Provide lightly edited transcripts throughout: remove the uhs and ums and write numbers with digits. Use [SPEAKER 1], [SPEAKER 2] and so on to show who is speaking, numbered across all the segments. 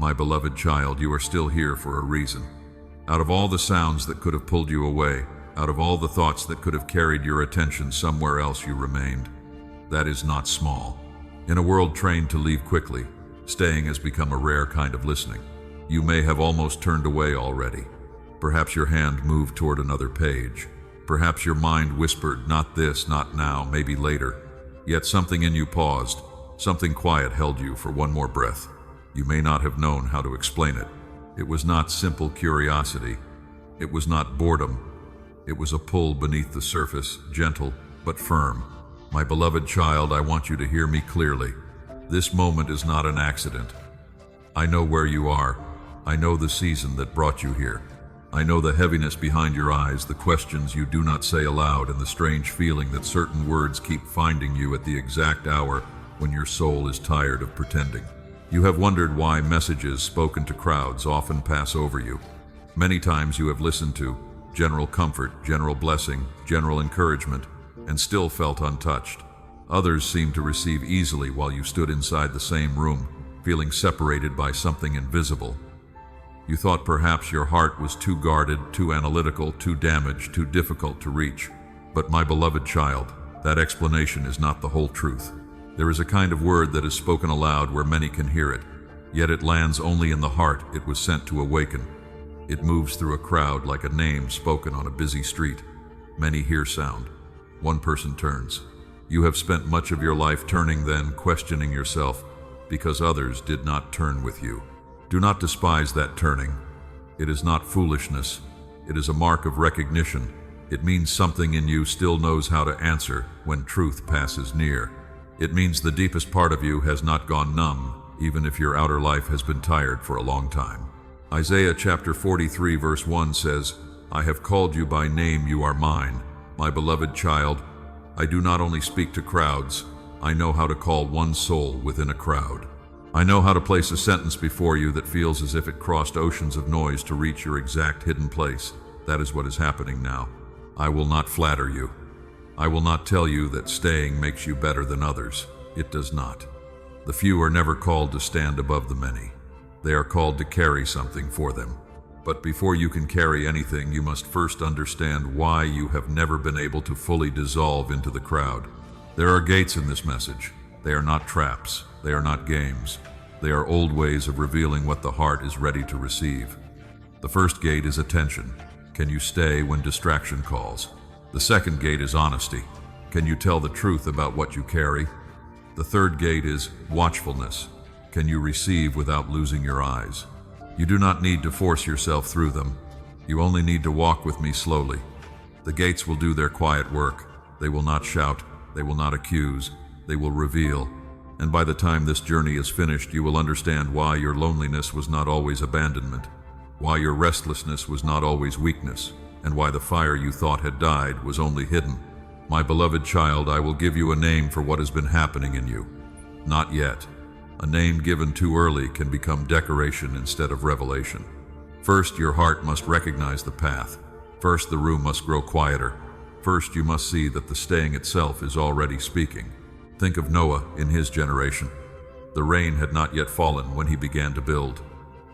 [SPEAKER 1] My beloved child, you are still here for a reason. Out of all the sounds that could have pulled you away, out of all the thoughts that could have carried your attention somewhere else, you remained. That is not small. In a world trained to leave quickly, staying has become a rare kind of listening. You may have almost turned away already. Perhaps your hand moved toward another page. Perhaps your mind whispered, not this, not now, maybe later. Yet something in you paused. Something quiet held you for one more breath. You may not have known how to explain it. It was not simple curiosity. It was not boredom. It was a pull beneath the surface, gentle but firm. My beloved child, I want you to hear me clearly. This moment is not an accident. I know where you are. I know the season that brought you here. I know the heaviness behind your eyes, the questions you do not say aloud, and the strange feeling that certain words keep finding you at the exact hour when your soul is tired of pretending. You have wondered why messages spoken to crowds often pass over you. Many times you have listened to general comfort, general blessing, general encouragement, and still felt untouched. Others seemed to receive easily while you stood inside the same room, feeling separated by something invisible. You thought perhaps your heart was too guarded, too analytical, too damaged, too difficult to reach. But my beloved child, that explanation is not the whole truth. There is a kind of word that is spoken aloud where many can hear it, yet it lands only in the heart it was sent to awaken. It moves through a crowd like a name spoken on a busy street. Many hear sound. One person turns. You have spent much of your life turning, then questioning yourself because others did not turn with you. Do not despise that turning. It is not foolishness. It is a mark of recognition. It means something in you still knows how to answer when truth passes near. It means the deepest part of you has not gone numb, even if your outer life has been tired for a long time. Isaiah chapter 43 verse 1 says, I have called you by name, you are mine. My beloved child, I do not only speak to crowds, I know how to call one soul within a crowd. I know how to place a sentence before you that feels as if it crossed oceans of noise to reach your exact hidden place. That is what is happening now. I will not flatter you. I will not tell you that staying makes you better than others. It does not. The few are never called to stand above the many. They are called to carry something for them. But before you can carry anything, you must first understand why you have never been able to fully dissolve into the crowd. There are gates in this message. They are not traps. They are not games. They are old ways of revealing what the heart is ready to receive. The first gate is attention. Can you stay when distraction calls? The second gate is honesty. Can you tell the truth about what you carry? The third gate is watchfulness. Can you receive without losing your eyes? You do not need to force yourself through them. You only need to walk with me slowly. The gates will do their quiet work. They will not shout. They will not accuse. They will reveal. And by the time this journey is finished, you will understand why your loneliness was not always abandonment, why your restlessness was not always weakness, and why the fire you thought had died was only hidden. My beloved child, I will give you a name for what has been happening in you. Not yet. A name given too early can become decoration instead of revelation. First, your heart must recognize the path. First, the room must grow quieter. First, you must see that the staying itself is already speaking. Think of Noah in his generation. The rain had not yet fallen when he began to build.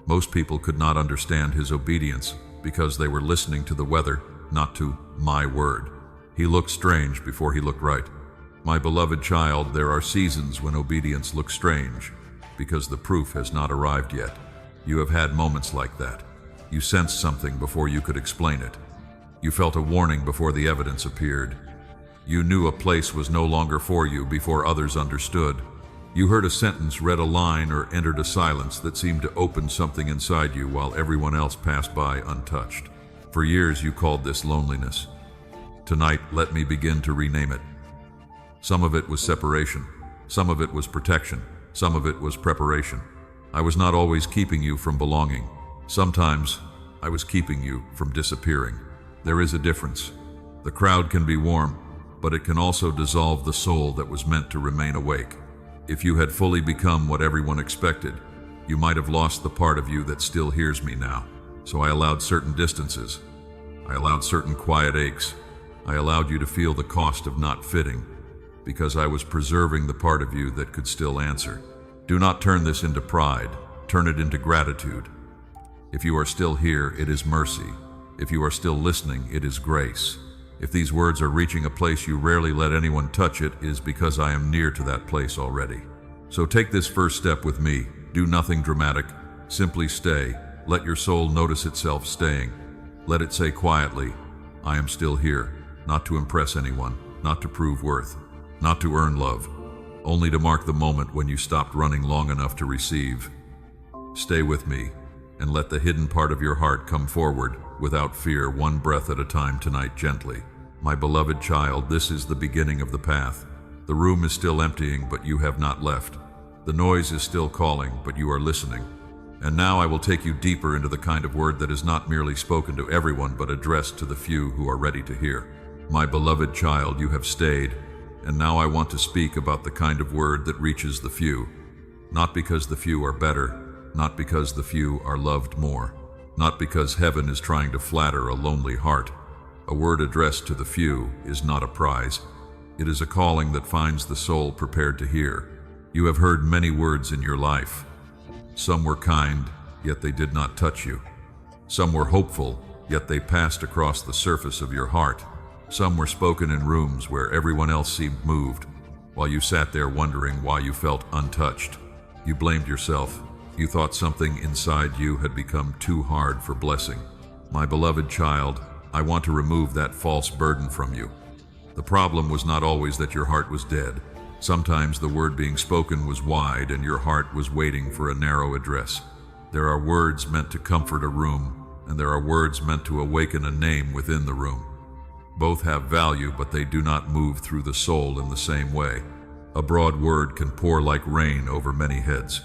[SPEAKER 1] Most people could not understand his obedience because they were listening to the weather, not to my word. He looked strange before he looked right. My beloved child, there are seasons when obedience looks strange because the proof has not arrived yet. You have had moments like that. You sensed something before you could explain it. You felt a warning before the evidence appeared. You knew a place was no longer for you before others understood. You heard a sentence, read a line, or entered a silence that seemed to open something inside you while everyone else passed by untouched. For years you called this loneliness. Tonight, let me begin to rename it. Some of it was separation. Some of it was protection. Some of it was preparation. I was not always keeping you from belonging. Sometimes I was keeping you from disappearing. There is a difference. The crowd can be warm, but it can also dissolve the soul that was meant to remain awake. If you had fully become what everyone expected, you might have lost the part of you that still hears me now. So I allowed certain distances. I allowed certain quiet aches. I allowed you to feel the cost of not fitting, because I was preserving the part of you that could still answer. Do not turn this into pride. turn it into gratitude. If you are still here, it is mercy. If you are still listening, it is grace. If these words are reaching a place you rarely let anyone touch, it is because I am near to that place already. So take this first step with me. Do nothing dramatic. Simply stay. Let your soul notice itself staying. Let it say quietly, I am still here, not to impress anyone, not to prove worth, not to earn love, only to mark the moment when you stopped running long enough to receive. Stay with me, and let the hidden part of your heart come forward, without fear, one breath at a time tonight gently. My beloved child, this is the beginning of the path. The room is still emptying, but you have not left. The noise is still calling, but you are listening. And now I will take you deeper into the kind of word that is not merely spoken to everyone, but addressed to the few who are ready to hear. My beloved child, you have stayed, and now I want to speak about the kind of word that reaches the few. Not because the few are better, not because the few are loved more, not because heaven is trying to flatter a lonely heart. A word addressed to the few is not a prize. It is a calling that finds the soul prepared to hear. You have heard many words in your life. Some were kind, yet they did not touch you. Some were hopeful, yet they passed across the surface of your heart. Some were spoken in rooms where everyone else seemed moved, while you sat there wondering why you felt untouched. You blamed yourself. You thought something inside you had become too hard for blessing. My beloved child, I want to remove that false burden from you. The problem was not always that your heart was dead. Sometimes the word being spoken was wide and your heart was waiting for a narrow address. There are words meant to comfort a room, and there are words meant to awaken a name within the room. Both have value, but they do not move through the soul in the same way. A broad word can pour like rain over many heads.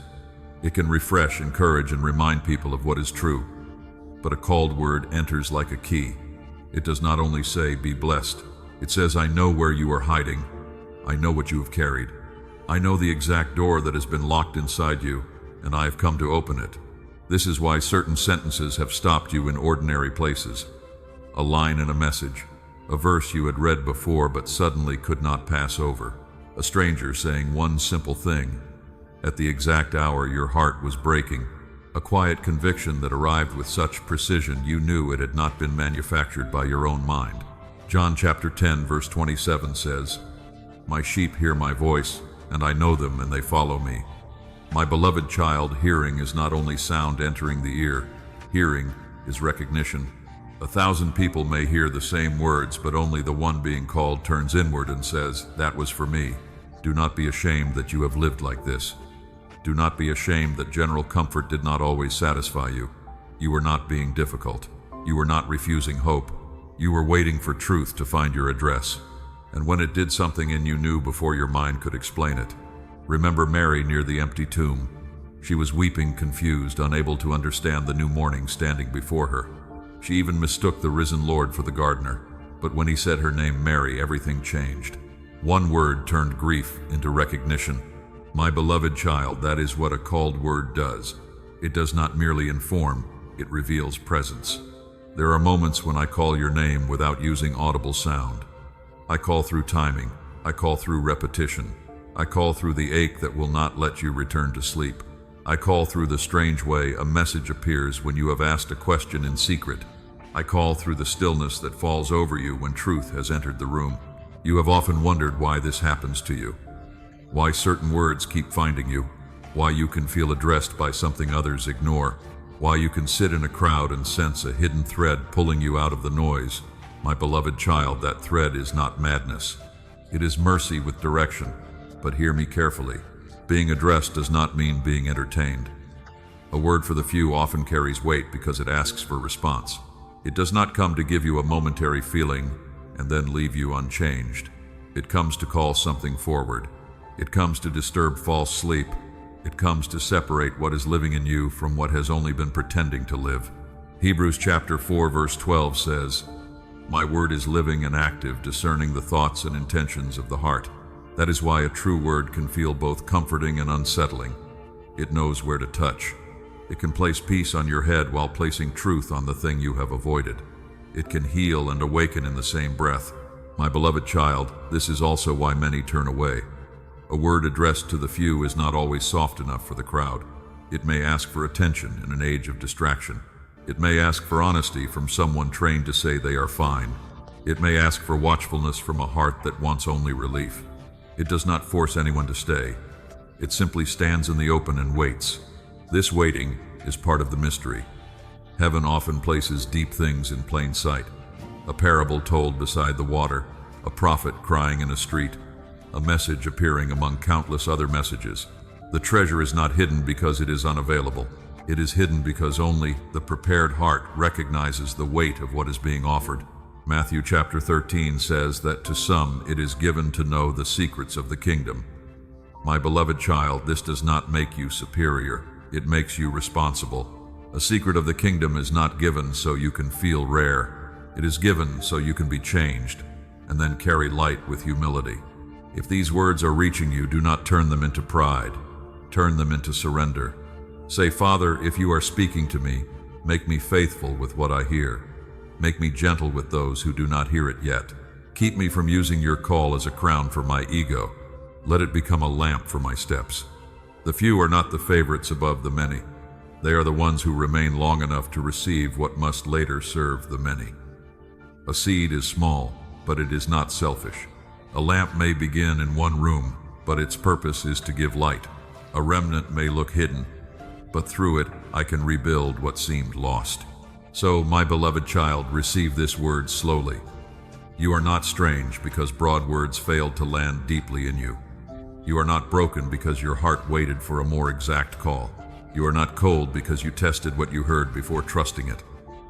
[SPEAKER 1] It can refresh, encourage, and remind people of what is true. But a called word enters like a key. It does not only say, be blessed. It says, I know where you are hiding. I know what you have carried. I know the exact door that has been locked inside you, and I have come to open it. This is why certain sentences have stopped you in ordinary places. A line in a message, a verse you had read before but suddenly could not pass over. A stranger saying one simple thing. At the exact hour your heart was breaking. A quiet conviction that arrived with such precision you knew it had not been manufactured by your own mind. John chapter 10 verse 27 says, My sheep hear my voice, and I know them, and they follow me. My beloved child, hearing is not only sound entering the ear. Hearing is recognition. 1,000 people may hear the same words, but only the one being called turns inward and says, that was for me. Do not be ashamed that you have lived like this. Do not be ashamed that general comfort did not always satisfy you. You were not being difficult. You were not refusing hope. You were waiting for truth to find your address. And when it did, something in you knew before your mind could explain it. Remember Mary near the empty tomb. She was weeping, confused, unable to understand the new morning standing before her. She even mistook the risen Lord for the gardener. But when he said her name, Mary, everything changed. One word turned grief into recognition. My beloved child, that is what a called word does. It does not merely inform, it reveals presence. There are moments when I call your name without using audible sound. I call through timing. I call through repetition. I call through the ache that will not let you return to sleep. I call through the strange way a message appears when you have asked a question in secret. I call through the stillness that falls over you when truth has entered the room. You have often wondered why this happens to you. Why certain words keep finding you. Why you can feel addressed by something others ignore. Why you can sit in a crowd and sense a hidden thread pulling you out of the noise. My beloved child, that thread is not madness. It is mercy with direction. But hear me carefully. Being addressed does not mean being entertained. A word for the few often carries weight because it asks for response. It does not come to give you a momentary feeling and then leave you unchanged. It comes to call something forward. It comes to disturb false sleep. It comes to separate what is living in you from what has only been pretending to live. Hebrews chapter 4 verse 12 says, My word is living and active, discerning the thoughts and intentions of the heart. That is why a true word can feel both comforting and unsettling. It knows where to touch. It can place peace on your head while placing truth on the thing you have avoided. It can heal and awaken in the same breath. My beloved child, this is also why many turn away. A word addressed to the few is not always soft enough for the crowd. It may ask for attention in an age of distraction. It may ask for honesty from someone trained to say they are fine. It may ask for watchfulness from a heart that wants only relief. It does not force anyone to stay. It simply stands in the open and waits. This waiting is part of the mystery. Heaven often places deep things in plain sight. A parable told beside the water, a prophet crying in a street, a message appearing among countless other messages. The treasure is not hidden because it is unavailable. It is hidden because only the prepared heart recognizes the weight of what is being offered. Matthew chapter 13 says that to some it is given to know the secrets of the kingdom. My beloved child, this does not make you superior. It makes you responsible. A secret of the kingdom is not given so you can feel rare. It is given so you can be changed and then carry light with humility. If these words are reaching you, do not turn them into pride. Turn them into surrender. Say, Father, if you are speaking to me, make me faithful with what I hear. Make me gentle with those who do not hear it yet. Keep me from using your call as a crown for my ego. Let it become a lamp for my steps. The few are not the favorites above the many. They are the ones who remain long enough to receive what must later serve the many. A seed is small, but it is not selfish. A lamp may begin in one room, but its purpose is to give light. A remnant may look hidden, but through it I can rebuild what seemed lost. So, my beloved child, receive this word slowly. You are not strange because broad words failed to land deeply in you. You are not broken because your heart waited for a more exact call. You are not cold because you tested what you heard before trusting it.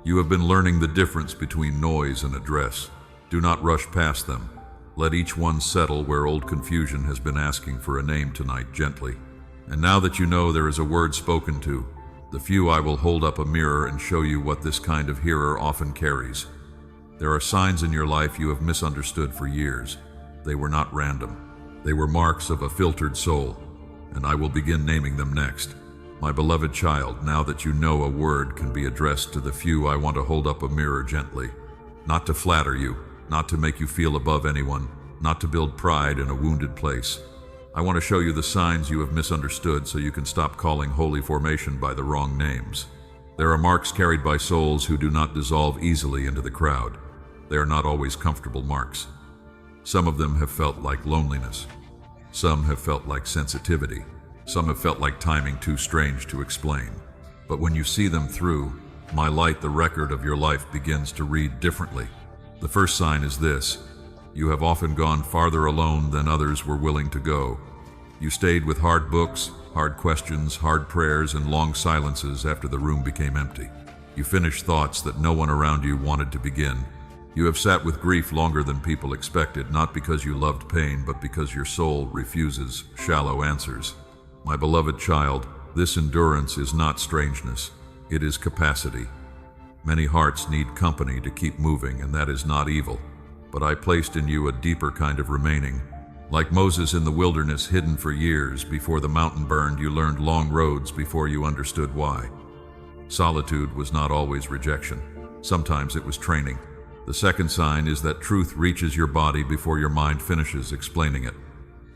[SPEAKER 1] You have been learning the difference between noise and address. Do not rush past them. Let each one settle where old confusion has been asking for a name tonight gently. And now that you know there is a word spoken to, the few I will hold up a mirror and show you what this kind of hearer often carries. There are signs in your life you have misunderstood for years. They were not random. They were marks of a filtered soul, and I will begin naming them next. My beloved child, now that you know a word can be addressed to the few, I want to hold up a mirror gently. Not to flatter you, not to make you feel above anyone, not to build pride in a wounded place. I want to show you the signs you have misunderstood so you can stop calling holy formation by the wrong names. There are marks carried by souls who do not dissolve easily into the crowd. They are not always comfortable marks. Some of them have felt like loneliness. Some have felt like sensitivity. Some have felt like timing too strange to explain. But when you see them through, my light, the record of your life begins to read differently. The first sign is this: you have often gone farther alone than others were willing to go. You stayed with hard books, hard questions, hard prayers, and long silences after the room became empty. You finished thoughts that no one around you wanted to begin. You have sat with grief longer than people expected, not because you loved pain, but because your soul refuses shallow answers. My beloved child, this endurance is not strangeness. It is capacity. Many hearts need company to keep moving, and that is not evil. But I placed in you a deeper kind of remaining. Like Moses in the wilderness, hidden for years before the mountain burned, you learned long roads before you understood why. Solitude was not always rejection. Sometimes it was training. The second sign is that truth reaches your body before your mind finishes explaining it.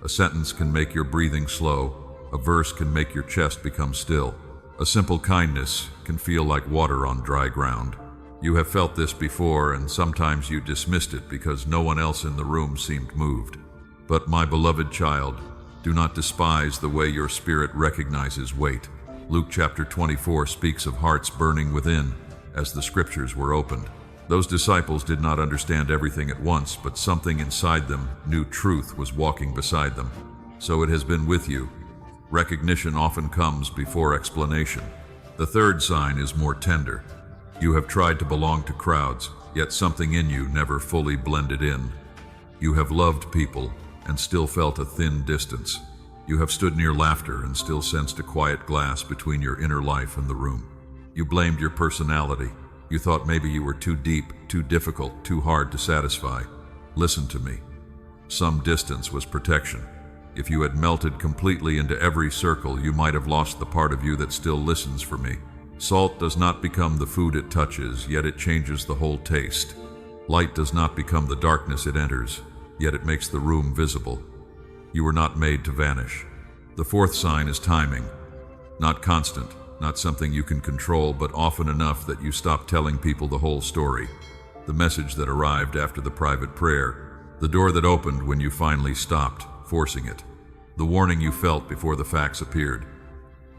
[SPEAKER 1] A sentence can make your breathing slow. A verse can make your chest become still. A simple kindness can feel like water on dry ground. You have felt this before, and sometimes you dismissed it because no one else in the room seemed moved. But my beloved child, do not despise the way your spirit recognizes weight. Luke chapter 24 speaks of hearts burning within as the scriptures were opened. Those disciples did not understand everything at once, but something inside them knew truth was walking beside them. So it has been with you. Recognition often comes before explanation. The third sign is more tender. You have tried to belong to crowds, yet something in you never fully blended in. You have loved people and still felt a thin distance. You have stood near laughter and still sensed a quiet glass between your inner life and the room. You blamed your personality. You thought maybe you were too deep, too difficult, too hard to satisfy. Listen to me. Some distance was protection. If you had melted completely into every circle, you might have lost the part of you that still listens for me. Salt does not become the food it touches, yet it changes the whole taste. Light does not become the darkness it enters, yet it makes the room visible. You were not made to vanish. The fourth sign is timing. Not constant, not something you can control, but often enough that you stop telling people the whole story. The message that arrived after the private prayer, the door that opened when you finally stopped forcing it, the warning you felt before the facts appeared.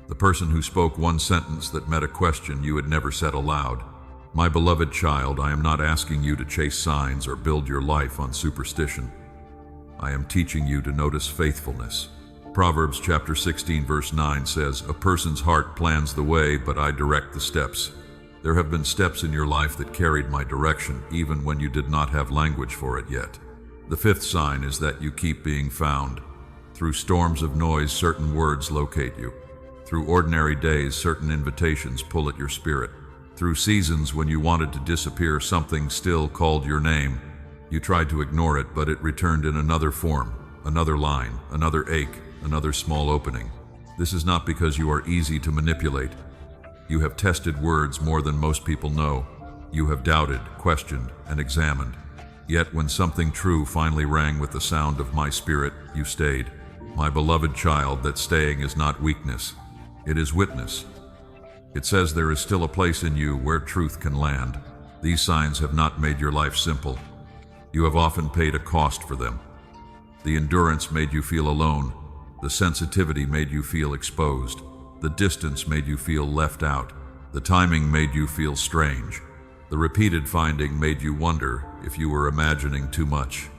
[SPEAKER 1] The person who spoke one sentence that met a question you had never said aloud. My beloved child, I am not asking you to chase signs or build your life on superstition. I am teaching you to notice faithfulness. Proverbs chapter 16 verse 9 says, "A person's heart plans the way, but I direct the steps." There have been steps in your life that carried my direction, even when you did not have language for it yet. The fifth sign is that you keep being found. Through storms of noise, certain words locate you. Through ordinary days, certain invitations pull at your spirit. Through seasons when you wanted to disappear, something still called your name. You tried to ignore it, but it returned in another form, another line, another ache, another small opening. This is not because you are easy to manipulate. You have tested words more than most people know. You have doubted, questioned, and examined. Yet when something true finally rang with the sound of my spirit, you stayed. My beloved child, that staying is not weakness. It is witness. It says there is still a place in you where truth can land. These signs have not made your life simple. You have often paid a cost for them. The endurance made you feel alone. The sensitivity made you feel exposed. The distance made you feel left out. The timing made you feel strange. The repeated finding made you wonder if you were imagining too much.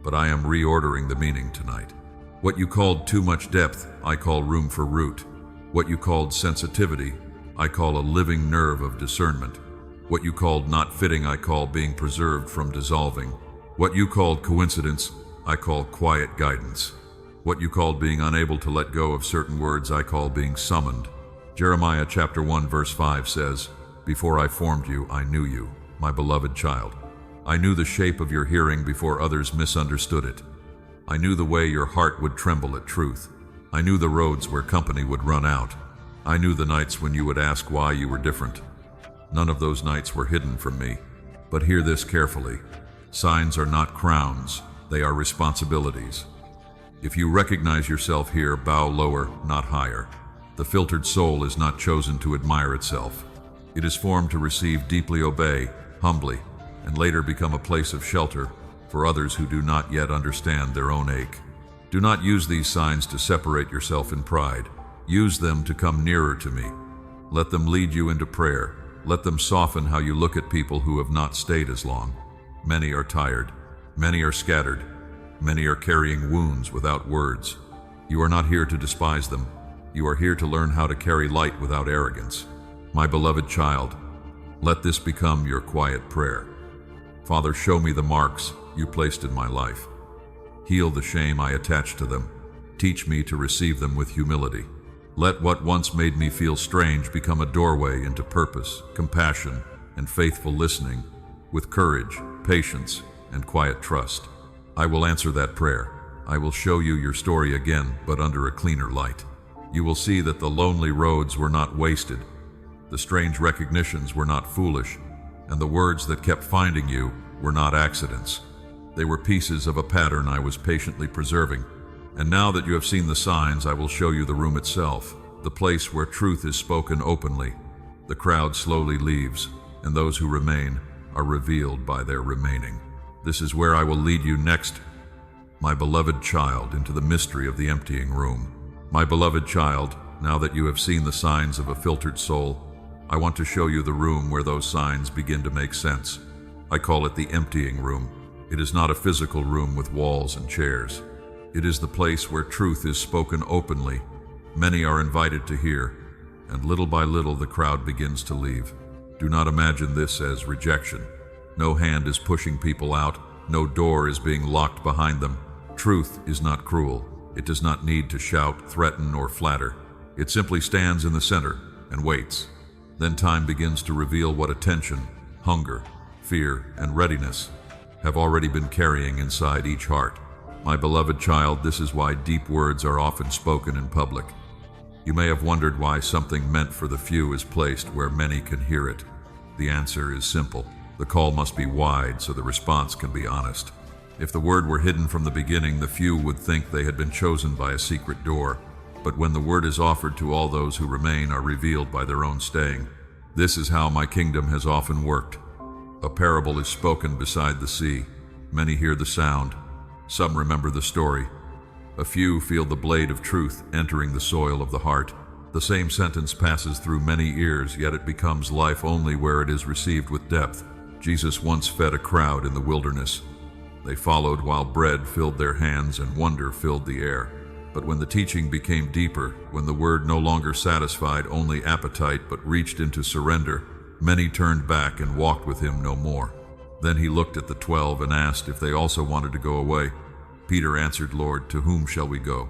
[SPEAKER 1] But I am reordering the meaning tonight. What you called too much depth, I call room for root. What you called sensitivity, I call a living nerve of discernment. What you called not fitting, I call being preserved from dissolving. What you called coincidence, I call quiet guidance. What you called being unable to let go of certain words, I call being summoned. Jeremiah chapter 1 verse 5 says, "Before I formed you, I knew you, my beloved child. I knew the shape of your hearing before others misunderstood it. I knew the way your heart would tremble at truth. I knew the roads where company would run out. I knew the nights when you would ask why you were different. None of those nights were hidden from me. But hear this carefully. Signs are not crowns, they are responsibilities. If you recognize yourself here, bow lower, not higher. The filtered soul is not chosen to admire itself. It is formed to receive, deeply obey, humbly, and later become a place of shelter for others who do not yet understand their own ache. Do not use these signs to separate yourself in pride. Use them to come nearer to me. Let them lead you into prayer. Let them soften how you look at people who have not stayed as long. Many are tired. Many are scattered. Many are carrying wounds without words. You are not here to despise them. You are here to learn how to carry light without arrogance. My beloved child, let this become your quiet prayer. Father, show me the marks you placed in my life. Heal the shame I attached to them. Teach me to receive them with humility. Let what once made me feel strange become a doorway into purpose, compassion, and faithful listening, with courage, patience, and quiet trust. I will answer that prayer. I will show you your story again, but under a cleaner light. You will see that the lonely roads were not wasted. The strange recognitions were not foolish, and the words that kept finding you were not accidents. They were pieces of a pattern I was patiently preserving. And now that you have seen the signs, I will show you the room itself, the place where truth is spoken openly. The crowd slowly leaves, and those who remain are revealed by their remaining. This is where I will lead you next, my beloved child, into the mystery of the emptying room. My beloved child, now that you have seen the signs of a filtered soul, I want to show you the room where those signs begin to make sense. I call it the emptying room. It is not a physical room with walls and chairs. It is the place where truth is spoken openly. Many are invited to hear, and little by little the crowd begins to leave. Do not imagine this as rejection. No hand is pushing people out. No door is being locked behind them. Truth is not cruel. It does not need to shout, threaten, or flatter. It simply stands in the center and waits. Then time begins to reveal what attention, hunger, fear, and readiness have already been carrying inside each heart. My beloved child, this is why deep words are often spoken in public. You may have wondered why something meant for the few is placed where many can hear it. The answer is simple. The call must be wide so the response can be honest. If the word were hidden from the beginning, the few would think they had been chosen by a secret door. but when the word is offered to all those who remain are revealed by their own staying. This is how my kingdom has often worked. A parable is spoken beside the sea. Many hear the sound. Some remember the story. A few feel the blade of truth entering the soil of the heart. The same sentence passes through many ears, yet it becomes life only where it is received with depth. Jesus once fed a crowd in the wilderness. They followed while bread filled their hands and wonder filled the air. But when the teaching became deeper, when the word no longer satisfied only appetite but reached into surrender, many turned back and walked with him no more. Then he looked at the 12 and asked if they also wanted to go away. Peter answered, "Lord, to whom shall we go?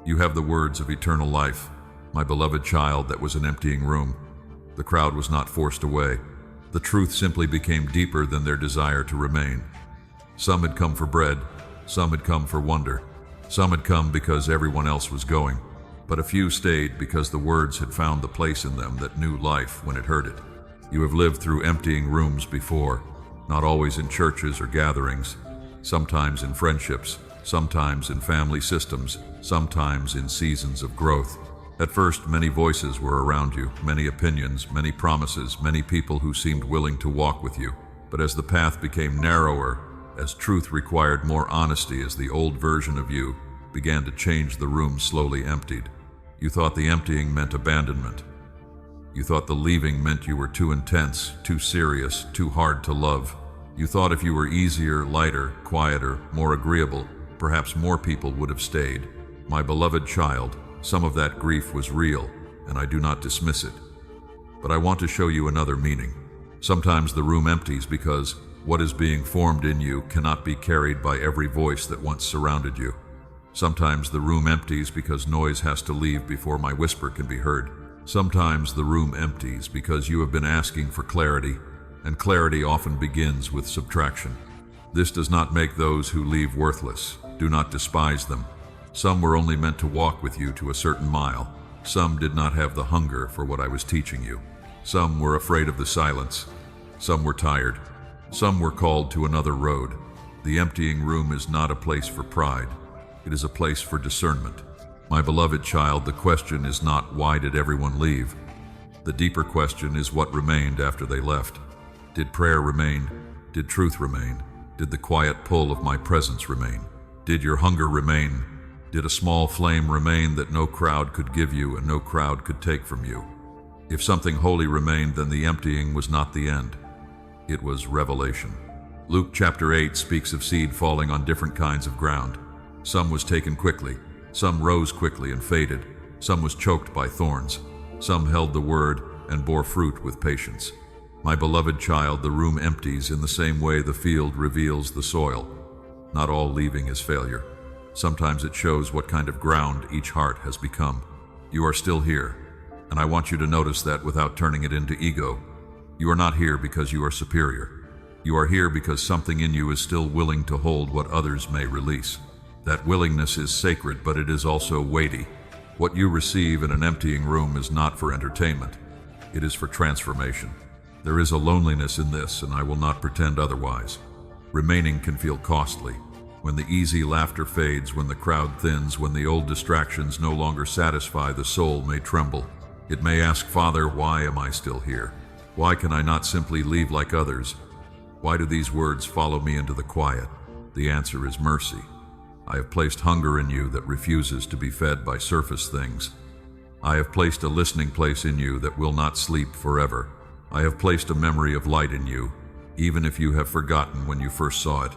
[SPEAKER 1] You have the words of eternal life." My beloved child, that was an emptying room. The crowd was not forced away. The truth simply became deeper than their desire to remain. Some had come for bread, some had come for wonder, some had come because everyone else was going, but a few stayed because the words had found the place in them that knew life when it heard it. You have lived through emptying rooms before, not always in churches or gatherings, sometimes in friendships, sometimes in family systems, sometimes in seasons of growth. At first, many voices were around you, many opinions, many promises, many people who seemed willing to walk with you. But as the path became narrower, as truth required more honesty, as the old version of you began to change, the room slowly emptied. You thought the emptying meant abandonment. You thought the leaving meant you were too intense, too serious, too hard to love. You thought if you were easier, lighter, quieter, more agreeable, perhaps more people would have stayed. My beloved child, some of that grief was real, and I do not dismiss it. But I want to show you another meaning. Sometimes the room empties because what is being formed in you cannot be carried by every voice that once surrounded you. Sometimes the room empties because noise has to leave before my whisper can be heard. Sometimes the room empties because you have been asking for clarity, and clarity often begins with subtraction. This does not make those who leave worthless. Do not despise them. Some were only meant to walk with you to a certain mile. Some did not have the hunger for what I was teaching you. Some were afraid of the silence. Some were tired. Some were called to another road. The emptying room is not a place for pride. It is a place for discernment. My beloved child, the question is not why did everyone leave? The deeper question is what remained after they left. Did prayer remain? Did truth remain? Did the quiet pull of my presence remain? Did your hunger remain? Did a small flame remain that no crowd could give you and no crowd could take from you? If something holy remained, then the emptying was not the end. It was revelation. Luke chapter 8 speaks of seed falling on different kinds of ground. Some was taken quickly, some rose quickly and faded, some was choked by thorns, some held the word and bore fruit with patience. My beloved child, the room empties in the same way the field reveals the soil. Not all leaving is failure. Sometimes it shows what kind of ground each heart has become. You are still here, and I want you to notice that without turning it into ego. You are not here because you are superior. You are here because something in you is still willing to hold what others may release. That willingness is sacred, but it is also weighty. What you receive in an emptying room is not for entertainment. It is for transformation. There is a loneliness in this, and I will not pretend otherwise. Remaining can feel costly. When the easy laughter fades, when the crowd thins, when the old distractions no longer satisfy, the soul may tremble. It may ask, "Father, why am I still here? Why can I not simply leave like others? Why do these words follow me into the quiet?" The answer is mercy. I have placed hunger in you that refuses to be fed by surface things. I have placed a listening place in you that will not sleep forever. I have placed a memory of light in you, even if you have forgotten when you first saw it.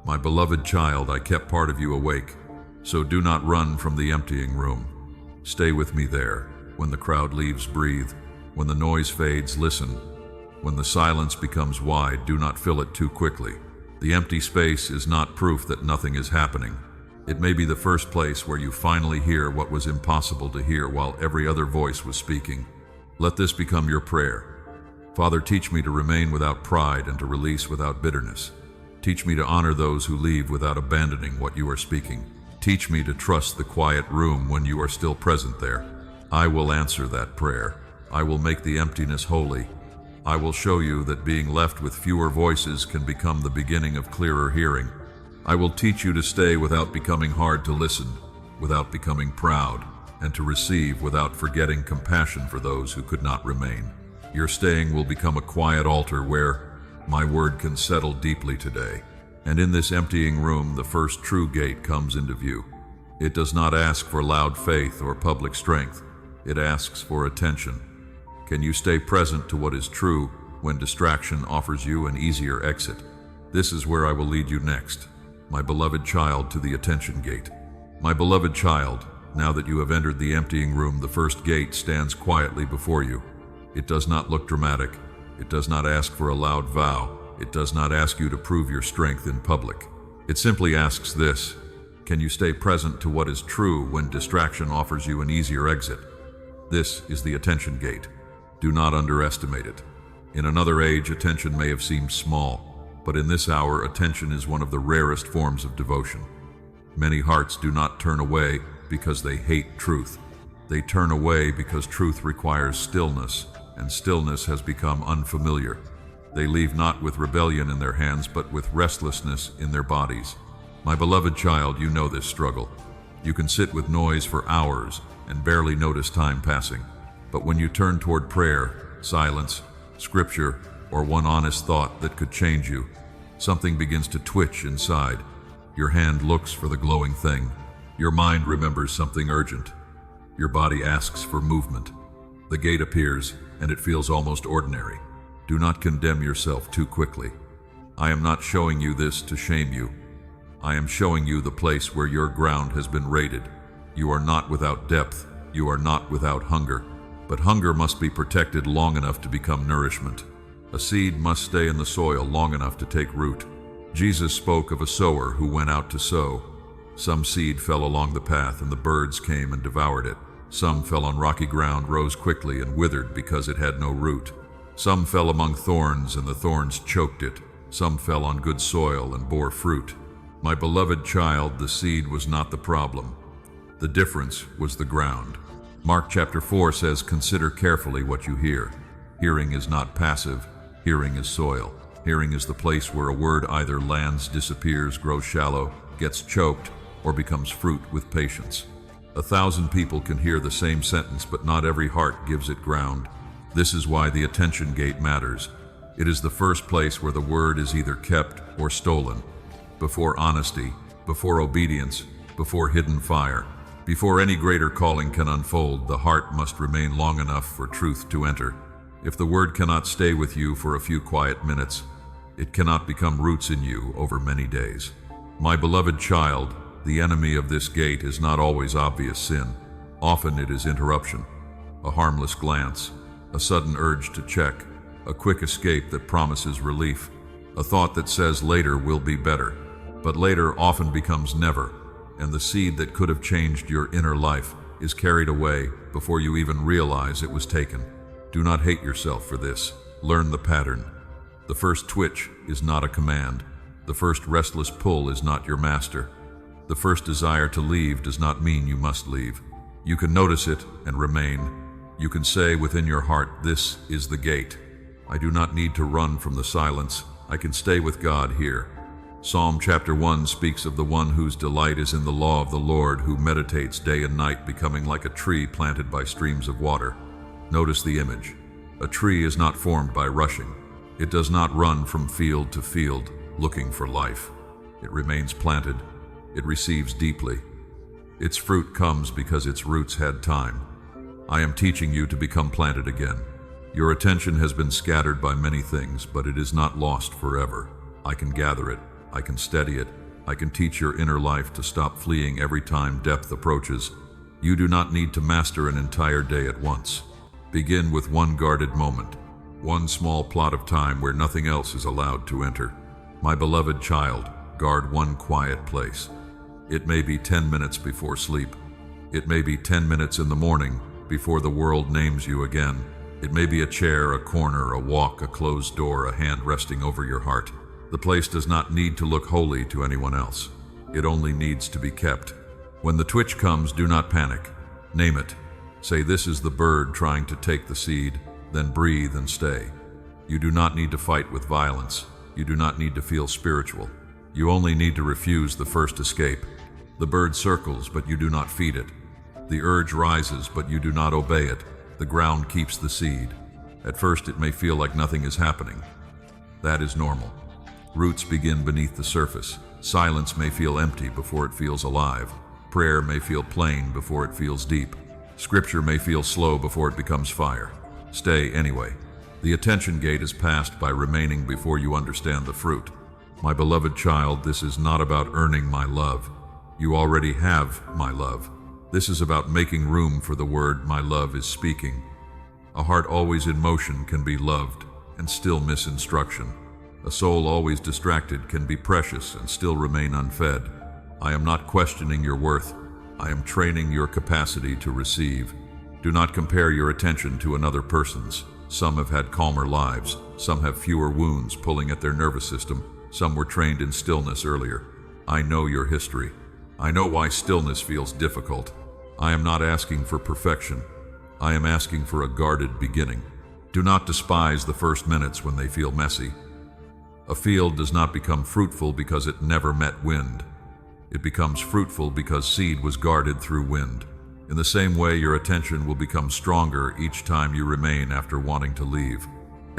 [SPEAKER 1] My beloved child, I kept part of you awake, so do not run from the emptying room. Stay with me there. When the crowd leaves, breathe. When the noise fades, listen. When the silence becomes wide, do not fill it too quickly. The empty space is not proof that nothing is happening. It may be the first place where you finally hear what was impossible to hear while every other voice was speaking. Let this become your prayer. Father, teach me to remain without pride and to release without bitterness. Teach me to honor those who leave without abandoning what you are speaking. Teach me to trust the quiet room when you are still present there. I will answer that prayer. I will make the emptiness holy. I will show you that being left with fewer voices can become the beginning of clearer hearing. I will teach you to stay without becoming hard to listen, without becoming proud, and to receive without forgetting compassion for those who could not remain. Your staying will become a quiet altar where my word can settle deeply today. And in this emptying room, the first true gate comes into view. It does not ask for loud faith or public strength. It asks for attention. Can you stay present to what is true when distraction offers you an easier exit? This is where I will lead you next, my beloved child, to the attention gate. My beloved child, now that you have entered the emptying room, the first gate stands quietly before you. It does not look dramatic. It does not ask for a loud vow. It does not ask you to prove your strength in public. It simply asks this: can you stay present to what is true when distraction offers you an easier exit? This is the attention gate. Do not underestimate it. In another age, attention may have seemed small, but in this hour, attention is one of the rarest forms of devotion. Many hearts do not turn away because they hate truth. They turn away because truth requires stillness, and stillness has become unfamiliar. They leave not with rebellion in their hands, but with restlessness in their bodies. My beloved child, you know this struggle. You can sit with noise for hours and barely notice time passing. But when you turn toward prayer, silence, scripture, or one honest thought that could change you, something begins to twitch inside. Your hand looks for the glowing thing. Your mind remembers something urgent. Your body asks for movement. The gate appears, and it feels almost ordinary. Do not condemn yourself too quickly. I am not showing you this to shame you. I am showing you the place where your ground has been raided. You are not without depth. You are not without hunger. But hunger must be protected long enough to become nourishment. A seed must stay in the soil long enough to take root. Jesus spoke of a sower who went out to sow. Some seed fell along the path, and the birds came and devoured it. Some fell on rocky ground, rose quickly, and withered because it had no root. Some fell among thorns, and the thorns choked it. Some fell on good soil and bore fruit. My beloved child, the seed was not the problem. The difference was the ground. Mark chapter 4 says, "Consider carefully what you hear. Hearing is not passive. Hearing is soil. Hearing is the place where a word either lands, disappears, grows shallow, gets choked, or becomes fruit with patience." 1,000 people can hear the same sentence, but not every heart gives it ground. This is why the attention gate matters. It is the first place where the word is either kept or stolen. Before honesty, before obedience, before hidden fire, before any greater calling can unfold, the heart must remain long enough for truth to enter. If the word cannot stay with you for a few quiet minutes, it cannot become roots in you over many days. My beloved child, the enemy of this gate is not always obvious sin. Often it is interruption, a harmless glance, a sudden urge to check, a quick escape that promises relief, a thought that says later will be better. But later often becomes never, and the seed that could have changed your inner life is carried away before you even realize it was taken. Do not hate yourself for this. Learn the pattern. The first twitch is not a command. The first restless pull is not your master. The first desire to leave does not mean you must leave. You can notice it and remain. You can say within your heart, "This is the gate. I do not need to run from the silence. I can stay with God here." Psalm chapter 1 speaks of the one whose delight is in the law of the Lord, who meditates day and night, becoming like a tree planted by streams of water. Notice the image. A tree is not formed by rushing. It does not run from field to field looking for life. It remains planted. It receives deeply. Its fruit comes because its roots had time. I am teaching you to become planted again. Your attention has been scattered by many things, but it is not lost forever. I can gather it. I can steady it. I can teach your inner life to stop fleeing every time depth approaches. You do not need to master an entire day at once. Begin with one guarded moment, one small plot of time where nothing else is allowed to enter. My beloved child, guard one quiet place. It may be 10 minutes before sleep. It may be 10 minutes in the morning before the world names you again. It may be a chair, a corner, a walk, a closed door, a hand resting over your heart. The place does not need to look holy to anyone else. It only needs to be kept. When the twitch comes, do not panic. Name it. Say, "This is the bird trying to take the seed," then breathe and stay. You do not need to fight with violence. You do not need to feel spiritual. You only need to refuse the first escape. The bird circles, but you do not feed it. The urge rises, but you do not obey it. The ground keeps the seed. At first it may feel like nothing is happening. That is normal. Roots begin beneath the surface. Silence may feel empty before it feels alive. Prayer may feel plain before it feels deep. Scripture may feel slow before it becomes fire. Stay anyway. The attention gate is passed by remaining before you understand the fruit. My beloved child, this is not about earning my love. You already have my love. This is about making room for the word my love is speaking. A heart always in motion can be loved and still miss instruction. A soul always distracted can be precious and still remain unfed. I am not questioning your worth. I am training your capacity to receive. Do not compare your attention to another person's. Some have had calmer lives. Some have fewer wounds pulling at their nervous system. Some were trained in stillness earlier. I know your history. I know why stillness feels difficult. I am not asking for perfection. I am asking for a guarded beginning. Do not despise the first minutes when they feel messy. A field does not become fruitful because it never met wind. It becomes fruitful because seed was guarded through wind. In the same way, your attention will become stronger each time you remain after wanting to leave.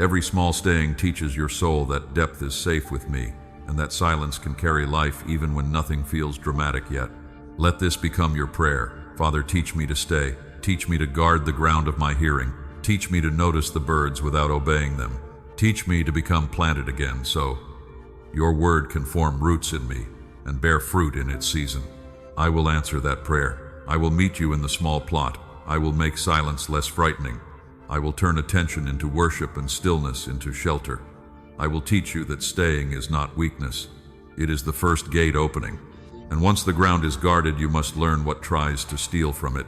[SPEAKER 1] Every small staying teaches your soul that depth is safe with me, and that silence can carry life even when nothing feels dramatic yet. Let this become your prayer. Father, teach me to stay. Teach me to guard the ground of my hearing. Teach me to notice the birds without obeying them. Teach me to become planted again so your word can form roots in me and bear fruit in its season. I will answer that prayer. I will meet you in the small plot. I will make silence less frightening. I will turn attention into worship and stillness into shelter. I will teach you that staying is not weakness. It is the first gate opening. And once the ground is guarded, you must learn what tries to steal from it.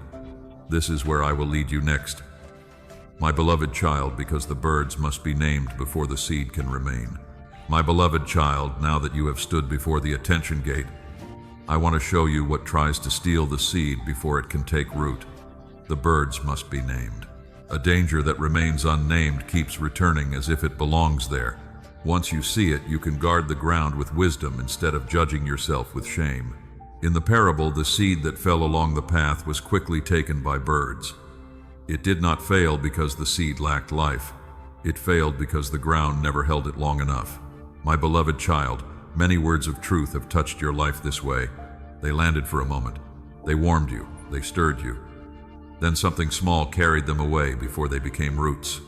[SPEAKER 1] This is where I will lead you next. My beloved child, because the birds must be named before the seed can remain. My beloved child, now that you have stood before the attention gate, I want to show you what tries to steal the seed before it can take root. The birds must be named. A danger that remains unnamed keeps returning as if it belongs there. Once you see it, you can guard the ground with wisdom instead of judging yourself with shame. In the parable, the seed that fell along the path was quickly taken by birds. It did not fail because the seed lacked life. It failed because the ground never held it long enough. My beloved child, many words of truth have touched your life this way. They landed for a moment. They warmed you. They stirred you. Then something small carried them away before they became roots.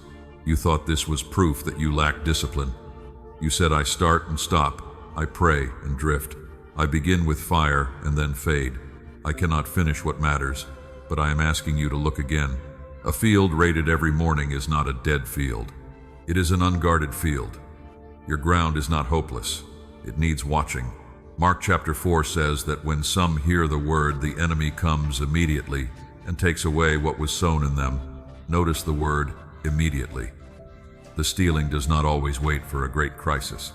[SPEAKER 1] You thought this was proof that you lacked discipline. You said, I start and stop. I pray and drift. I begin with fire and then fade. I cannot finish what matters, but I am asking you to look again. A field raided every morning is not a dead field. It is an unguarded field. Your ground is not hopeless. It needs watching. Mark chapter 4 says that when some hear the word, the enemy comes immediately and takes away what was sown in them. Notice the word immediately. The stealing does not always wait for a great crisis.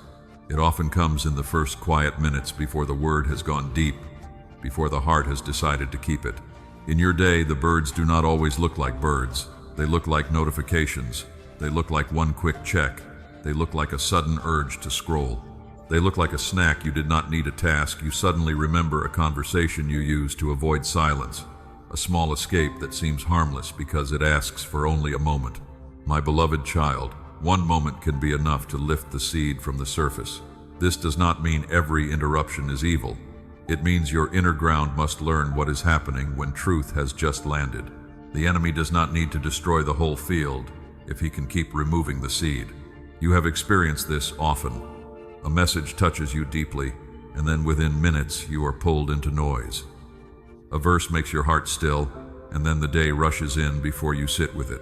[SPEAKER 1] It often comes in the first quiet minutes before the word has gone deep, before the heart has decided to keep it. In your day, the birds do not always look like birds. They look like notifications. They look like one quick check. They look like a sudden urge to scroll. They look like a snack you did not need a task. You suddenly remember a conversation you used to avoid silence, a small escape that seems harmless because it asks for only a moment. My beloved child, one moment can be enough to lift the seed from the surface. This does not mean every interruption is evil. It means your inner ground must learn what is happening when truth has just landed. The enemy does not need to destroy the whole field if he can keep removing the seed. You have experienced this often. A message touches you deeply, and then within minutes you are pulled into noise. A verse makes your heart still, and then the day rushes in before you sit with it.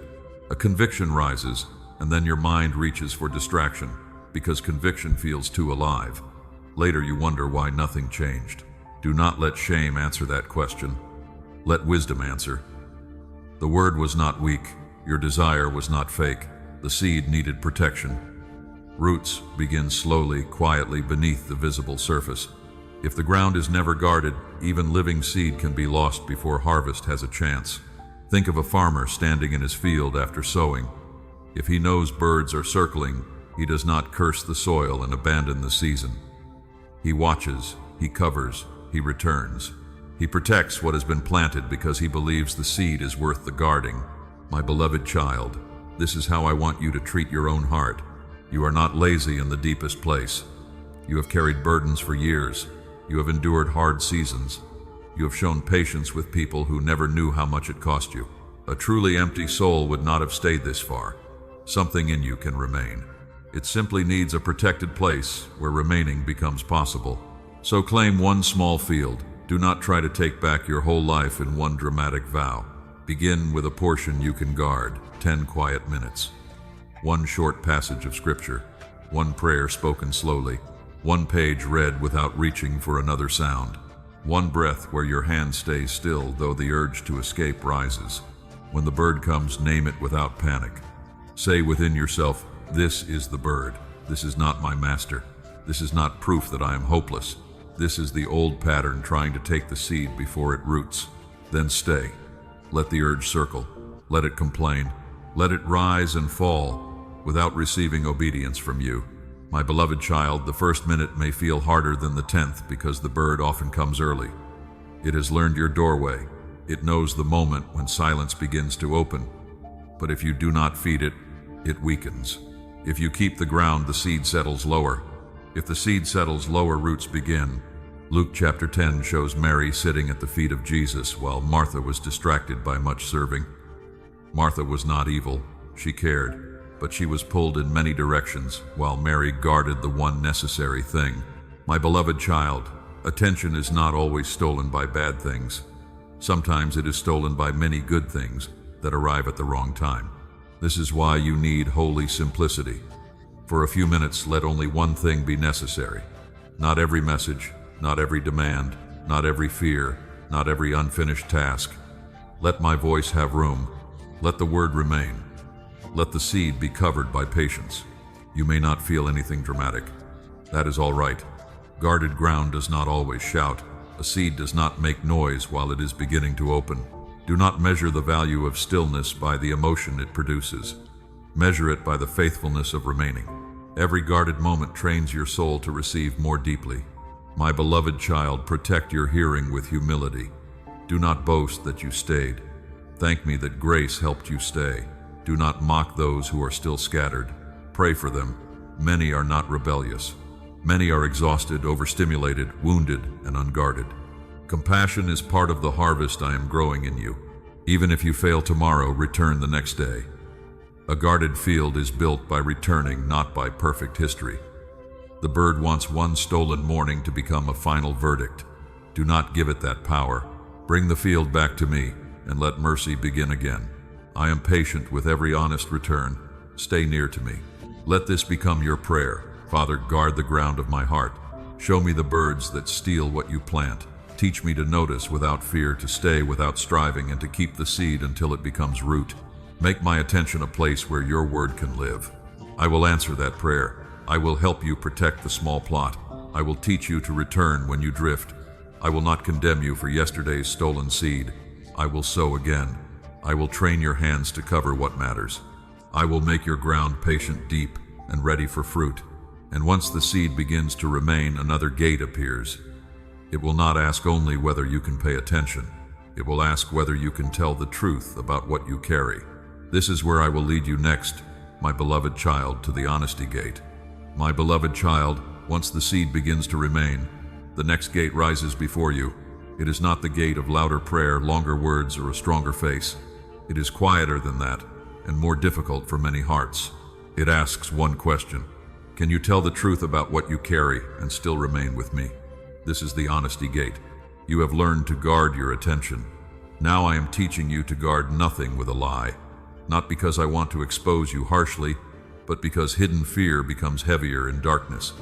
[SPEAKER 1] A conviction rises, and then your mind reaches for distraction, because conviction feels too alive. Later you wonder why nothing changed. Do not let shame answer that question. Let wisdom answer. The word was not weak. Your desire was not fake. The seed needed protection. Roots begin slowly, quietly beneath the visible surface. If the ground is never guarded, even living seed can be lost before harvest has a chance. Think of a farmer standing in his field after sowing. If he knows birds are circling, he does not curse the soil and abandon the season. He watches, he covers, he returns. He protects what has been planted because he believes the seed is worth the guarding. My beloved child, this is how I want you to treat your own heart. You are not lazy in the deepest place. You have carried burdens for years. You have endured hard seasons. You have shown patience with people who never knew how much it cost you. A truly empty soul would not have stayed this far. Something in you can remain. It simply needs a protected place where remaining becomes possible. So claim one small field. Do not try to take back your whole life in one dramatic vow. Begin with a portion you can guard, 10 quiet minutes. One short passage of scripture, one prayer spoken slowly, one page read without reaching for another sound, one breath where your hand stays still though the urge to escape rises. When the bird comes, name it without panic. Say within yourself, this is the bird. This is not my master. This is not proof that I am hopeless. This is the old pattern trying to take the seed before it roots. Then stay. Let the urge circle. Let it complain. Let it rise and fall without receiving obedience from you. My beloved child, the first minute may feel harder than the 10th because the bird often comes early. It has learned your doorway. It knows the moment when silence begins to open. But if you do not feed it, it weakens. If you keep the ground, the seed settles lower. If the seed settles lower, roots begin. Luke chapter 10 shows Mary sitting at the feet of Jesus while Martha was distracted by much serving. Martha was not evil. She cared, but she was pulled in many directions while Mary guarded the one necessary thing. My beloved child, attention is not always stolen by bad things. Sometimes it is stolen by many good things that arrive at the wrong time. This is why you need holy simplicity. For a few minutes, let only one thing be necessary. Not every message, not every demand, not every fear, not every unfinished task. Let my voice have room. Let the word remain. Let the seed be covered by patience. You may not feel anything dramatic. That is all right. Guarded ground does not always shout. A seed does not make noise while it is beginning to open. Do not measure the value of stillness by the emotion it produces. Measure it by the faithfulness of remaining. Every guarded moment trains your soul to receive more deeply. My beloved child, protect your hearing with humility. Do not boast that you stayed. Thank me that grace helped you stay. Do not mock those who are still scattered. Pray for them. Many are not rebellious. Many are exhausted, overstimulated, wounded, and unguarded. Compassion is part of the harvest I am growing in you. Even if you fail tomorrow, return the next day. A guarded field is built by returning, not by perfect history. The bird wants one stolen morning to become a final verdict. Do not give it that power. Bring the field back to me, and let mercy begin again. I am patient with every honest return. Stay near to me. Let this become your prayer. Father, guard the ground of my heart. Show me the birds that steal what you plant. Teach me to notice without fear, to stay without striving, and to keep the seed until it becomes root. Make my attention a place where your word can live. I will answer that prayer. I will help you protect the small plot. I will teach you to return when you drift. I will not condemn you for yesterday's stolen seed. I will sow again. I will train your hands to cover what matters. I will make your ground patient, deep, and ready for fruit. And once the seed begins to remain, another gate appears. It will not ask only whether you can pay attention. It will ask whether you can tell the truth about what you carry. This is where I will lead you next, my beloved child, to the honesty gate. My beloved child, once the seed begins to remain, the next gate rises before you. It is not the gate of louder prayer, longer words, or a stronger face. It is quieter than that, and more difficult for many hearts. It asks one question: can you tell the truth about what you carry and still remain with me? This is the honesty gate. You have learned to guard your attention. Now I am teaching you to guard nothing with a lie. Not because I want to expose you harshly, but because hidden fear becomes heavier in darkness.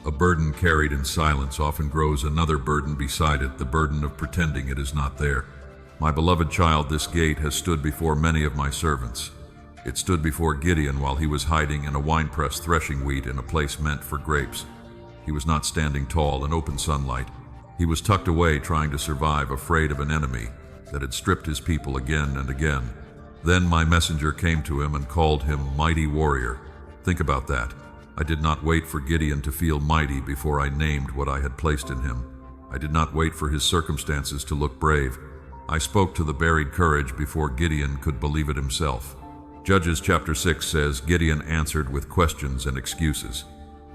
[SPEAKER 1] A burden carried in silence often grows another burden beside it, the burden of pretending it is not there. My beloved child, this gate has stood before many of my servants. It stood before Gideon while he was hiding in a winepress threshing wheat in a place meant for grapes. He was not standing tall in open sunlight. He was tucked away trying to survive, afraid of an enemy that had stripped his people again and again. Then my messenger came to him and called him mighty warrior. Think about that. I did not wait for Gideon to feel mighty before I named what I had placed in him. I did not wait for his circumstances to look brave. I spoke to the buried courage before Gideon could believe it himself. Judges chapter 6 says, Gideon answered with questions and excuses.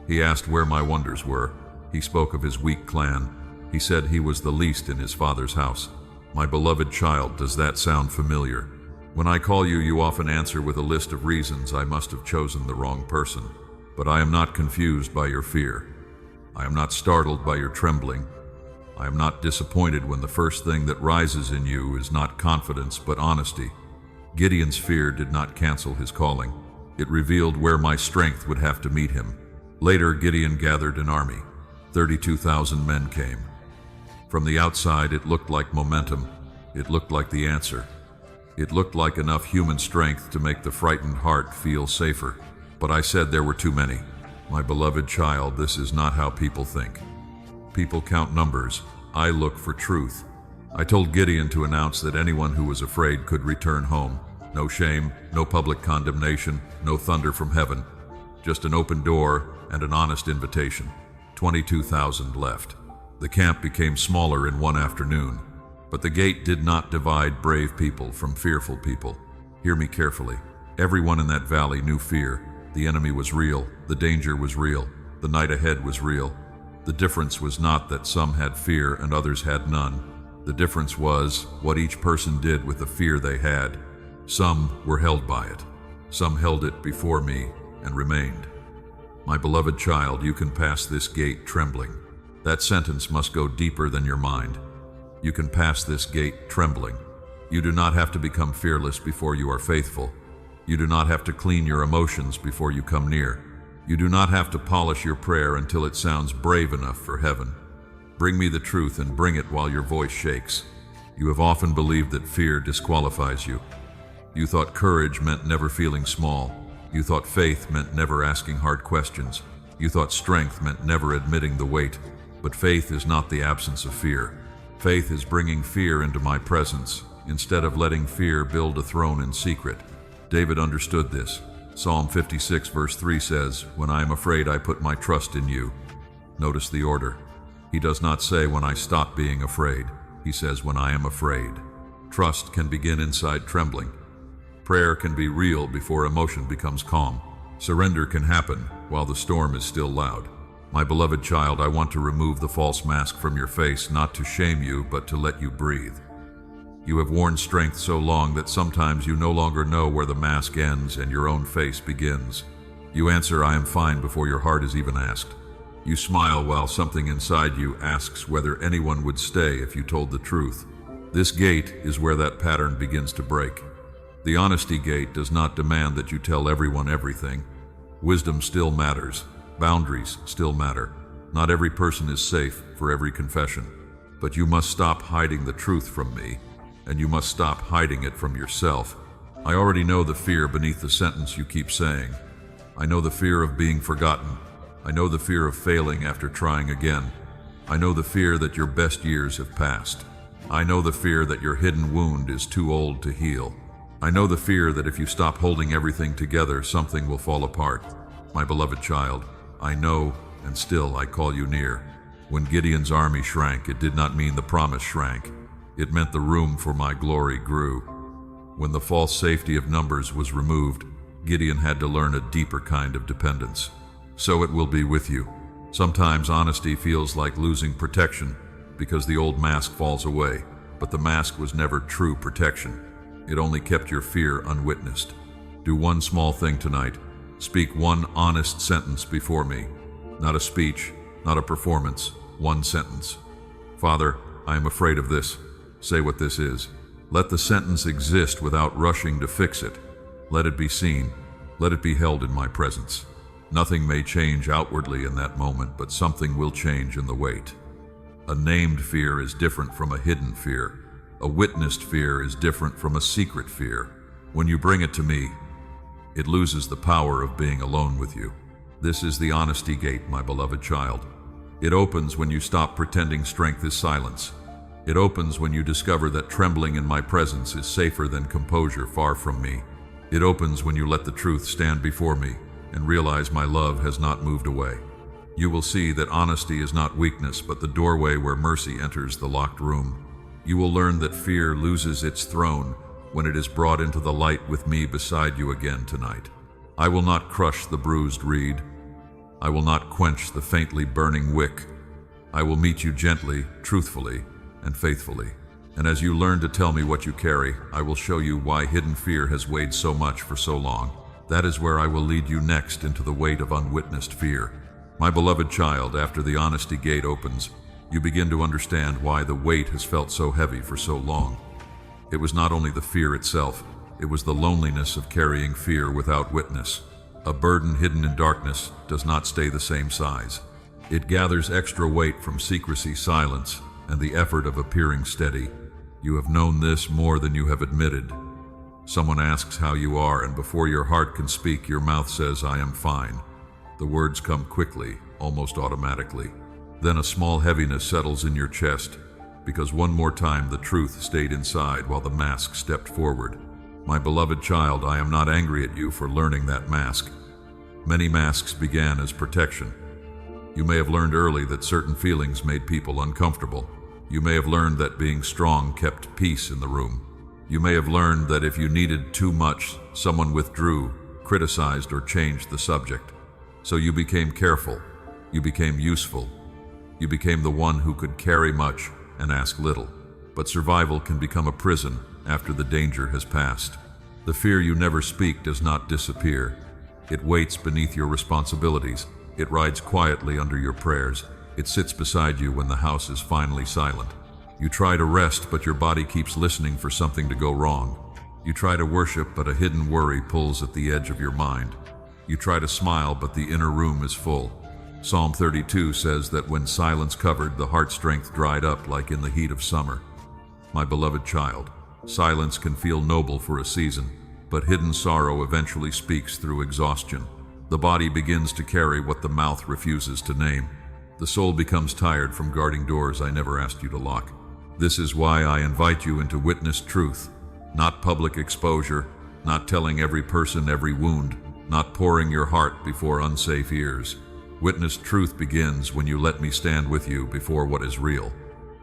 [SPEAKER 1] He asked where my wonders were. He spoke of his weak clan. He said he was the least in his father's house. My beloved child, does that sound familiar? When I call you, you often answer with a list of reasons I must have chosen the wrong person. But I am not confused by your fear. I am not startled by your trembling. I am not disappointed when the first thing that rises in you is not confidence but honesty. Gideon's fear did not cancel his calling. It revealed where my strength would have to meet him. Later, Gideon gathered an army. 32,000 men came. From the outside, it looked like momentum. It looked like the answer. It looked like enough human strength to make the frightened heart feel safer. But I said there were too many. My beloved child, this is not how people think. People count numbers. I look for truth. I told Gideon to announce that anyone who was afraid could return home. No shame, no public condemnation, no thunder from heaven. Just an open door and an honest invitation. 22,000 left. The camp became smaller in one afternoon, but the gate did not divide brave people from fearful people. Hear me carefully. Everyone in that valley knew fear. The enemy was real. The danger was real. The night ahead was real. The difference was not that some had fear and others had none. The difference was what each person did with the fear they had. Some were held by it. Some held it before me and remained. My beloved child, you can pass this gate trembling. That sentence must go deeper than your mind. You can pass this gate trembling. You do not have to become fearless before you are faithful. You do not have to clean your emotions before you come near. You do not have to polish your prayer until it sounds brave enough for heaven. Bring me the truth and bring it while your voice shakes. You have often believed that fear disqualifies you. You thought courage meant never feeling small. You thought faith meant never asking hard questions. You thought strength meant never admitting the weight. But faith is not the absence of fear. Faith is bringing fear into my presence, instead of letting fear build a throne in secret. David understood this. Psalm 56 verse 3 says, when I am afraid, I put my trust in you. Notice the order. He does not say when I stop being afraid. He says when I am afraid. Trust can begin inside trembling. Prayer can be real before emotion becomes calm. Surrender can happen while the storm is still loud. My beloved child, I want to remove the false mask from your face, not to shame you, but to let you breathe. You have worn strength so long that sometimes you no longer know where the mask ends and your own face begins. You answer, I am fine, before your heart is even asked. You smile while something inside you asks whether anyone would stay if you told the truth. This gate is where that pattern begins to break. The honesty gate does not demand that you tell everyone everything. Wisdom still matters. Boundaries still matter. Not every person is safe for every confession. But you must stop hiding the truth from me, and you must stop hiding it from yourself. I already know the fear beneath the sentence you keep saying. I know the fear of being forgotten. I know the fear of failing after trying again. I know the fear that your best years have passed. I know the fear that your hidden wound is too old to heal. I know the fear that if you stop holding everything together, something will fall apart. My beloved child, I know, and still I call you near. When Gideon's army shrank, it did not mean the promise shrank. It meant the room for my glory grew. When the false safety of numbers was removed, Gideon had to learn a deeper kind of dependence. So it will be with you. Sometimes honesty feels like losing protection because the old mask falls away, but the mask was never true protection. It only kept your fear unwitnessed. Do one small thing tonight. Speak one honest sentence before me. Not a speech, not a performance, one sentence. Father, I am afraid of this. Say what this is. Let the sentence exist without rushing to fix it. Let it be seen. Let it be held in my presence. Nothing may change outwardly in that moment, but something will change in the wait. A named fear is different from a hidden fear. A witnessed fear is different from a secret fear. When you bring it to me, it loses the power of being alone with you. This is the honesty gate, my beloved child. It opens when you stop pretending strength is silence. It opens when you discover that trembling in my presence is safer than composure far from me. It opens when you let the truth stand before me and realize my love has not moved away. You will see that honesty is not weakness, but the doorway where mercy enters the locked room. You will learn that fear loses its throne when it is brought into the light with me beside you again tonight. I will not crush the bruised reed. I will not quench the faintly burning wick. I will meet you gently, truthfully, and faithfully. And as you learn to tell me what you carry, I will show you why hidden fear has weighed so much for so long. That is where I will lead you next, into the weight of unwitnessed fear. My beloved child, after the honesty gate opens, you begin to understand why the weight has felt so heavy for so long. It was not only the fear itself, it was the loneliness of carrying fear without witness. A burden hidden in darkness does not stay the same size. It gathers extra weight from secrecy, silence, and the effort of appearing steady. You have known this more than you have admitted. Someone asks how you are, and before your heart can speak, your mouth says, "I am fine." The words come quickly, almost automatically. Then a small heaviness settles in your chest, because one more time the truth stayed inside while the mask stepped forward. My beloved child, I am not angry at you for learning that mask. Many masks began as protection. You may have learned early that certain feelings made people uncomfortable. You may have learned that being strong kept peace in the room. You may have learned that if you needed too much, someone withdrew, criticized, or changed the subject. So you became careful. You became useful. You became the one who could carry much and ask little. But survival can become a prison after the danger has passed. The fear you never speak does not disappear. It waits beneath your responsibilities. It rides quietly under your prayers. It sits beside you when the house is finally silent. You try to rest, but your body keeps listening for something to go wrong. You try to worship, but a hidden worry pulls at the edge of your mind. You try to smile, but the inner room is full. Psalm 32 says that when silence covered, the heart strength dried up like in the heat of summer. My beloved child, silence can feel noble for a season, but hidden sorrow eventually speaks through exhaustion. The body begins to carry what the mouth refuses to name. The soul becomes tired from guarding doors I never asked you to lock. This is why I invite you into witnessed truth, not public exposure, not telling every person every wound, not pouring your heart before unsafe ears. Witnessed truth begins when you let me stand with you before what is real.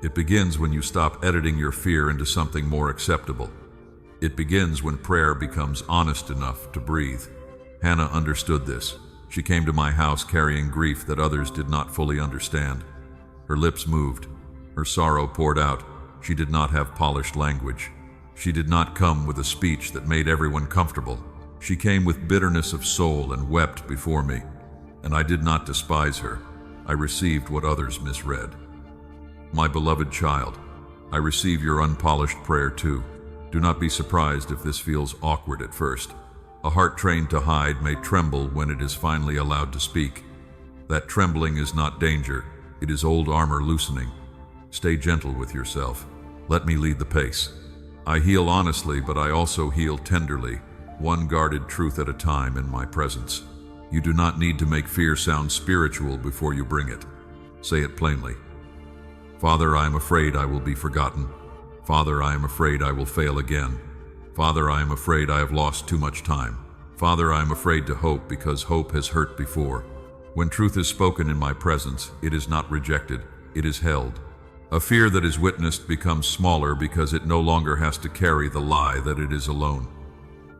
[SPEAKER 1] It begins when you stop editing your fear into something more acceptable. It begins when prayer becomes honest enough to breathe. Hannah understood this. She came to my house carrying grief that others did not fully understand. Her lips moved. Her sorrow poured out. She did not have polished language. She did not come with a speech that made everyone comfortable. She came with bitterness of soul and wept before me. And I did not despise her. I received what others misread. My beloved child, I receive your unpolished prayer too. Do not be surprised if this feels awkward at first. A heart trained to hide may tremble when it is finally allowed to speak. That trembling is not danger, it is old armor loosening. Stay gentle with yourself. Let me lead the pace. I heal honestly, but I also heal tenderly, one guarded truth at a time in my presence. You do not need to make fear sound spiritual before you bring it. Say it plainly. Father, I am afraid I will be forgotten. Father, I am afraid I will fail again. Father, I am afraid I have lost too much time. Father, I am afraid to hope because hope has hurt before. When truth is spoken in my presence, it is not rejected, it is held. A fear that is witnessed becomes smaller because it no longer has to carry the lie that it is alone.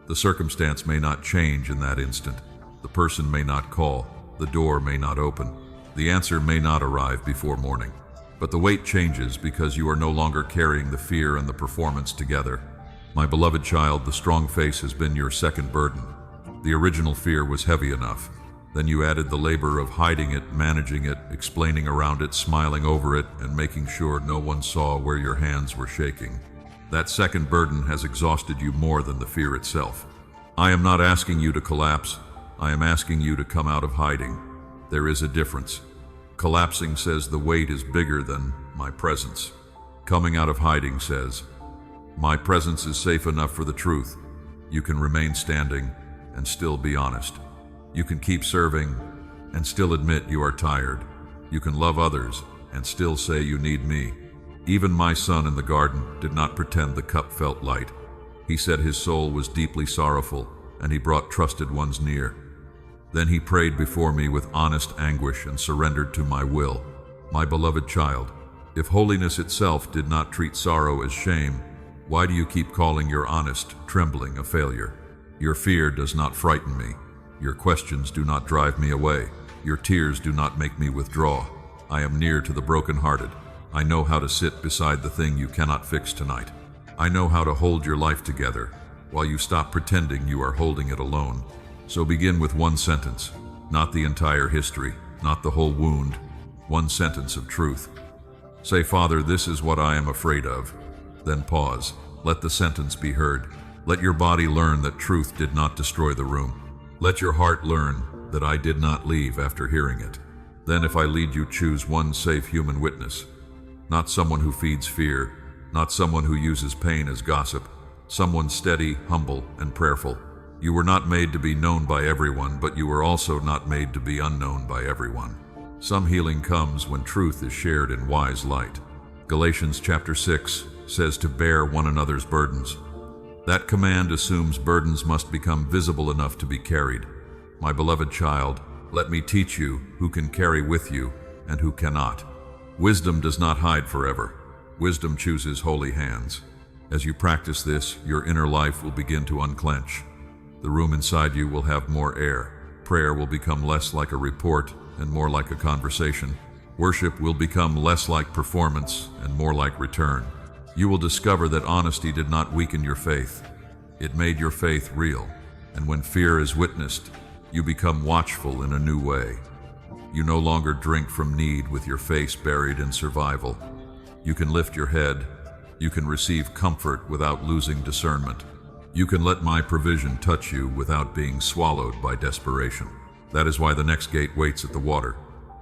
[SPEAKER 1] The circumstance may not change in that instant. The person may not call. The door may not open. The answer may not arrive before morning. But the weight changes because you are no longer carrying the fear and the performance together. My beloved child, the strong face has been your second burden. The original fear was heavy enough. Then you added the labor of hiding it, managing it, explaining around it, smiling over it, and making sure no one saw where your hands were shaking. That second burden has exhausted you more than the fear itself. I am not asking you to collapse. I am asking you to come out of hiding. There is a difference. Collapsing says the weight is bigger than my presence. Coming out of hiding says, my presence is safe enough for the truth. You can remain standing and still be honest. You can keep serving and still admit you are tired. You can love others and still say you need me. Even my son in the garden did not pretend the cup felt light. He said his soul was deeply sorrowful and he brought trusted ones near. Then he prayed before me with honest anguish and surrendered to my will. My beloved child, if holiness itself did not treat sorrow as shame, why do you keep calling your honest trembling a failure? Your fear does not frighten me. Your questions do not drive me away. Your tears do not make me withdraw. I am near to the brokenhearted. I know how to sit beside the thing you cannot fix tonight. I know how to hold your life together while you stop pretending you are holding it alone. So begin with one sentence, not the entire history, not the whole wound, one sentence of truth. Say, Father, this is what I am afraid of. Then pause. Let the sentence be heard. Let your body learn that truth did not destroy the room. Let your heart learn that I did not leave after hearing it. Then if I lead you, choose one safe human witness. Not someone who feeds fear, not someone who uses pain as gossip, someone steady, humble, and prayerful. You were not made to be known by everyone, but you were also not made to be unknown by everyone. Some healing comes when truth is shared in wise light. Galatians chapter 6 says to bear one another's burdens. That command assumes burdens must become visible enough to be carried. My beloved child, let me teach you who can carry with you and who cannot. Wisdom does not hide forever. Wisdom chooses holy hands. As you practice this, your inner life will begin to unclench. The room inside you will have more air. Prayer will become less like a report and more like a conversation. Worship will become less like performance and more like return. You will discover that honesty did not weaken your faith. It made your faith real. And when fear is witnessed, you become watchful in a new way. You no longer drink from need with your face buried in survival. You can lift your head. You can receive comfort without losing discernment. You can let my provision touch you without being swallowed by desperation. That is why the next gate waits at the water.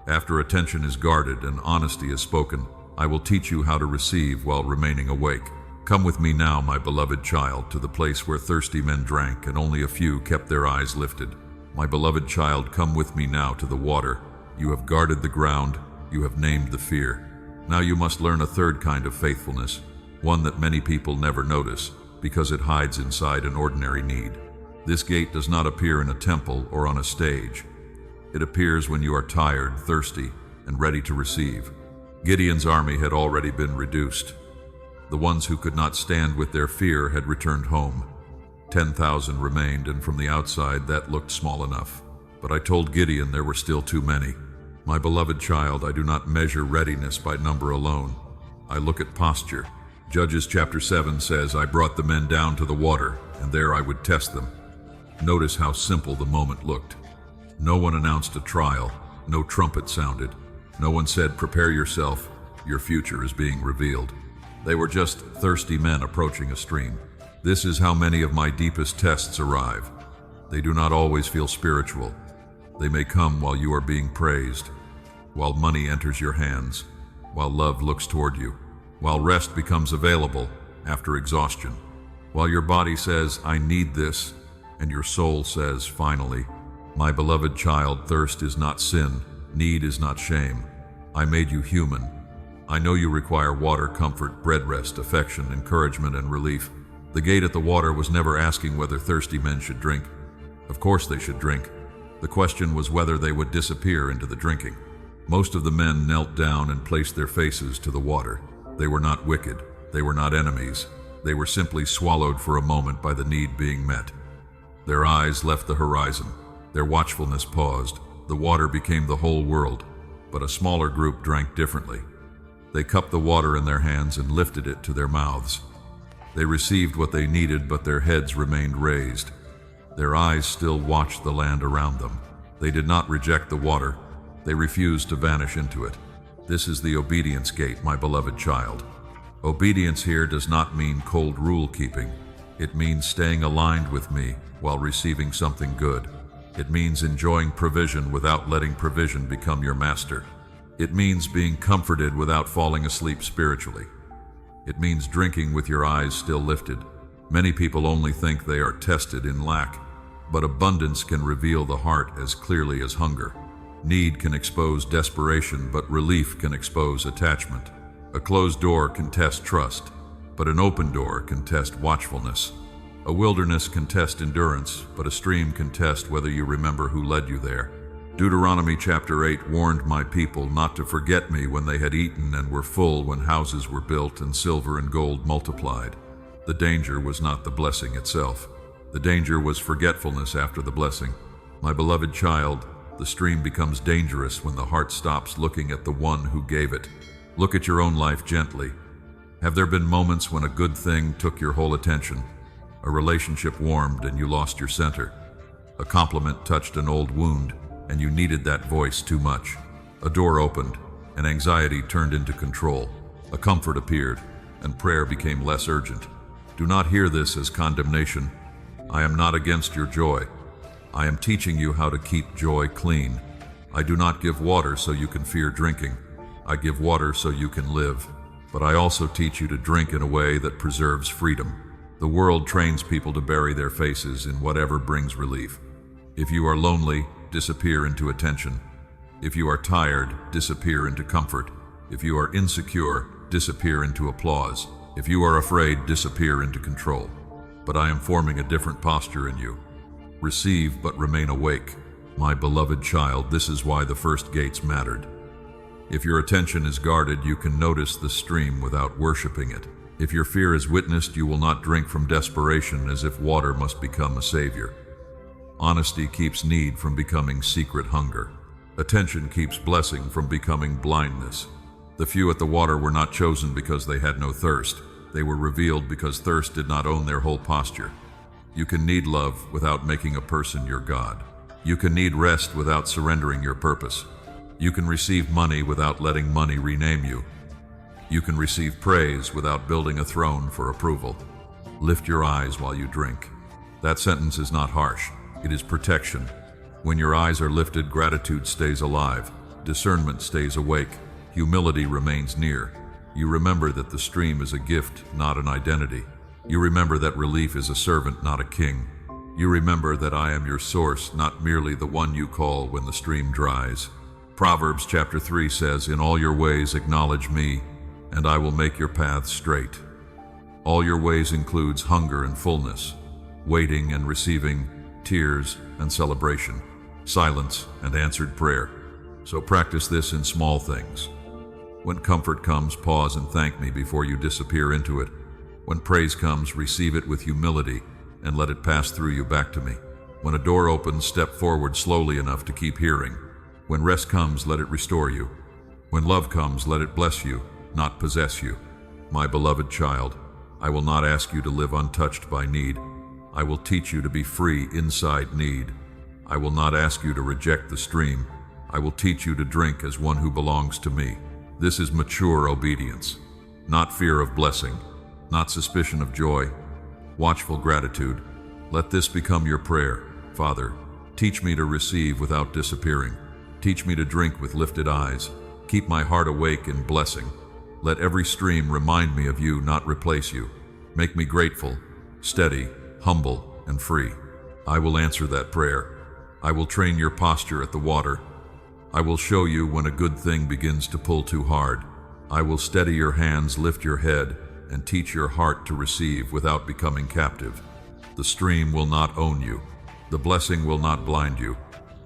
[SPEAKER 1] After attention is guarded and honesty is spoken, I will teach you how to receive while remaining awake. Come with me now, my beloved child, to the place where thirsty men drank and only a few kept their eyes lifted. My beloved child, come with me now to the water. You have guarded the ground. You have named the fear. Now you must learn a third kind of faithfulness, one that many people never notice because it hides inside an ordinary need. This gate does not appear in a temple or on a stage. It appears when you are tired, thirsty, and ready to receive. Gideon's army had already been reduced. The ones who could not stand with their fear had returned home. 10,000 remained, and from the outside that looked small enough. But I told Gideon there were still too many. My beloved child, I do not measure readiness by number alone. I look at posture. Judges chapter 7 says, I brought the men down to the water, and there I would test them. Notice how simple the moment looked. No one announced a trial. No trumpet sounded. No one said, prepare yourself. Your future is being revealed. They were just thirsty men approaching a stream. This is how many of my deepest tests arrive. They do not always feel spiritual. They may come while you are being praised, while money enters your hands, while love looks toward you, while rest becomes available after exhaustion, while your body says, I need this, and your soul says, finally. My beloved child, thirst is not sin, need is not shame. I made you human. I know you require water, comfort, bread rest, affection, encouragement, and relief. The gate at the water was never asking whether thirsty men should drink. Of course they should drink. The question was whether they would disappear into the drinking. Most of the men knelt down and placed their faces to the water. They were not wicked. They were not enemies. They were simply swallowed for a moment by the need being met. Their eyes left the horizon. Their watchfulness paused. The water became the whole world. But a smaller group drank differently. They cupped the water in their hands and lifted it to their mouths. They received what they needed, but their heads remained raised. Their eyes still watched the land around them. They did not reject the water. They refused to vanish into it. This is the obedience gate, my beloved child. Obedience here does not mean cold rule-keeping. It means staying aligned with me while receiving something good. It means enjoying provision without letting provision become your master. It means being comforted without falling asleep spiritually. It means drinking with your eyes still lifted. Many people only think they are tested in lack, but abundance can reveal the heart as clearly as hunger. Need can expose desperation, but relief can expose attachment. A closed door can test trust, but an open door can test watchfulness. A wilderness can test endurance, but a stream can test whether you remember who led you there. Deuteronomy chapter 8 warned my people not to forget me when they had eaten and were full, when houses were built and silver and gold multiplied. The danger was not the blessing itself. The danger was forgetfulness after the blessing. My beloved child, the stream becomes dangerous when the heart stops looking at the one who gave it. Look at your own life gently. Have there been moments when a good thing took your whole attention? A relationship warmed and you lost your center. A compliment touched an old wound and you needed that voice too much. A door opened and anxiety turned into control. A comfort appeared and prayer became less urgent. Do not hear this as condemnation. I am not against your joy. I am teaching you how to keep joy clean. I do not give water so you can fear drinking. I give water so you can live. But I also teach you to drink in a way that preserves freedom. The world trains people to bury their faces in whatever brings relief. If you are lonely, disappear into attention. If you are tired, disappear into comfort. If you are insecure, disappear into applause. If you are afraid, disappear into control. But I am forming a different posture in you. Receive but remain awake. My beloved child, this is why the first gates mattered. If your attention is guarded, you can notice the stream without worshiping it. If your fear is witnessed, you will not drink from desperation as if water must become a savior. Honesty keeps need from becoming secret hunger. Attention keeps blessing from becoming blindness. The few at the water were not chosen because they had no thirst. They were revealed because thirst did not own their whole posture. You can need love without making a person your God. You can need rest without surrendering your purpose. You can receive money without letting money rename you. You can receive praise without building a throne for approval. Lift your eyes while you drink. That sentence is not harsh. It is protection. When your eyes are lifted, gratitude stays alive. Discernment stays awake. Humility remains near. You remember that the stream is a gift, not an identity. You remember that relief is a servant, not a king. You remember that I am your source, not merely the one you call when the stream dries. Proverbs chapter 3 says, "In all your ways acknowledge me, and I will make your paths straight." All your ways includes hunger and fullness, waiting and receiving, tears and celebration, silence and answered prayer. So practice this in small things. When comfort comes, pause and thank me before you disappear into it. When praise comes, receive it with humility and let it pass through you back to me. When a door opens, step forward slowly enough to keep hearing. When rest comes, let it restore you. When love comes, let it bless you, not possess you. My beloved child, I will not ask you to live untouched by need. I will teach you to be free inside need. I will not ask you to reject the stream. I will teach you to drink as one who belongs to me. This is mature obedience, not fear of blessing, not suspicion of joy, watchful gratitude. Let this become your prayer. Father, teach me to receive without disappearing. Teach me to drink with lifted eyes. Keep my heart awake in blessing. Let every stream remind me of you, not replace you. Make me grateful, steady, humble, and free. I will answer that prayer. I will train your posture at the water. I will show you when a good thing begins to pull too hard. I will steady your hands, lift your head, and teach your heart to receive without becoming captive. The stream will not own you. The blessing will not blind you.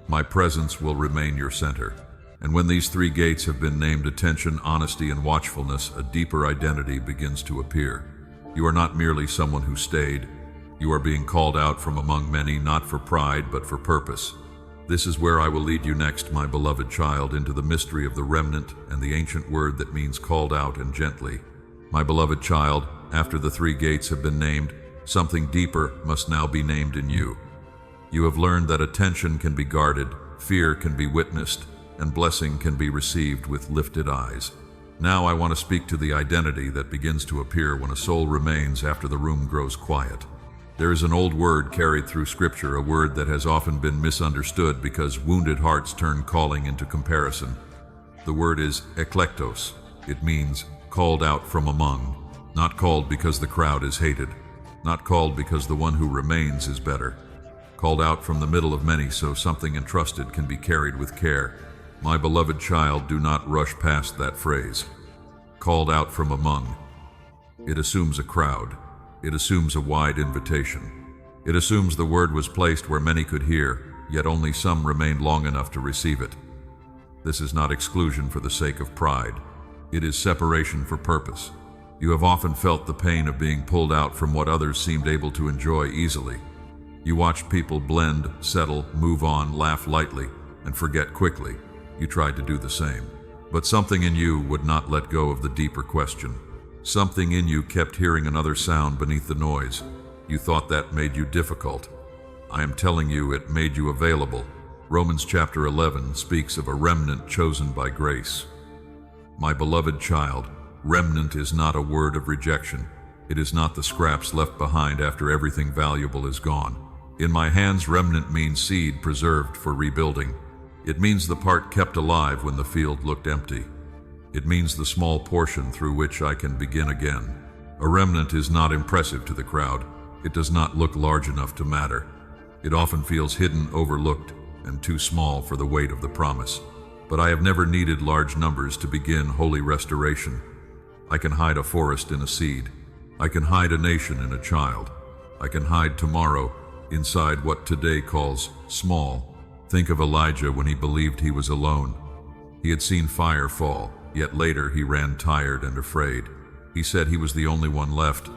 [SPEAKER 1] My presence will remain your center. And when these three gates have been named, attention, honesty, and watchfulness, a deeper identity begins to appear. You are not merely someone who stayed. You are being called out from among many, not for pride, but for purpose. This is where I will lead you next, my beloved child, into the mystery of the remnant and the ancient word that means called out and gently. My beloved child, after the three gates have been named, something deeper must now be named in you. You have learned that attention can be guarded, fear can be witnessed, and blessing can be received with lifted eyes. Now I want to speak to the identity that begins to appear when a soul remains after the room grows quiet. There is an old word carried through Scripture, a word that has often been misunderstood because wounded hearts turn calling into comparison. The word is eklektos. It means called out from among, not called because the crowd is hated, not called because the one who remains is better. Called out from the middle of many so something entrusted can be carried with care. My beloved child, do not rush past that phrase. Called out from among. It assumes a crowd. It assumes a wide invitation. It assumes the word was placed where many could hear, yet only some remained long enough to receive it. This is not exclusion for the sake of pride. It is separation for purpose. You have often felt the pain of being pulled out from what others seemed able to enjoy easily. You watched people blend, settle, move on, laugh lightly, and forget quickly. You tried to do the same. But something in you would not let go of the deeper question. Something in you kept hearing another sound beneath the noise. You thought that made you difficult. I am telling you, it made you available. Romans chapter 11 speaks of a remnant chosen by grace. My beloved child, remnant is not a word of rejection. It is not the scraps left behind after everything valuable is gone. In my hands, remnant means seed preserved for rebuilding. It means the part kept alive when the field looked empty. It means the small portion through which I can begin again. A remnant is not impressive to the crowd. It does not look large enough to matter. It often feels hidden, overlooked, and too small for the weight of the promise. But I have never needed large numbers to begin holy restoration. I can hide a forest in a seed. I can hide a nation in a child. I can hide tomorrow inside what today calls small. Think of Elijah when he believed he was alone. He had seen fire fall, yet later he ran tired and afraid. He said he was the only one left.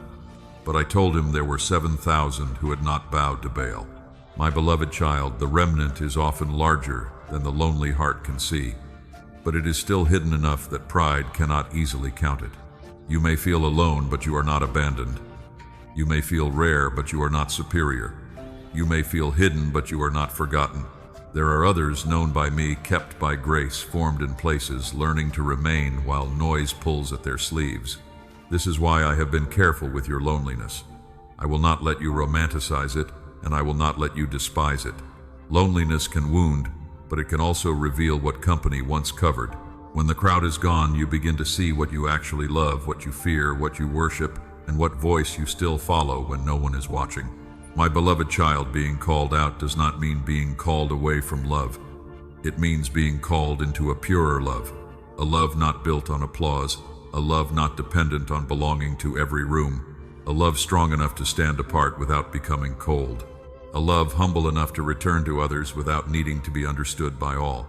[SPEAKER 1] But I told him there were 7,000 who had not bowed to Baal. My beloved child, the remnant is often larger than the lonely heart can see, but it is still hidden enough that pride cannot easily count it. You may feel alone, but you are not abandoned. You may feel rare, but you are not superior. You may feel hidden, but you are not forgotten. There are others known by me, kept by grace, formed in places, learning to remain while noise pulls at their sleeves. This is why I have been careful with your loneliness. I will not let you romanticize it, and I will not let you despise it. Loneliness can wound, but it can also reveal what company once covered. When the crowd is gone, you begin to see what you actually love, what you fear, what you worship, and what voice you still follow when no one is watching. My beloved child, being called out does not mean being called away from love. It means being called into a purer love, a love not built on applause, a love not dependent on belonging to every room, a love strong enough to stand apart without becoming cold, a love humble enough to return to others without needing to be understood by all.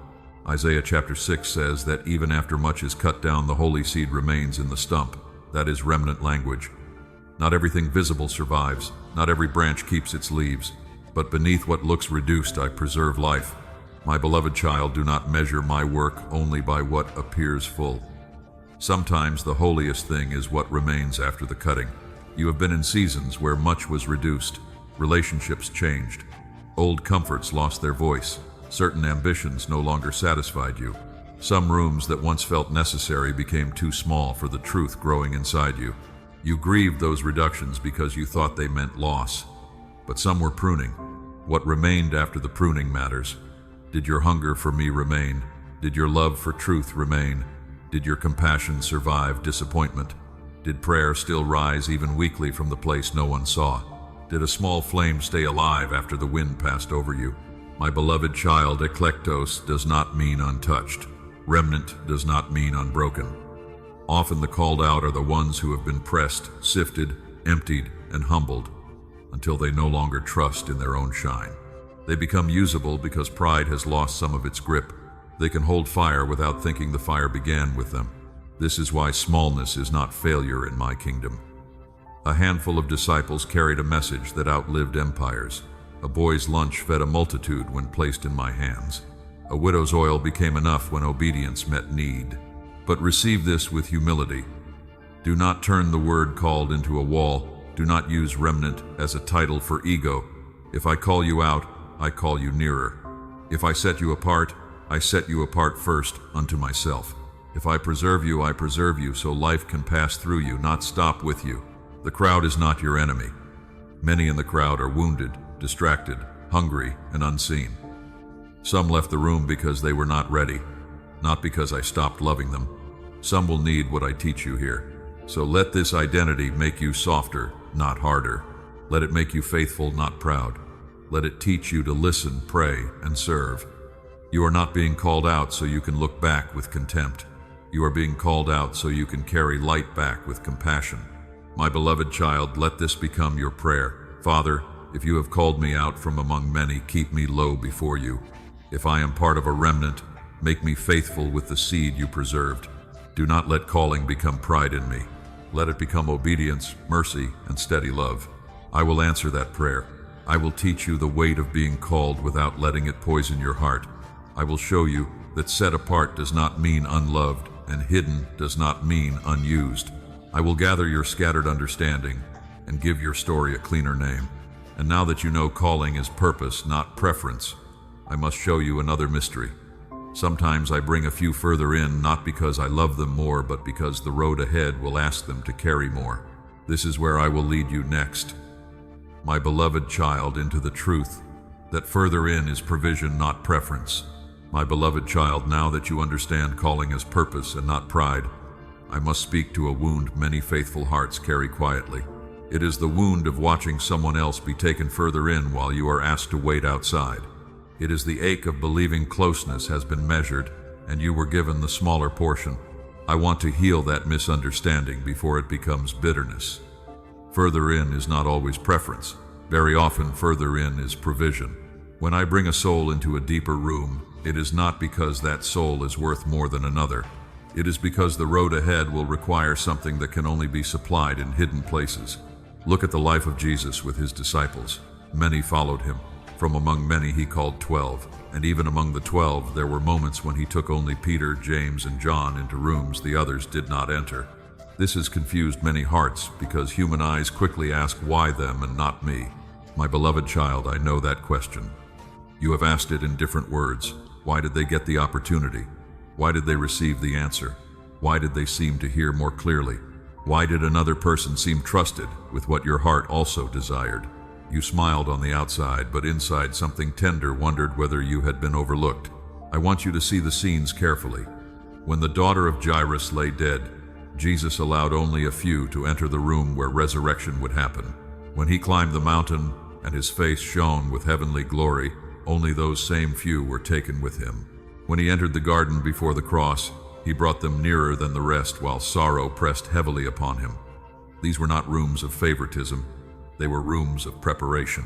[SPEAKER 1] Isaiah chapter 6 says that even after much is cut down, the holy seed remains in the stump. That is remnant language. Not everything visible survives. Not every branch keeps its leaves. But beneath what looks reduced, I preserve life. My beloved child, do not measure my work only by what appears full. Sometimes the holiest thing is what remains after the cutting. You have been in seasons where much was reduced. Relationships changed. Old comforts lost their voice. Certain ambitions no longer satisfied you. Some rooms that once felt necessary became too small for the truth growing inside you. You grieved those reductions because you thought they meant loss. But some were pruning. What remained after the pruning matters. Did your hunger for me remain? Did your love for truth remain? Did your compassion survive disappointment? Did prayer still rise even weakly from the place no one saw? Did a small flame stay alive after the wind passed over you? My beloved child, eklektos does not mean untouched. Remnant does not mean unbroken. Often the called out are the ones who have been pressed, sifted, emptied, and humbled until they no longer trust in their own shine. They become usable because pride has lost some of its grip. They can hold fire without thinking the fire began with them. This is why smallness is not failure in my kingdom. A handful of disciples carried a message that outlived empires. A boy's lunch fed a multitude when placed in my hands. A widow's oil became enough when obedience met need. But receive this with humility. Do not turn the word called into a wall. Do not use remnant as a title for ego. If I call you out, I call you nearer. If I set you apart, I set you apart first unto myself. If I preserve you so life can pass through you, not stop with you. The crowd is not your enemy. Many in the crowd are wounded, distracted, hungry, and unseen. Some left the room because they were not ready, not because I stopped loving them. Some will need what I teach you here. So let this identity make you softer, not harder. Let it make you faithful, not proud. Let it teach you to listen, pray, and serve. You are not being called out so you can look back with contempt. You are being called out so you can carry light back with compassion. My beloved child, let this become your prayer. Father, if you have called me out from among many, keep me low before you. If I am part of a remnant, make me faithful with the seed you preserved. Do not let calling become pride in me. Let it become obedience, mercy, and steady love. I will answer that prayer. I will teach you the weight of being called without letting it poison your heart. I will show you that set apart does not mean unloved, and hidden does not mean unused. I will gather your scattered understanding and give your story a cleaner name. And now that you know calling is purpose, not preference, I must show you another mystery. Sometimes I bring a few further in, not because I love them more, but because the road ahead will ask them to carry more. This is where I will lead you next, my beloved child, into the truth that further in is provision, not preference. My beloved child, now that you understand calling as purpose and not pride, I must speak to a wound many faithful hearts carry quietly. It is the wound of watching someone else be taken further in while you are asked to wait outside. It is the ache of believing closeness has been measured and you were given the smaller portion. I want to heal that misunderstanding before it becomes bitterness. Further in is not always preference. Very often further in is provision. When I bring a soul into a deeper room, it is not because that soul is worth more than another. It is because the road ahead will require something that can only be supplied in hidden places. Look at the life of Jesus with his disciples. Many followed him. From among many he called 12, and even among the 12 there were moments when he took only Peter, James, and John into rooms the others did not enter. This has confused many hearts because human eyes quickly ask why them and not me. My beloved child, I know that question. You have asked it in different words. Why did they get the opportunity? Why did they receive the answer? Why did they seem to hear more clearly? Why did another person seem trusted with what your heart also desired? You smiled on the outside, but inside something tender wondered whether you had been overlooked. I want you to see the scenes carefully. When the daughter of Jairus lay dead, Jesus allowed only a few to enter the room where resurrection would happen. When he climbed the mountain and his face shone with heavenly glory, only those same few were taken with him. When he entered the garden before the cross, he brought them nearer than the rest while sorrow pressed heavily upon him. These were not rooms of favoritism. They were rooms of preparation.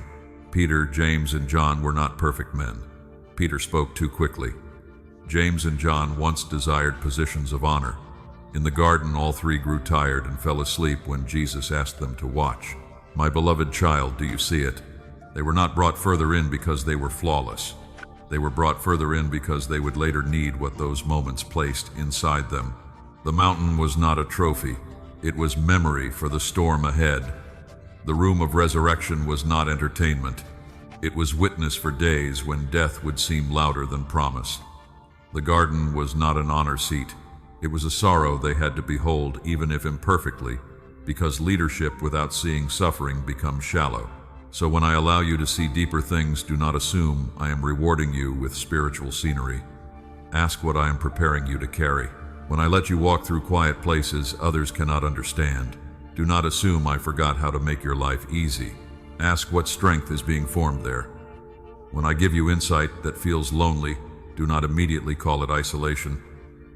[SPEAKER 1] Peter, James, and John were not perfect men. Peter spoke too quickly. James and John once desired positions of honor. In the garden, all three grew tired and fell asleep when Jesus asked them to watch. My beloved child, do you see it? They were not brought further in because they were flawless. They were brought further in because they would later need what those moments placed inside them. The mountain was not a trophy. It was memory for the storm ahead. The room of resurrection was not entertainment. It was witness for days when death would seem louder than promise. The garden was not an honor seat. It was a sorrow they had to behold, even if imperfectly, because leadership without seeing suffering becomes shallow. So when I allow you to see deeper things, do not assume I am rewarding you with spiritual scenery. Ask what I am preparing you to carry. When I let you walk through quiet places others cannot understand, do not assume I forgot how to make your life easy. Ask what strength is being formed there. When I give you insight that feels lonely, do not immediately call it isolation.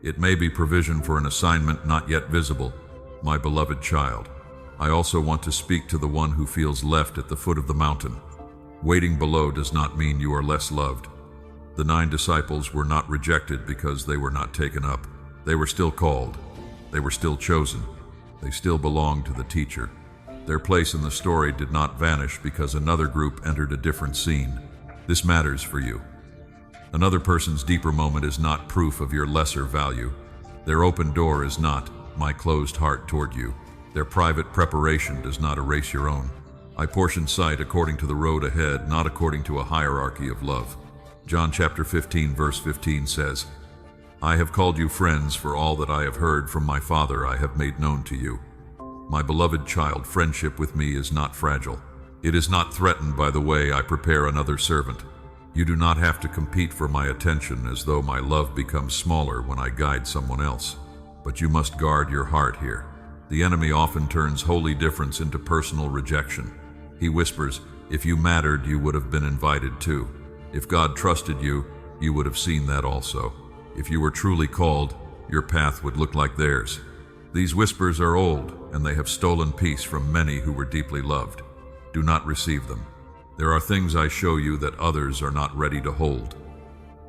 [SPEAKER 1] It may be provision for an assignment not yet visible, my beloved child. I also want to speak to the one who feels left at the foot of the mountain. Waiting below does not mean you are less loved. The 9 disciples were not rejected because they were not taken up. They were still called. They were still chosen. They still belonged to the teacher. Their place in the story did not vanish because another group entered a different scene. This matters for you. Another person's deeper moment is not proof of your lesser value. Their open door is not my closed heart toward you. Their private preparation does not erase your own. I portion sight according to the road ahead, not according to a hierarchy of love. John chapter 15 verse 15 says, I have called you friends, for all that I have heard from my Father I have made known to you. My beloved child, friendship with me is not fragile. It is not threatened by the way I prepare another servant. You do not have to compete for my attention as though my love becomes smaller when I guide someone else. But you must guard your heart here. The enemy often turns holy difference into personal rejection. He whispers, if you mattered, you would have been invited too. If God trusted you, you would have seen that also. If you were truly called, your path would look like theirs. These whispers are old. and they have stolen peace from many who were deeply loved. Do not receive them. There are things I show you that others are not ready to hold.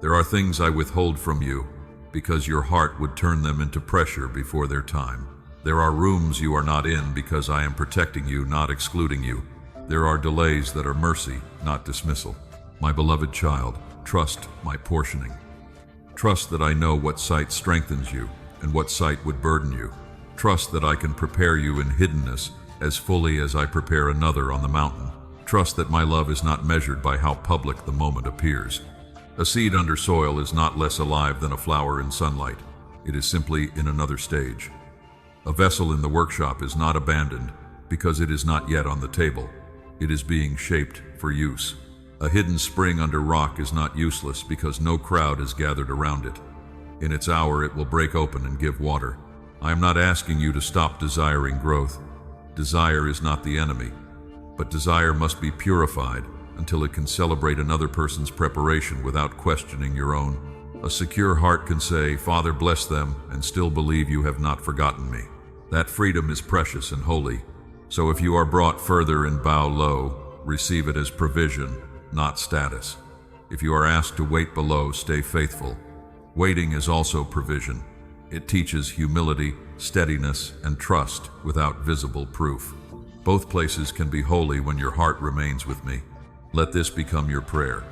[SPEAKER 1] There are things I withhold from you, because your heart would turn them into pressure before their time. There are rooms you are not in because I am protecting you, not excluding you. There are delays that are mercy, not dismissal. My beloved child, trust my portioning. Trust that I know what sight strengthens you and what sight would burden you. Trust that I can prepare you in hiddenness as fully as I prepare another on the mountain. Trust that my love is not measured by how public the moment appears. A seed under soil is not less alive than a flower in sunlight. It is simply in another stage. A vessel in the workshop is not abandoned because it is not yet on the table. It is being shaped for use. A hidden spring under rock is not useless because no crowd is gathered around it. In its hour it will break open and give water. I am not asking you to stop desiring growth. Desire is not the enemy, but desire must be purified until it can celebrate another person's preparation without questioning your own. A secure heart can say, "Father, bless them," and still believe you have not forgotten me. That freedom is precious and holy. So if you are brought further and bow low, receive it as provision, not status. If you are asked to wait below, stay faithful. Waiting is also provision. It teaches humility, steadiness, and trust without visible proof. Both places can be holy when your heart remains with me. Let this become your prayer.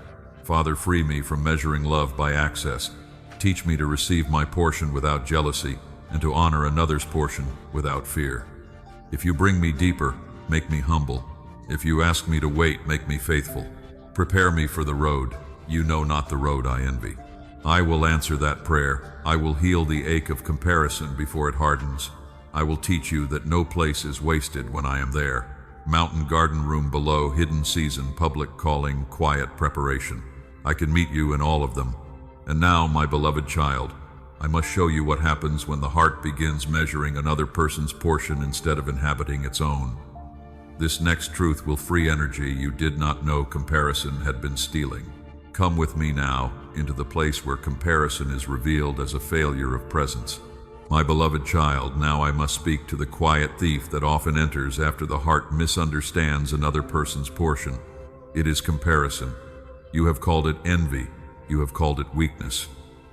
[SPEAKER 1] Father, free me from measuring love by access. Teach me to receive my portion without jealousy and to honor another's portion without fear. If you bring me deeper, make me humble. If you ask me to wait, make me faithful. Prepare me for the road. You know not the road I envy. I will answer that prayer. I will heal the ache of comparison before it hardens. I will teach you that no place is wasted when I am there. Mountain garden room below, hidden season, public calling, quiet preparation. I can meet you in all of them. And now, my beloved child, I must show you what happens when the heart begins measuring another person's portion instead of inhabiting its own. This next truth will free energy you did not know comparison had been stealing. Come with me now into the place where comparison is revealed as a failure of presence. My beloved child, now I must speak to the quiet thief that often enters after the heart misunderstands another person's portion. It is comparison. You have called it envy. You have called it weakness.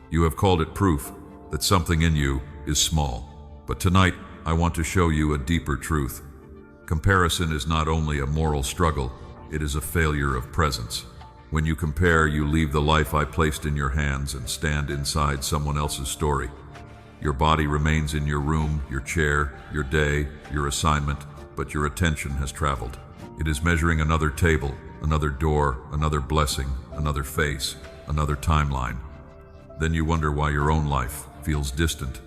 [SPEAKER 1] You have called it proof that something in you is small. But tonight, I want to show you a deeper truth. Comparison is not only a moral struggle, it is a failure of presence. When you compare, you leave the life I placed in your hands and stand inside someone else's story. Your body remains in your room, your chair, your day, your assignment, but your attention has traveled. It is measuring another table, another door, another blessing, another face, another timeline. Then you wonder why your own life feels distant.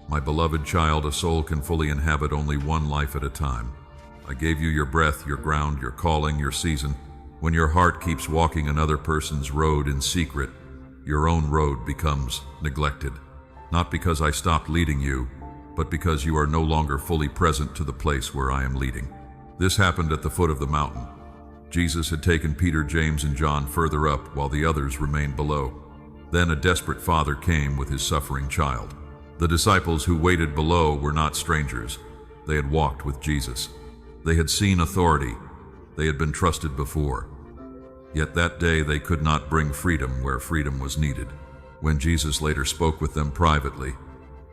[SPEAKER 1] My beloved child, a soul can fully inhabit only one life at a time. I gave you your breath, your ground, your calling, your season. When your heart keeps walking another person's road in secret, your own road becomes neglected. Not because I stopped leading you, but because you are no longer fully present to the place where I am leading. This happened at the foot of the mountain. Jesus had taken Peter, James, and John further up while the others remained below. Then a desperate father came with his suffering child. The disciples who waited below were not strangers. They had walked with Jesus. They had seen authority. They had been trusted before. Yet that day they could not bring freedom where freedom was needed. When Jesus later spoke with them privately,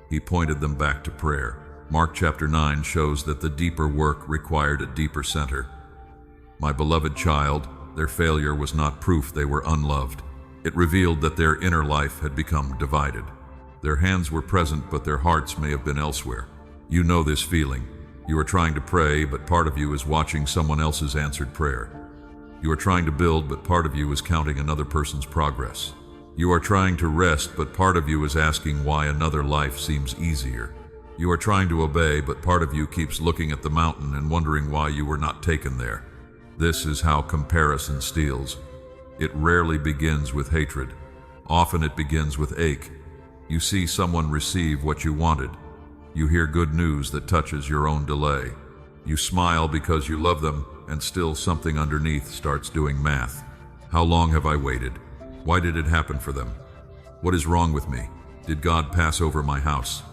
[SPEAKER 1] he pointed them back to prayer. Mark chapter 9 shows that the deeper work required a deeper center. My beloved child, their failure was not proof they were unloved. It revealed that their inner life had become divided. Their hands were present, but their hearts may have been elsewhere. You know this feeling. You are trying to pray, but part of you is watching someone else's answered prayer. You are trying to build, but part of you is counting another person's progress. You are trying to rest, but part of you is asking why another life seems easier. You are trying to obey, but part of you keeps looking at the mountain and wondering why you were not taken there. This is how comparison steals. It rarely begins with hatred. Often it begins with ache. You see someone receive what you wanted. You hear good news that touches your own delay. You smile because you love them, and still something underneath starts doing math. How long have I waited? Why did it happen for them? What is wrong with me? Did God pass over my house?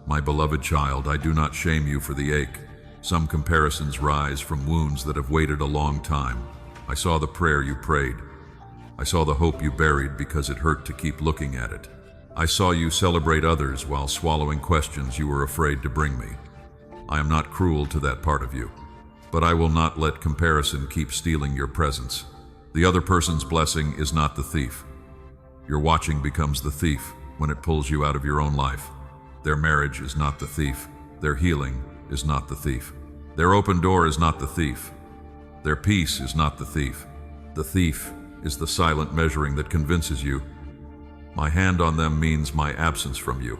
[SPEAKER 1] My beloved child, I do not shame you for the ache. Some comparisons rise from wounds that have waited a long time. I saw the prayer you prayed. I saw the hope you buried because it hurt to keep looking at it. I saw you celebrate others while swallowing questions you were afraid to bring me. I am not cruel to that part of you, but I will not let comparison keep stealing your presence. The other person's blessing is not the thief. Your watching becomes the thief when it pulls you out of your own life. Their marriage is not the thief. Their healing is not the thief. Their open door is not the thief. Their peace is not the thief. The thief is the silent measuring that convinces you. My hand on them means my absence from you.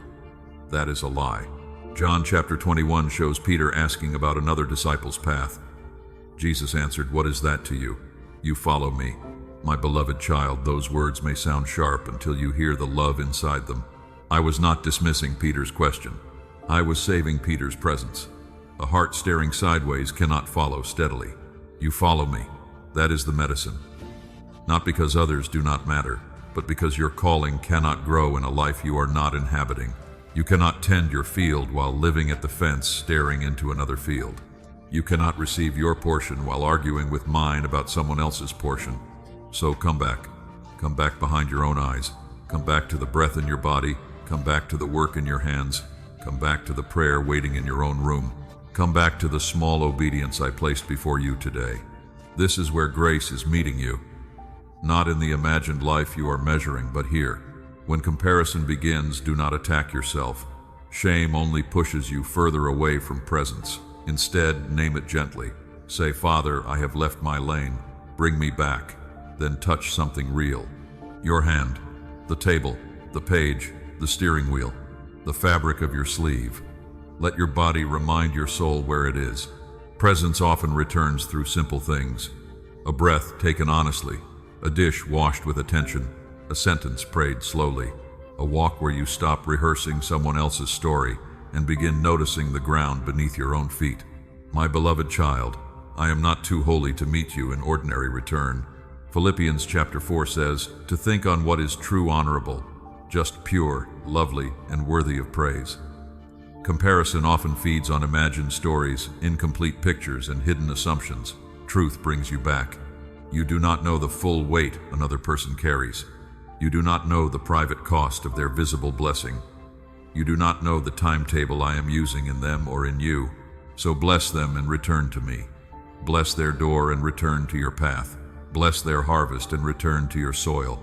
[SPEAKER 1] That is a lie. John chapter 21 shows Peter asking about another disciple's path. Jesus answered, "What is that to you? You follow me. My beloved child," those words may sound sharp until you hear the love inside them. I was not dismissing Peter's question. I was saving Peter's presence. A heart staring sideways cannot follow steadily. You follow me. That is the medicine. Not because others do not matter, but because your calling cannot grow in a life you are not inhabiting. You cannot tend your field while living at the fence staring into another field. You cannot receive your portion while arguing with mine about someone else's portion. So come back. Come back behind your own eyes. Come back to the breath in your body. Come back to the work in your hands. Come back to the prayer waiting in your own room. Come back to the small obedience I placed before you today. This is where grace is meeting you. Not in the imagined life you are measuring, but here. When comparison begins, do not attack yourself. Shame only pushes you further away from presence. Instead, name it gently. Say, "Father, I have left my lane. Bring me back." Then touch something real. Your hand, the table, the page, the steering wheel, the fabric of your sleeve. Let your body remind your soul where it is. Presence often returns through simple things. A breath taken honestly, a dish washed with attention, a sentence prayed slowly, a walk where you stop rehearsing someone else's story and begin noticing the ground beneath your own feet. My beloved child, I am not too holy to meet you in ordinary return. Philippians chapter 4 says, to think on what is true, honorable, just, pure, lovely, and worthy of praise. Comparison often feeds on imagined stories, incomplete pictures, and hidden assumptions. Truth brings you back. You do not know the full weight another person carries. You do not know the private cost of their visible blessing. You do not know the timetable I am using in them or in you. So bless them and return to me. Bless their door and return to your path. Bless their harvest and return to your soil.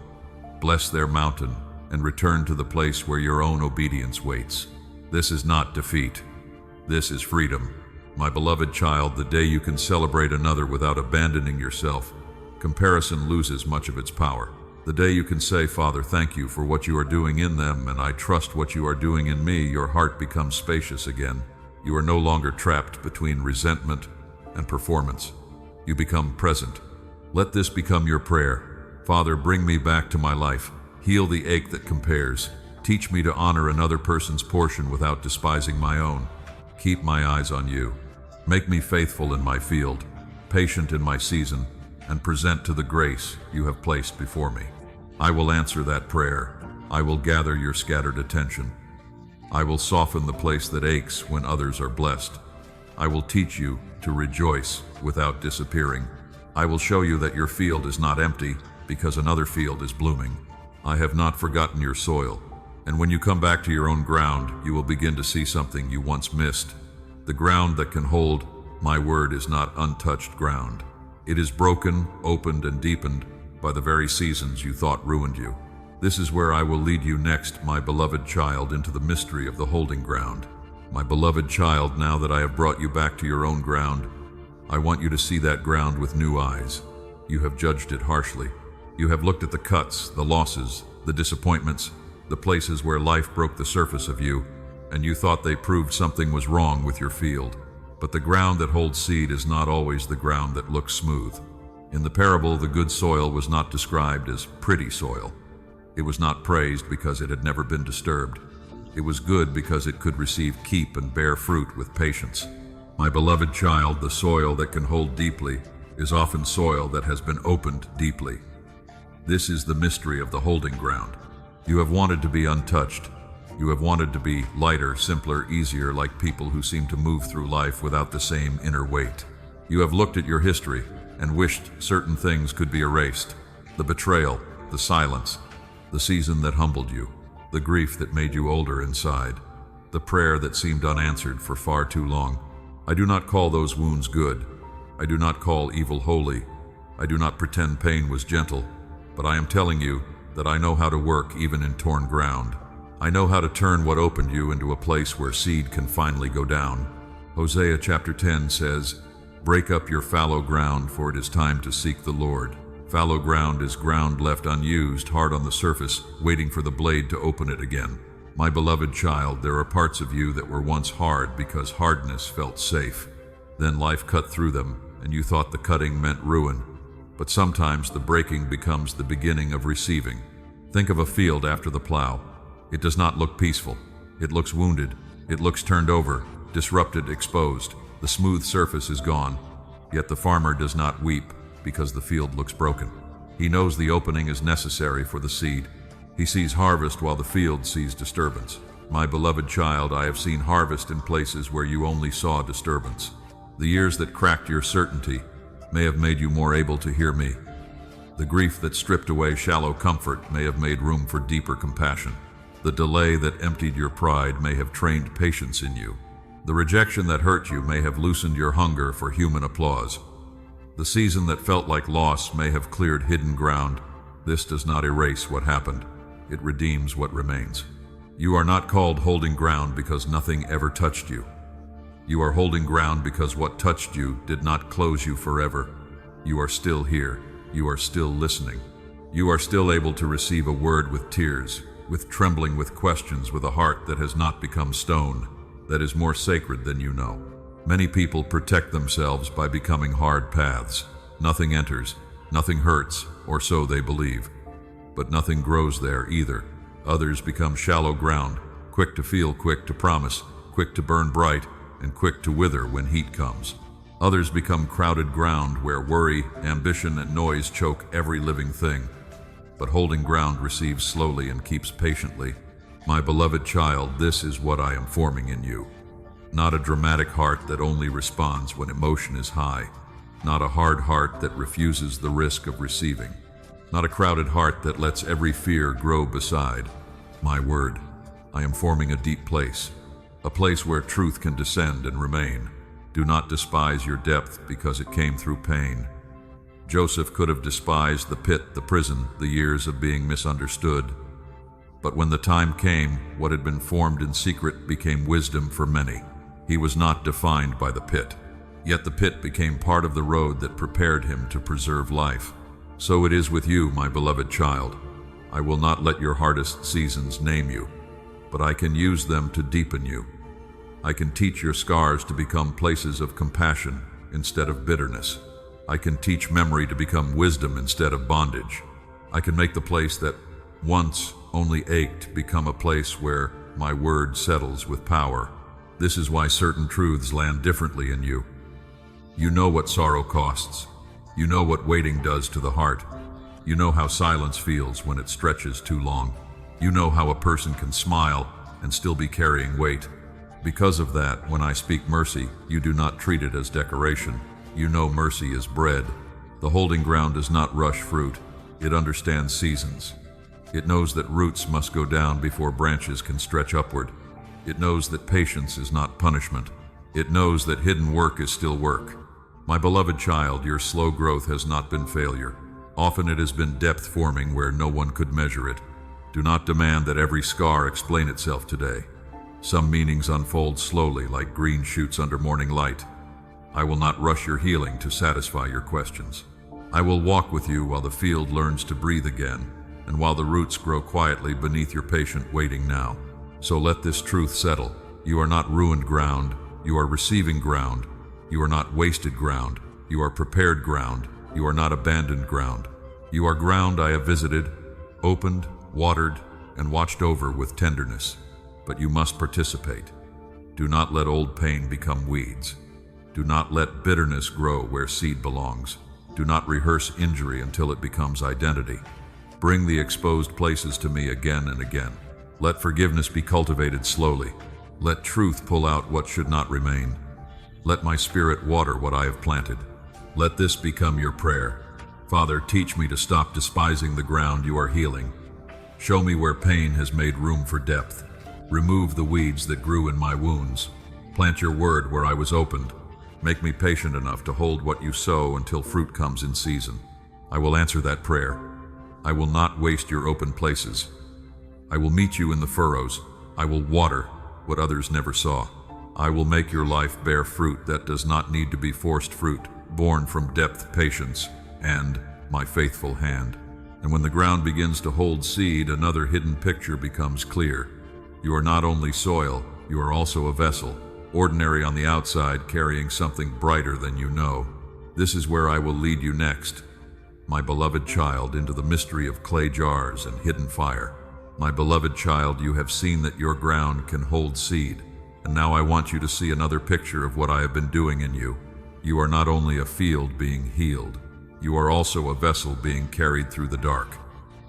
[SPEAKER 1] Bless their mountain and return to the place where your own obedience waits. This is not defeat. This is freedom. My beloved child, the day you can celebrate another without abandoning yourself, comparison loses much of its power. The day you can say, Father, thank you for what you are doing in them, and I trust what you are doing in me, your heart becomes spacious again. You are no longer trapped between resentment and performance. You become present. Let this become your prayer. Father, bring me back to my life. Heal the ache that compares. Teach me to honor another person's portion without despising my own. Keep my eyes on you. Make me faithful in my field, patient in my season, and present to the grace you have placed before me. I will answer that prayer. I will gather your scattered attention. I will soften the place that aches when others are blessed. I will teach you to rejoice without disappearing. I will show you that your field is not empty because another field is blooming. I have not forgotten your soil. And when you come back to your own ground, you will begin to see something you once missed. The ground that can hold my word is not untouched ground. It is broken, opened, and deepened by the very seasons you thought ruined you. This is where I will lead you next, my beloved child, into the mystery of the holding ground. My beloved child, now that I have brought you back to your own ground, I want you to see that ground with new eyes. You have judged it harshly. You have looked at the cuts, the losses, the disappointments, the places where life broke the surface of you, and you thought they proved something was wrong with your field. But the ground that holds seed is not always the ground that looks smooth. In the parable, the good soil was not described as pretty soil. It was not praised because it had never been disturbed. It was good because it could receive, keep, and bear fruit with patience. My beloved child, the soil that can hold deeply is often soil that has been opened deeply. This is the mystery of the holding ground. You have wanted to be untouched. You have wanted to be lighter, simpler, easier, like people who seem to move through life without the same inner weight. You have looked at your history and wished certain things could be erased. The betrayal, the silence, the season that humbled you, the grief that made you older inside, the prayer that seemed unanswered for far too long. I do not call those wounds good. I do not call evil holy. I do not pretend pain was gentle, but I am telling you that I know how to work even in torn ground. I know how to turn what opened you into a place where seed can finally go down. Hosea chapter 10 says, "Break up your fallow ground, for it is time to seek the Lord." Fallow ground is ground left unused, hard on the surface, waiting for the blade to open it again. My beloved child, there are parts of you that were once hard because hardness felt safe. Then life cut through them, and you thought the cutting meant ruin. But sometimes the breaking becomes the beginning of receiving. Think of a field after the plow. It does not look peaceful. It looks wounded. It looks turned over, disrupted, exposed. The smooth surface is gone. Yet the farmer does not weep because the field looks broken. He knows the opening is necessary for the seed. He sees harvest while the field sees disturbance. My beloved child, I have seen harvest in places where you only saw disturbance. The years that cracked your certainty may have made you more able to hear me. The grief that stripped away shallow comfort may have made room for deeper compassion. The delay that emptied your pride may have trained patience in you. The rejection that hurt you may have loosened your hunger for human applause. The season that felt like loss may have cleared hidden ground. This does not erase what happened. It redeems what remains. You are not called holding ground because nothing ever touched you. You are holding ground because what touched you did not close you forever. You are still here. You are still listening. You are still able to receive a word with tears, with trembling, with questions, with a heart that has not become stone, that is more sacred than you know. Many people protect themselves by becoming hard paths. Nothing enters, nothing hurts, or so they believe. But nothing grows there either. Others become shallow ground, quick to feel, quick to promise, quick to burn bright, and quick to wither when heat comes. Others become crowded ground where worry, ambition, and noise choke every living thing. But holding ground receives slowly and keeps patiently. My beloved child, this is what I am forming in you. Not a dramatic heart that only responds when emotion is high. Not a hard heart that refuses the risk of receiving. Not a crowded heart that lets every fear grow beside my word. I am forming a deep place, a place where truth can descend and remain. Do not despise your depth because it came through pain. Joseph could have despised the pit, the prison, the years of being misunderstood. But when the time came, what had been formed in secret became wisdom for many. He was not defined by the pit. Yet the pit became part of the road that prepared him to preserve life. So it is with you, my beloved child. I will not let your hardest seasons name you, but I can use them to deepen you. I can teach your scars to become places of compassion instead of bitterness. I can teach memory to become wisdom instead of bondage. I can make the place that once only ached become a place where my word settles with power. This is why certain truths land differently in you. You know what sorrow costs. You know what waiting does to the heart. You know how silence feels when it stretches too long. You know how a person can smile and still be carrying weight. Because of that, when I speak mercy, you do not treat it as decoration. You know mercy is bread. The holding ground does not rush fruit. It understands seasons. It knows that roots must go down before branches can stretch upward. It knows that patience is not punishment. It knows that hidden work is still work. My beloved child, your slow growth has not been failure. Often it has been depth forming where no one could measure it. Do not demand that every scar explain itself today. Some meanings unfold slowly like green shoots under morning light. I will not rush your healing to satisfy your questions. I will walk with you while the field learns to breathe again, and while the roots grow quietly beneath your patient waiting now. So let this truth settle. You are not ruined ground. You are receiving ground. You are not wasted ground. You are prepared ground. You are not abandoned ground. You are ground I have visited, opened, watered, and watched over with tenderness. But you must participate. Do not let old pain become weeds. Do not let bitterness grow where seed belongs. Do not rehearse injury until it becomes identity. Bring the exposed places to me again and again. Let forgiveness be cultivated slowly. Let truth pull out what should not remain. Let my spirit water what I have planted. Let this become your prayer. Father, teach me to stop despising the ground you are healing. Show me where pain has made room for depth. Remove the weeds that grew in my wounds. Plant your word where I was opened. Make me patient enough to hold what you sow until fruit comes in season. I will answer that prayer. I will not waste your open places. I will meet you in the furrows. I will water what others never saw. I will make your life bear fruit that does not need to be forced fruit, born from depth, patience, and my faithful hand. And when the ground begins to hold seed, another hidden picture becomes clear. You are not only soil, you are also a vessel, ordinary on the outside, carrying something brighter than you know. This is where I will lead you next, my beloved child, into the mystery of clay jars and hidden fire. My beloved child, you have seen that your ground can hold seed, and now I want you to see another picture of what I have been doing in you. You are not only a field being healed, you are also a vessel being carried through the dark.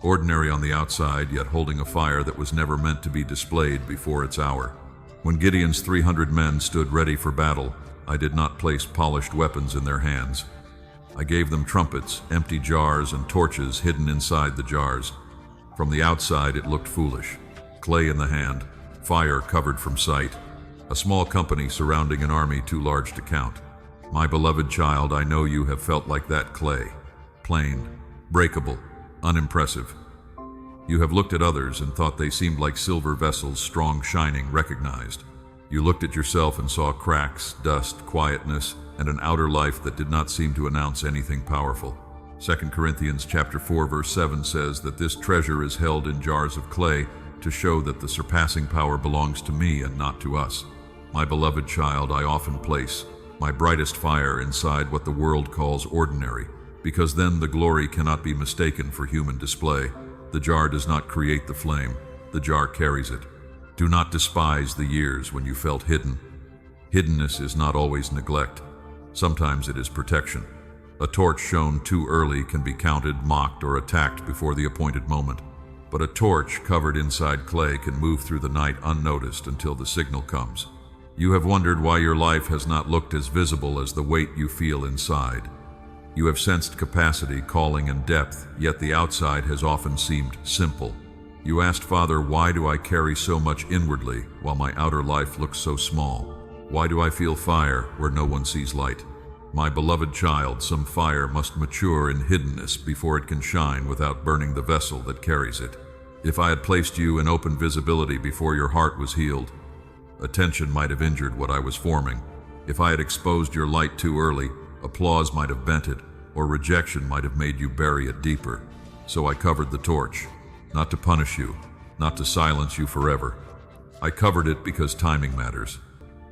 [SPEAKER 1] Ordinary on the outside, yet holding a fire that was never meant to be displayed before its hour. When Gideon's 300 men stood ready for battle, I did not place polished weapons in their hands. I gave them trumpets, empty jars, and torches hidden inside the jars. From the outside, it looked foolish. Clay in the hand, fire covered from sight. A small company surrounding an army too large to count. My beloved child, I know you have felt like that clay. Plain, breakable, unimpressive. You have looked at others and thought they seemed like silver vessels, strong, shining, recognized. You looked at yourself and saw cracks, dust, quietness, and an outer life that did not seem to announce anything powerful. 2 Corinthians chapter 4 verse 7 says that this treasure is held in jars of clay to show that the surpassing power belongs to me and not to us. My beloved child, I often place my brightest fire inside what the world calls ordinary, because then the glory cannot be mistaken for human display. The jar does not create the flame, the jar carries it. Do not despise the years when you felt hidden. Hiddenness is not always neglect. Sometimes it is protection. A torch shown too early can be counted, mocked, or attacked before the appointed moment. But a torch covered inside clay can move through the night unnoticed until the signal comes. You have wondered why your life has not looked as visible as the weight you feel inside. You have sensed capacity, calling, and depth, yet the outside has often seemed simple. You asked, Father, why do I carry so much inwardly while my outer life looks so small? Why do I feel fire where no one sees light? My beloved child, some fire must mature in hiddenness before it can shine without burning the vessel that carries it. If I had placed you in open visibility before your heart was healed, attention might have injured what I was forming. If I had exposed your light too early, applause might have bent it, or rejection might have made you bury it deeper. So I covered the torch, not to punish you, not to silence you forever. I covered it because timing matters.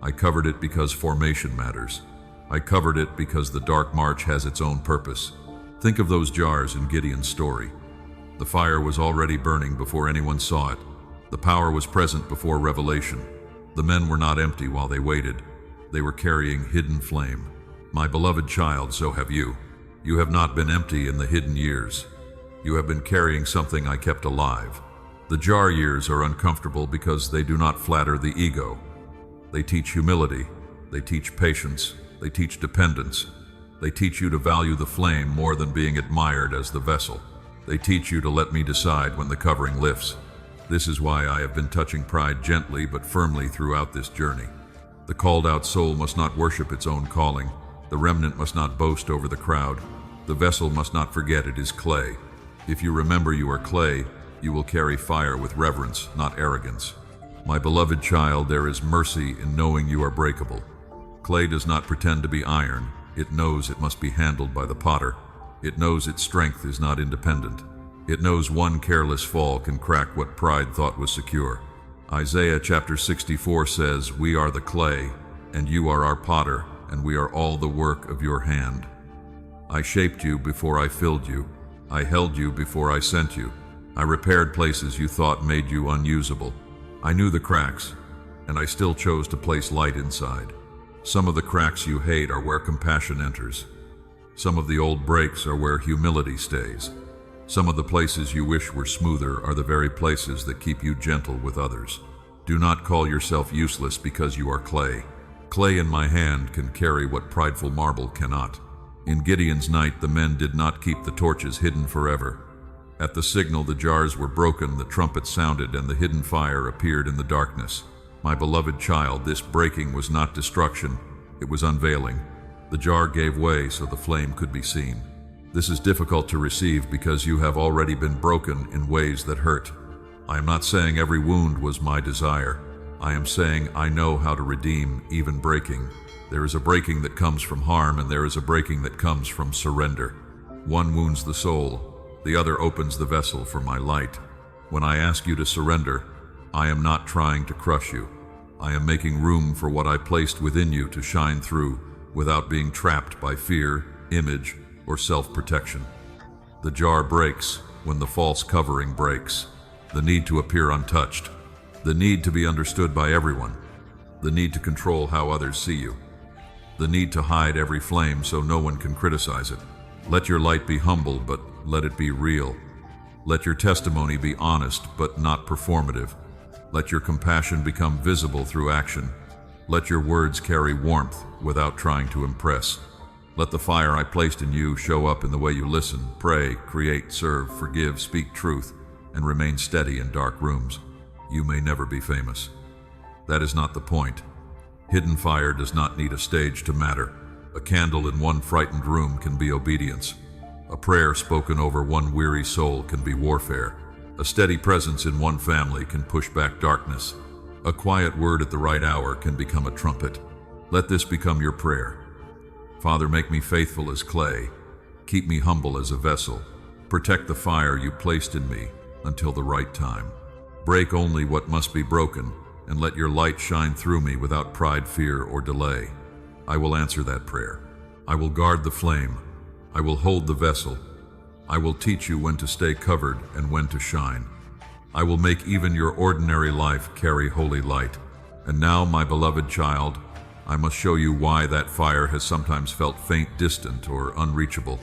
[SPEAKER 1] I covered it because formation matters. I covered it because the dark march has its own purpose. Think of those jars in Gideon's story. The fire was already burning before anyone saw it. The power was present before revelation. The men were not empty while they waited. They were carrying hidden flame. My beloved child, so have you. You have not been empty in the hidden years. You have been carrying something I kept alive. The jar years are uncomfortable because they do not flatter the ego. They teach humility. They teach patience. They teach dependence. They teach you to value the flame more than being admired as the vessel. They teach you to let me decide when the covering lifts. This is why I have been touching pride gently but firmly throughout this journey. The called out soul must not worship its own calling. The remnant must not boast over the crowd. The vessel must not forget it is clay. If you remember you are clay, you will carry fire with reverence, not arrogance. My beloved child, there is mercy in knowing you are breakable. Clay does not pretend to be iron. It knows it must be handled by the potter. It knows its strength is not independent. It knows one careless fall can crack what pride thought was secure. Isaiah chapter 64 says, "We are the clay, and you are our potter, and we are all the work of your hand. I shaped you before I filled you. I held you before I sent you. I repaired places you thought made you unusable. I knew the cracks, and I still chose to place light inside. Some of the cracks you hate are where compassion enters. Some of the old breaks are where humility stays. Some of the places you wish were smoother are the very places that keep you gentle with others. Do not call yourself useless because you are clay. Clay in my hand can carry what prideful marble cannot. In Gideon's night, the men did not keep the torches hidden forever. At the signal, the jars were broken, the trumpet sounded, and the hidden fire appeared in the darkness. My beloved child, this breaking was not destruction, it was unveiling. The jar gave way so the flame could be seen. This is difficult to receive because you have already been broken in ways that hurt. I am not saying every wound was my desire. I am saying I know how to redeem even breaking. There is a breaking that comes from harm, and there is a breaking that comes from surrender. One wounds the soul, the other opens the vessel for my light. When I ask you to surrender, I am not trying to crush you. I am making room for what I placed within you to shine through without being trapped by fear, image, or self-protection. The jar breaks when the false covering breaks. The need to appear untouched. The need to be understood by everyone. The need to control how others see you. The need to hide every flame so no one can criticize it. Let your light be humble, but let it be real. Let your testimony be honest, but not performative. Let your compassion become visible through action. Let your words carry warmth without trying to impress. Let the fire I placed in you show up in the way you listen, pray, create, serve, forgive, speak truth, and remain steady in dark rooms. You may never be famous. That is not the point. Hidden fire does not need a stage to matter. A candle in one frightened room can be obedience. A prayer spoken over one weary soul can be warfare. A steady presence in one family can push back darkness. A quiet word at the right hour can become a trumpet. Let this become your prayer. Father, make me faithful as clay. Keep me humble as a vessel. Protect the fire you placed in me until the right time. Break only what must be broken, and let your light shine through me without pride, fear, or delay. I will answer that prayer. I will guard the flame. I will hold the vessel. I will teach you when to stay covered and when to shine. I will make even your ordinary life carry holy light. And now, my beloved child, I must show you why that fire has sometimes felt faint, distant, or unreachable.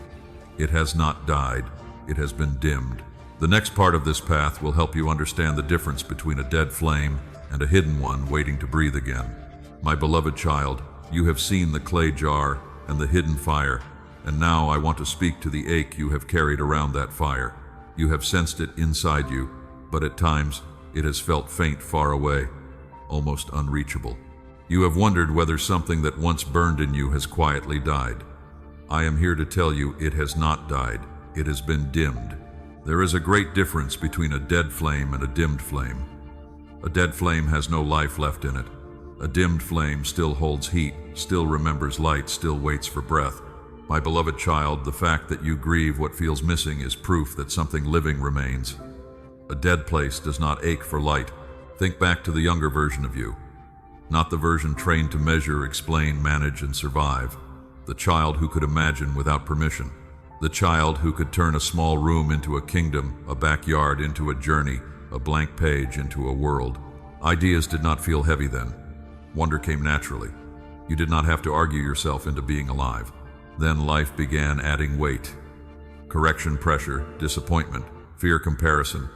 [SPEAKER 1] It has not died. It has been dimmed. The next part of this path will help you understand the difference between a dead flame and a hidden one waiting to breathe again. My beloved child, you have seen the clay jar and the hidden fire, and now I want to speak to the ache you have carried around that fire. You have sensed it inside you, but at times it has felt faint, far away, almost unreachable. You have wondered whether something that once burned in you has quietly died. I am here to tell you it has not died. It has been dimmed. There is a great difference between a dead flame and a dimmed flame. A dead flame has no life left in it. A dimmed flame still holds heat, still remembers light, still waits for breath. My beloved child, the fact that you grieve what feels missing is proof that something living remains. A dead place does not ache for light. Think back to the younger version of you. Not the version trained to measure, explain, manage, and survive. The child who could imagine without permission. The child who could turn a small room into a kingdom, a backyard into a journey, a blank page into a world. Ideas did not feel heavy then. Wonder came naturally. You did not have to argue yourself into being alive. Then life began adding weight. Correction, pressure, disappointment, fear, comparison,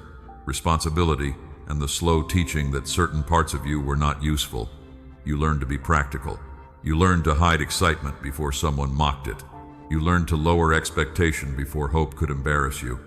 [SPEAKER 1] responsibility, and the slow teaching that certain parts of you were not useful. You learned to be practical. You learned to hide excitement before someone mocked it. You learned to lower expectation before hope could embarrass you.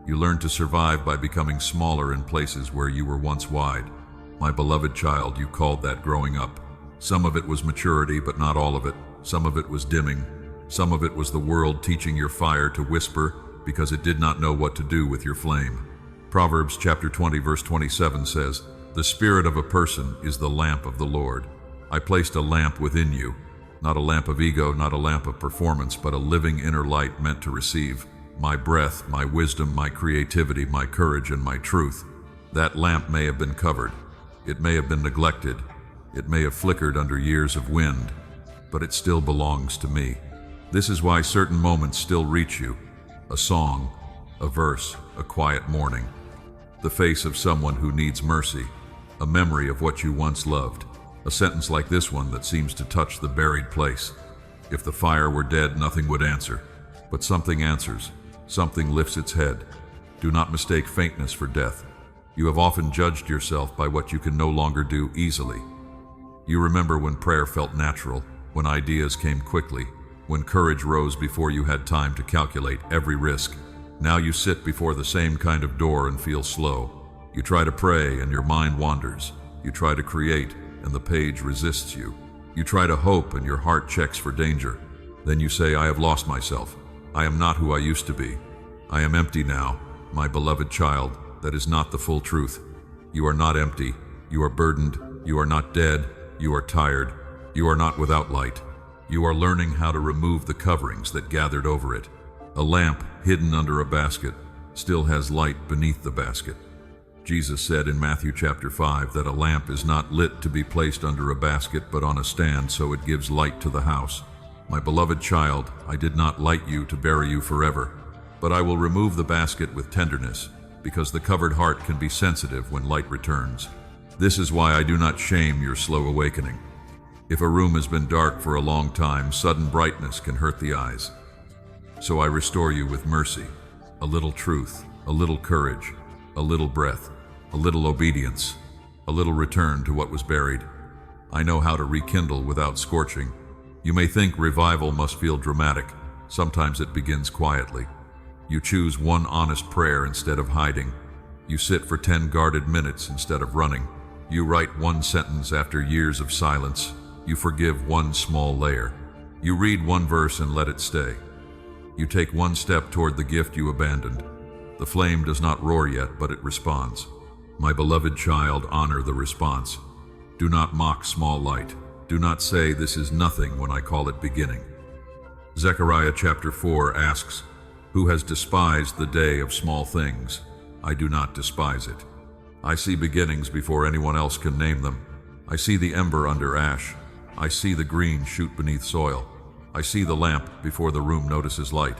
[SPEAKER 1] You learned to survive by becoming smaller in places where you were once wide. My beloved child, you called that growing up. Some of it was maturity, but not all of it. Some of it was dimming. Some of it was the world teaching your fire to whisper because it did not know what to do with your flame. Proverbs chapter 20, verse 27 says, "The spirit of a person is the lamp of the Lord." I placed a lamp within you, not a lamp of ego, not a lamp of performance, but a living inner light meant to receive my breath, my wisdom, my creativity, my courage, and my truth. That lamp may have been covered. It may have been neglected. It may have flickered under years of wind, but it still belongs to me. This is why certain moments still reach you. A song, a verse, a quiet morning, the face of someone who needs mercy, a memory of what you once loved, a sentence like this one that seems to touch the buried place. If the fire were dead, nothing would answer, but something answers. Something lifts its head. Do not mistake faintness for death. You have often judged yourself by what you can no longer do easily. You remember when prayer felt natural, when ideas came quickly, when courage rose before you had time to calculate every risk. Now you sit before the same kind of door and feel slow. You try to pray and your mind wanders. You try to create and the page resists you. You try to hope and your heart checks for danger. Then you say, I have lost myself. I am not who I used to be. I am empty now, my beloved child. That is not the full truth. You are not empty. You are burdened. You are not dead. You are tired. You are not without light. You are learning how to remove the coverings that gathered over it. A lamp hidden under a basket still has light beneath the basket. Jesus said in Matthew chapter 5 that a lamp is not lit to be placed under a basket but on a stand so it gives light to the house. My beloved child, I did not light you to bury you forever, but I will remove the basket with tenderness, because the covered heart can be sensitive when light returns. This is why I do not shame your slow awakening. If a room has been dark for a long time, sudden brightness can hurt the eyes. So I restore you with mercy, a little truth, a little courage, a little breath, a little obedience, a little return to what was buried. I know how to rekindle without scorching. You may think revival must feel dramatic. Sometimes it begins quietly. You choose one honest prayer instead of hiding. You sit for 10 guarded minutes instead of running. You write one sentence after years of silence. You forgive one small layer. You read one verse and let it stay. You take one step toward the gift you abandoned. The flame does not roar yet, but it responds. My beloved child, honor the response. Do not mock small light. Do not say this is nothing when I call it beginning. Zechariah chapter 4 asks, who has despised the day of small things? I do not despise it. I see beginnings before anyone else can name them. I see the ember under ash. I see the green shoot beneath soil. I see the lamp before the room notices light.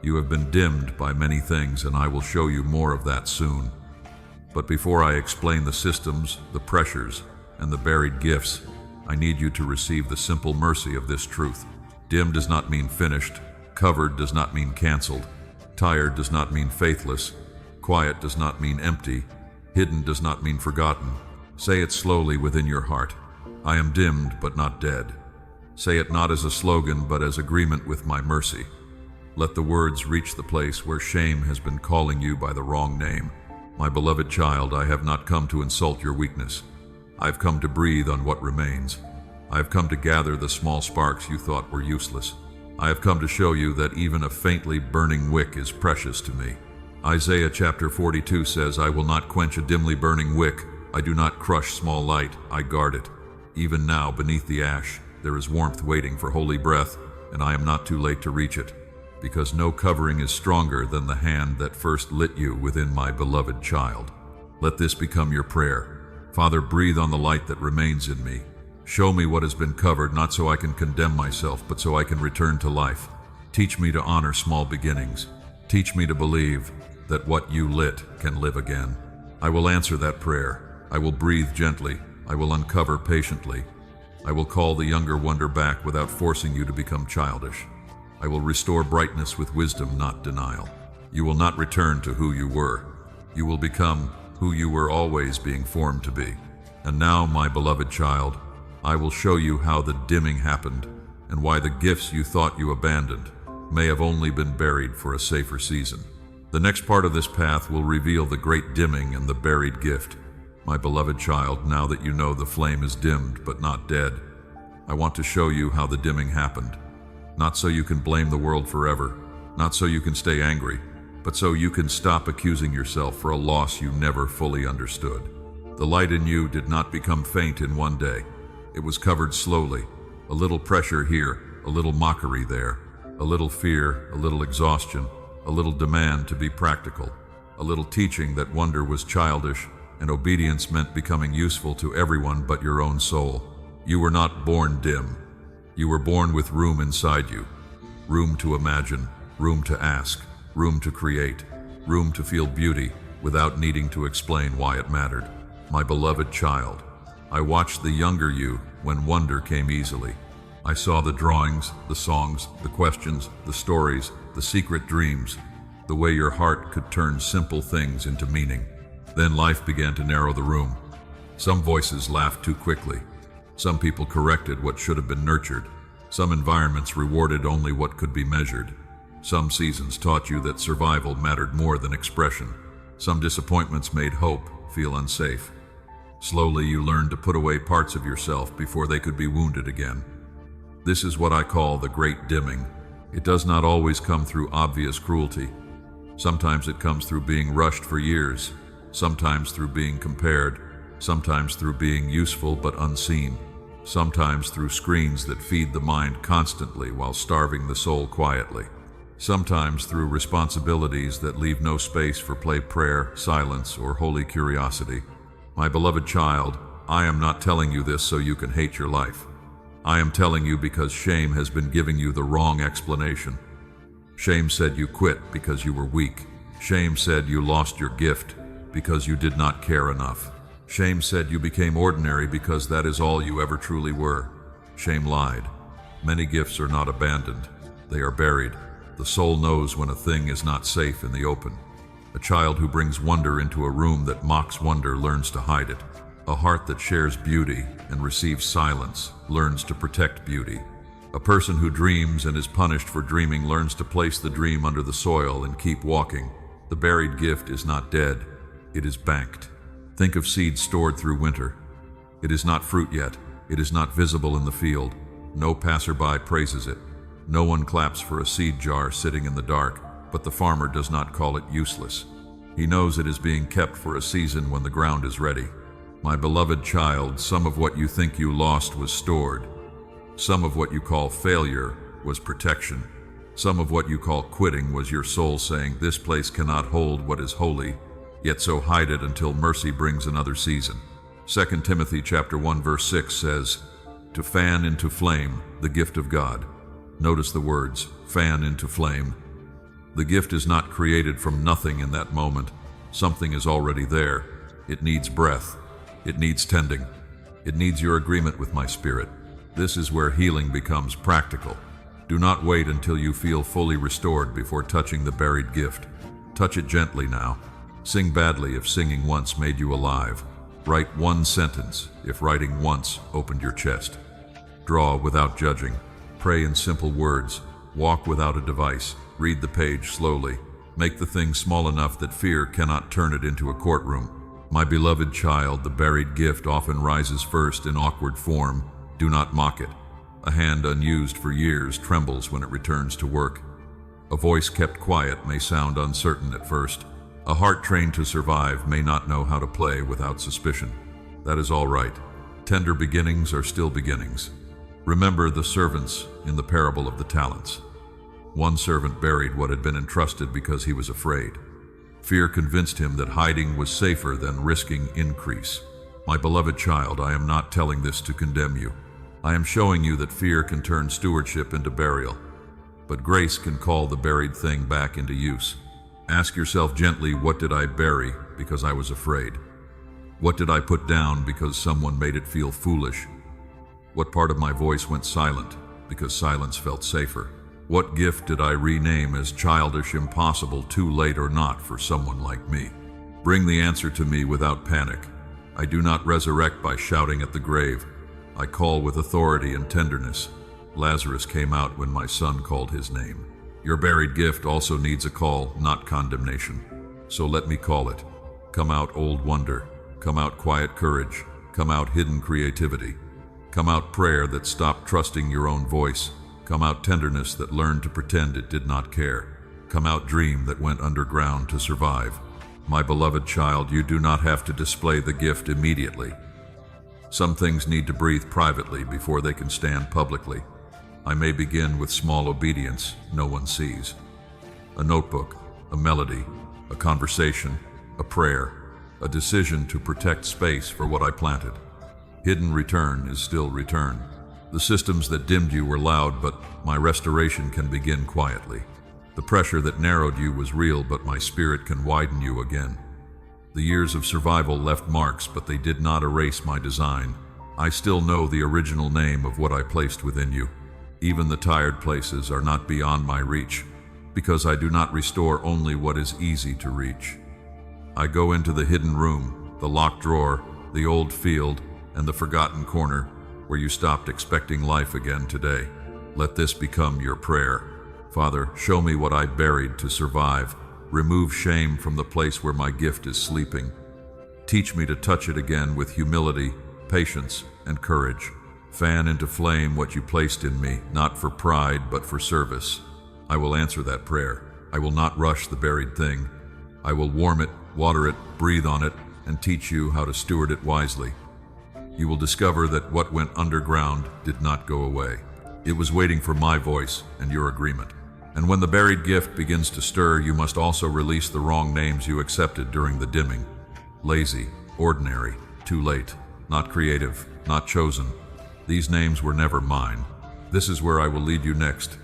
[SPEAKER 1] You have been dimmed by many things, and I will show you more of that soon. But before I explain the systems, the pressures, and the buried gifts, I need you to receive the simple mercy of this truth. Dim does not mean finished. Covered does not mean canceled. Tired does not mean faithless. Quiet does not mean empty. Hidden does not mean forgotten. Say it slowly within your heart. I am dimmed but not dead. Say it not as a slogan but as agreement with my mercy. Let the words reach the place where shame has been calling you by the wrong name. My beloved child, I have not come to insult your weakness. I have come to breathe on what remains. I have come to gather the small sparks you thought were useless. I have come to show you that even a faintly burning wick is precious to me. Isaiah chapter 42 says, I will not quench a dimly burning wick. I do not crush small light. I guard it. Even now, beneath the ash, there is warmth waiting for holy breath, and I am not too late to reach it, because no covering is stronger than the hand that first lit you within my beloved child. Let this become your prayer. Father, breathe on the light that remains in me. Show me what has been covered, not so I can condemn myself, but so I can return to life. Teach me to honor small beginnings. Teach me to believe that what you lit can live again. I will answer that prayer. I will breathe gently. I will uncover patiently. I will call the younger wonder back without forcing you to become childish. I will restore brightness with wisdom, not denial. You will not return to who you were. You will become who you were always being formed to be. And now, my beloved child, I will show you how the dimming happened and why the gifts you thought you abandoned may have only been buried for a safer season. The next part of this path will reveal the great dimming and the buried gift. My beloved child, now that you know the flame is dimmed but not dead, I want to show you how the dimming happened. Not so you can blame the world forever, not so you can stay angry, but so you can stop accusing yourself for a loss you never fully understood. The light in you did not become faint in one day. It was covered slowly, a little pressure here, a little mockery there, a little fear, a little exhaustion, a little demand to be practical, a little teaching that wonder was childish and obedience meant becoming useful to everyone but your own soul. You were not born dim. You were born with room inside you, room to imagine, room to ask, room to create, room to feel beauty without needing to explain why it mattered. My beloved child, I watched the younger you when wonder came easily. I saw the drawings, the songs, the questions, the stories, the secret dreams. the way your heart could turn simple things into meaning. Then life began to narrow the room. Some voices laughed too quickly. Some people corrected what should have been nurtured. Some environments rewarded only what could be measured. Some seasons taught you that survival mattered more than expression. Some disappointments made hope feel unsafe. Slowly you learned to put away parts of yourself before they could be wounded again. This is what I call the great dimming. It does not always come through obvious cruelty. Sometimes it comes through being rushed for years, sometimes through being compared, sometimes through being useful but unseen, sometimes through screens that feed the mind constantly while starving the soul quietly, sometimes through responsibilities that leave no space for play, prayer, silence, or holy curiosity. My beloved child, I am not telling you this so you can hate your life. I am telling you because shame has been giving you the wrong explanation. Shame said you quit because you were weak. Shame said you lost your gift because you did not care enough. Shame said you became ordinary because that is all you ever truly were. Shame lied. Many gifts are not abandoned. They are buried. The soul knows when a thing is not safe in the open. A child who brings wonder into a room that mocks wonder learns to hide it. A heart that shares beauty and receives silence learns to protect beauty. A person who dreams and is punished for dreaming learns to place the dream under the soil and keep walking. The buried gift is not dead, it is banked. Think of seeds stored through winter. It is not fruit yet, it is not visible in the field. No passerby praises it. No one claps for a seed jar sitting in the dark, but the farmer does not call it useless. He knows it is being kept for a season when the ground is ready. My beloved child, some of what you think you lost was stored. Some of what you call failure was protection. Some of what you call quitting was your soul saying, this place cannot hold what is holy, yet so hide it until mercy brings another season. 2 Timothy chapter 1 verse 6 says, to fan into flame the gift of God. Notice the words, fan into flame. The gift is not created from nothing in that moment. Something is already there. It needs breath. It needs tending. It needs your agreement with my spirit. This is where healing becomes practical. Do not wait until you feel fully restored before touching the buried gift. Touch it gently now. Sing badly if singing once made you alive. Write one sentence if writing once opened your chest. Draw without judging. Pray in simple words. Walk without a device. Read the page slowly. Make the thing small enough that fear cannot turn it into a courtroom. My beloved child, the buried gift often rises first in awkward form. Do not mock it. A hand unused for years trembles when it returns to work. A voice kept quiet may sound uncertain at first. A heart trained to survive may not know how to play without suspicion. That is all right. Tender beginnings are still beginnings. Remember the servants in the parable of the talents. One servant buried what had been entrusted because he was afraid. Fear convinced him that hiding was safer than risking increase. My beloved child, I am not telling this to condemn you. I am showing you that fear can turn stewardship into burial, but grace can call the buried thing back into use. Ask yourself gently, what did I bury because I was afraid? What did I put down because someone made it feel foolish? What part of my voice went silent because silence felt safer? What gift did I rename as childish, impossible, too late or not for someone like me? Bring the answer to me without panic. I do not resurrect by shouting at the grave. I call with authority and tenderness. Lazarus came out when my son called his name. Your buried gift also needs a call, not condemnation. So let me call it. Come out, old wonder. Come out, quiet courage. Come out, hidden creativity. Come out, prayer that stopped trusting your own voice. Come out, tenderness that learned to pretend it did not care. Come out, dream that went underground to survive. My beloved child, you do not have to display the gift immediately. Some things need to breathe privately before they can stand publicly. I may begin with small obedience no one sees. A notebook, a melody, a conversation, a prayer, a decision to protect space for what I planted. Hidden return is still return. The systems that dimmed you were loud, but my restoration can begin quietly. The pressure that narrowed you was real, but my spirit can widen you again. The years of survival left marks, but they did not erase my design. I still know the original name of what I placed within you. Even the tired places are not beyond my reach. because I do not restore only what is easy to reach. I go into the hidden room, the locked drawer, the old field, and the forgotten corner where you stopped expecting life again today. Let this become your prayer. Father, show me what I buried to survive. Remove shame from the place where my gift is sleeping. Teach me to touch it again with humility, patience, and courage. Fan into flame what you placed in me, not for pride, but for service. I will answer that prayer. I will not rush the buried thing. I will warm it, water it, breathe on it, and teach you how to steward it wisely. You will discover that what went underground did not go away. It was waiting for my voice and your agreement. And when the buried gift begins to stir, you must also release the wrong names you accepted during the dimming. Lazy, ordinary, too late, not creative, not chosen. These names were never mine. This is where I will lead you next.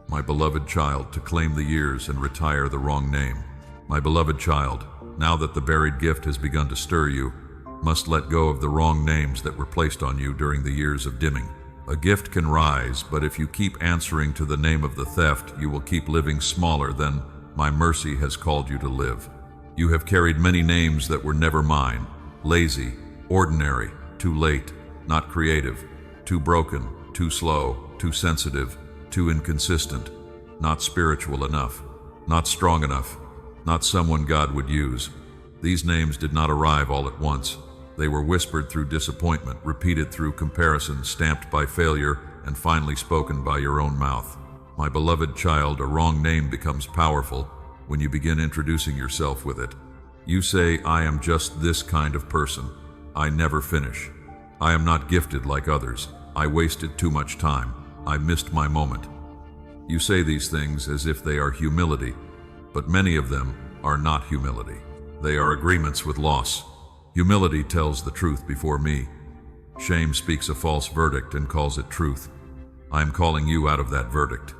[SPEAKER 1] My beloved child, to claim the years and retire the wrong name. My beloved child, now that the buried gift has begun to stir you, must let go of the wrong names that were placed on you during the years of dimming. A gift can rise, but if you keep answering to the name of the theft, you will keep living smaller than my mercy has called you to live. You have carried many names that were never mine. Lazy, ordinary, too late, not creative, too broken, too slow, too sensitive, too inconsistent, not spiritual enough, not strong enough, not someone God would use. These names did not arrive all at once. They were whispered through disappointment, repeated through comparison, stamped by failure, and finally spoken by your own mouth. My beloved child, a wrong name becomes powerful when you begin introducing yourself with it. You say, I am just this kind of person. I never finish. I am not gifted like others. I wasted too much time. I missed my moment. You say these things as if they are humility, but many of them are not humility. They are agreements with loss. Humility tells the truth before me. Shame speaks a false verdict and calls it truth. I am calling you out of that verdict.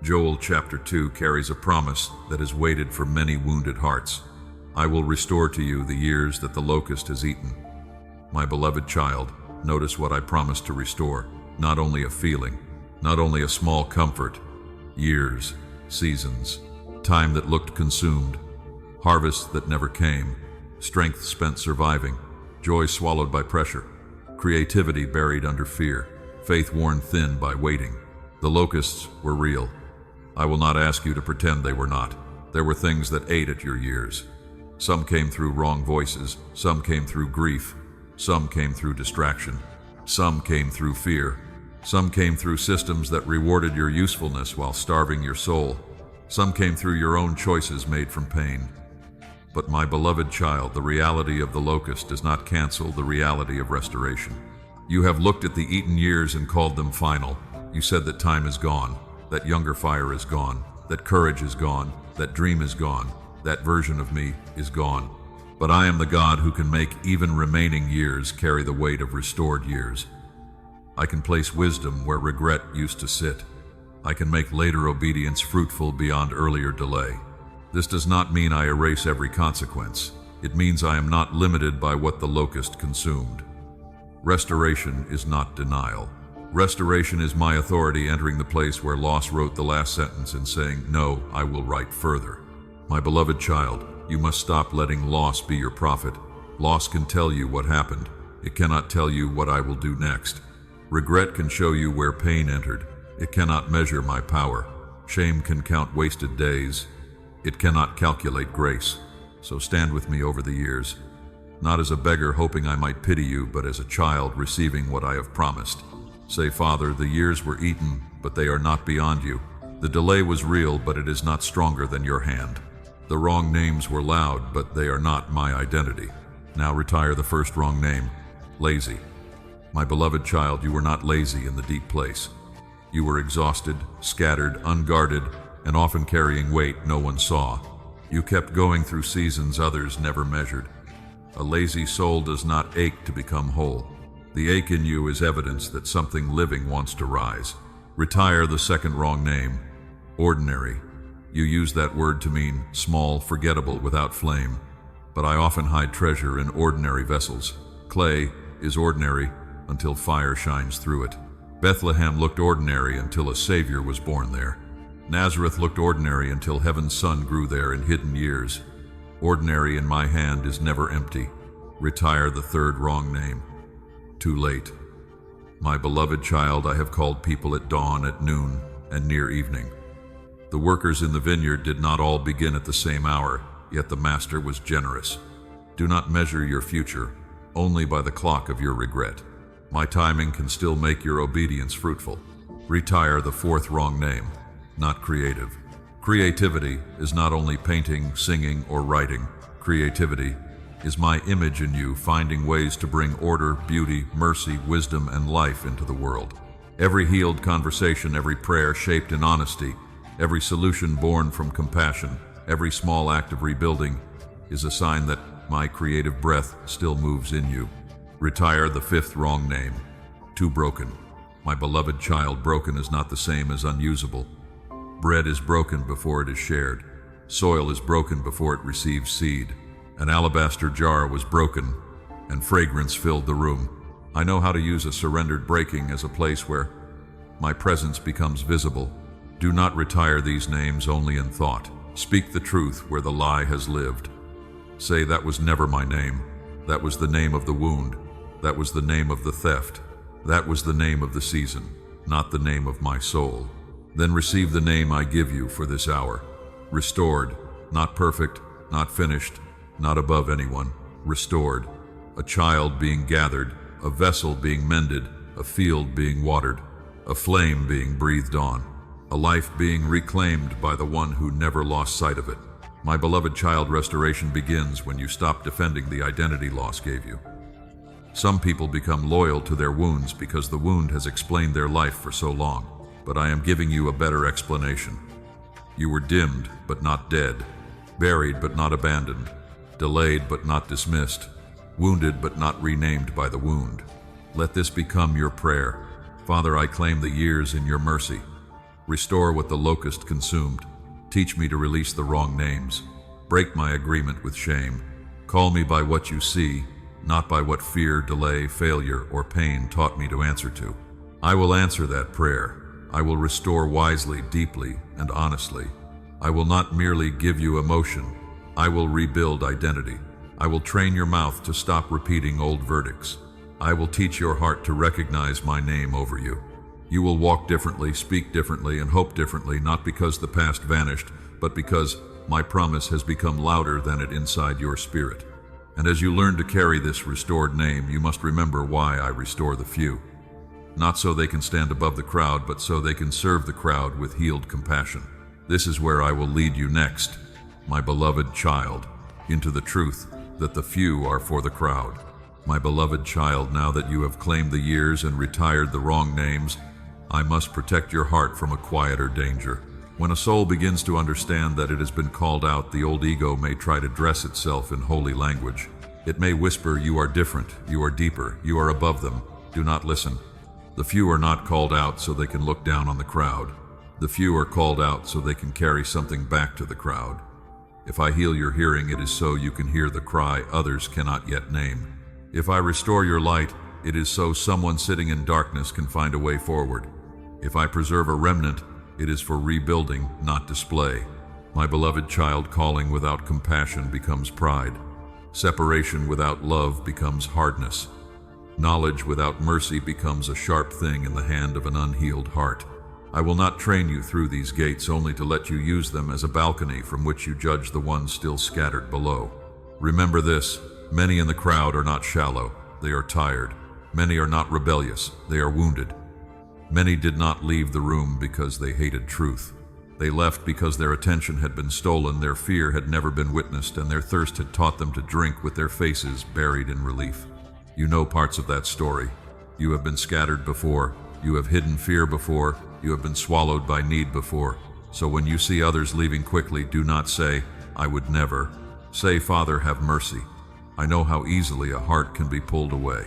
[SPEAKER 1] Joel chapter 2 carries a promise that has waited for many wounded hearts. I will restore to you the years that the locust has eaten. My beloved child, notice what I promised to restore. Not only a feeling, not only a small comfort. Years, seasons, time that looked consumed, harvests that never came, strength spent surviving, joy swallowed by pressure, creativity buried under fear, faith worn thin by waiting. The locusts were real. I will not ask you to pretend they were not. There were things that ate at your years. Some came through wrong voices, some came through grief, some came through distraction, some came through fear, some came through systems that rewarded your usefulness while starving your soul, some came through your own choices made from pain. But my beloved child, the reality of the locust does not cancel the reality of restoration. You have looked at the eaten years and called them final. You said that time is gone, that younger fire is gone, that courage is gone, that dream is gone, that version of me is gone. But I am the God who can make even remaining years carry the weight of restored years. I can place wisdom where regret used to sit. I can make later obedience fruitful beyond earlier delay. This does not mean I erase every consequence. It means I am not limited by what the locust consumed. Restoration is not denial. Restoration is my authority entering the place where loss wrote the last sentence and saying, no, I will write further. My beloved child, you must stop letting loss be your prophet. Loss can tell you what happened. It cannot tell you what I will do next. Regret can show you where pain entered. It cannot measure my power. Shame can count wasted days. It cannot calculate grace. So stand with me over the years, not as a beggar hoping I might pity you, but as a child receiving what I have promised. Say, Father, the years were eaten, but they are not beyond you. The delay was real, but it is not stronger than your hand. The wrong names were loud, but they are not my identity. Now retire the first wrong name, lazy. My beloved child, you were not lazy in the deep place. You were exhausted, scattered, unguarded, and often carrying weight no one saw. You kept going through seasons others never measured. A lazy soul does not ache to become whole. The ache in you is evidence that something living wants to rise. Retire the second wrong name, ordinary. You use that word to mean small, forgettable, without flame. But I often hide treasure in ordinary vessels. Clay is ordinary until fire shines through it. Bethlehem looked ordinary until a Savior was born there. Nazareth looked ordinary until heaven's sun grew there in hidden years. Ordinary in my hand is never empty. Retire the third wrong name. Too late. My beloved child, I have called people at dawn, at noon, and near evening. The workers in the vineyard did not all begin at the same hour, yet the master was generous. Do not measure your future only by the clock of your regret. My timing can still make your obedience fruitful. Retire the fourth wrong name. Not creative. Creativity is not only painting, singing, or writing. Creativity is my image in you, finding ways to bring order, beauty, mercy, wisdom, and life into the world. Every healed conversation, every prayer shaped in honesty, every solution born from compassion, every small act of rebuilding is a sign that my creative breath still moves in you. Retire the fifth wrong name. Too broken. My beloved child, broken is not the same as unusable. Bread is broken before it is shared. Soil is broken before it receives seed. An alabaster jar was broken, and fragrance filled the room. I know how to use a surrendered breaking as a place where my presence becomes visible. Do not retire these names only in thought. Speak the truth where the lie has lived. Say, that was never my name. That was the name of the wound. That was the name of the theft. That was the name of the season, not the name of my soul. Then receive the name I give you for this hour. Restored, not perfect, not finished, not above anyone. Restored, a child being gathered, a vessel being mended, a field being watered, a flame being breathed on, a life being reclaimed by the one who never lost sight of it. My beloved child, restoration begins when you stop defending the identity loss gave you. Some people become loyal to their wounds because the wound has explained their life for so long. But I am giving you a better explanation. You were dimmed, but not dead. Buried, but not abandoned. Delayed, but not dismissed. Wounded, but not renamed by the wound. Let this become your prayer. Father, I claim the years in your mercy. Restore what the locust consumed. Teach me to release the wrong names. Break my agreement with shame. Call me by what you see, not by what fear, delay, failure, or pain taught me to answer to. I will answer that prayer. I will restore wisely, deeply, and honestly. I will not merely give you emotion. I will rebuild identity. I will train your mouth to stop repeating old verdicts. I will teach your heart to recognize my name over you. You will walk differently, speak differently, and hope differently, not because the past vanished, but because my promise has become louder than it inside your spirit. And as you learn to carry this restored name, you must remember why I restore the few. Not so they can stand above the crowd, but so they can serve the crowd with healed compassion. This is where I will lead you next, my beloved child, into the truth that the few are for the crowd. My beloved child, now that you have claimed the years and retired the wrong names, I must protect your heart from a quieter danger. When a soul begins to understand that it has been called out, the old ego may try to dress itself in holy language. It may whisper, you are different, you are deeper, you are above them. Do not listen. The few are not called out so they can look down on the crowd. The few are called out so they can carry something back to the crowd. If I heal your hearing, it is so you can hear the cry others cannot yet name. If I restore your light, it is so someone sitting in darkness can find a way forward. If I preserve a remnant, it is for rebuilding, not display. My beloved child, calling without compassion becomes pride. Separation without love becomes hardness. Knowledge without mercy becomes a sharp thing in the hand of an unhealed heart. I will not train you through these gates only to let you use them as a balcony from which you judge the ones still scattered below. Remember this, many in the crowd are not shallow, they are tired. Many are not rebellious, they are wounded. Many did not leave the room because they hated truth. They left because their attention had been stolen, their fear had never been witnessed, and their thirst had taught them to drink with their faces buried in relief. You know parts of that story. You have been scattered before. You have hidden fear before. You have been swallowed by need before. So when you see others leaving quickly, do not say, I would never. Say, Father, have mercy. I know how easily a heart can be pulled away.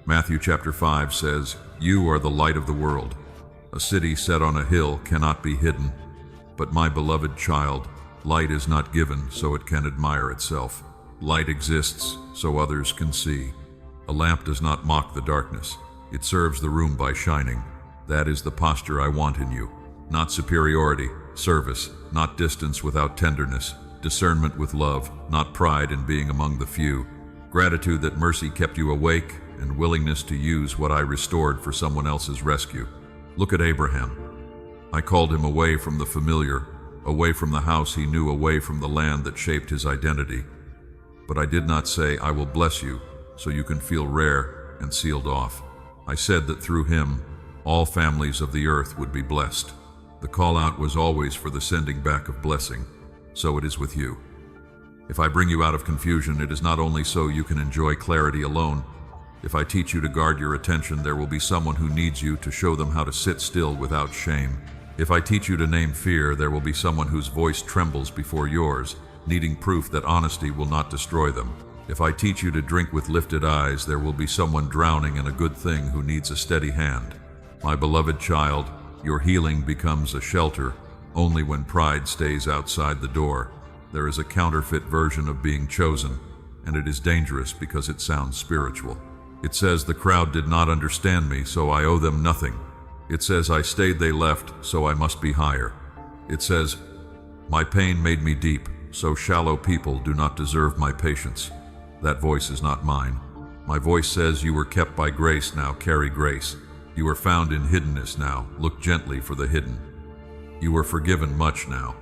[SPEAKER 1] Matthew chapter 5 says, You are the light of the world. A city set on a hill cannot be hidden. But my beloved child, light is not given so it can admire itself. Light exists so others can see. A lamp does not mock the darkness. It serves the room by shining. That is the posture I want in you. Not superiority, service, not distance without tenderness, discernment with love, not pride in being among the few, gratitude that mercy kept you awake, and willingness to use what I restored for someone else's rescue. Look at Abraham. I called him away from the familiar, away from the house he knew, away from the land that shaped his identity. But I did not say, I will bless you, so you can feel rare and sealed off. I said that through him, all families of the earth would be blessed. The call out was always for the sending back of blessing. So it is with you. If I bring you out of confusion, it is not only so you can enjoy clarity alone. If I teach you to guard your attention, there will be someone who needs you to show them how to sit still without shame. If I teach you to name fear, there will be someone whose voice trembles before yours, needing proof that honesty will not destroy them. If I teach you to drink with lifted eyes, there will be someone drowning in a good thing who needs a steady hand. My beloved child, your healing becomes a shelter only when pride stays outside the door. There is a counterfeit version of being chosen, and it is dangerous because it sounds spiritual. It says the crowd did not understand me, so I owe them nothing. It says I stayed, they left, so I must be higher. It says my pain made me deep, so shallow people do not deserve my patience. That voice is not mine. My voice says you were kept by grace, now carry grace. You are found in hiddenness now, look gently for the hidden. You were forgiven much now.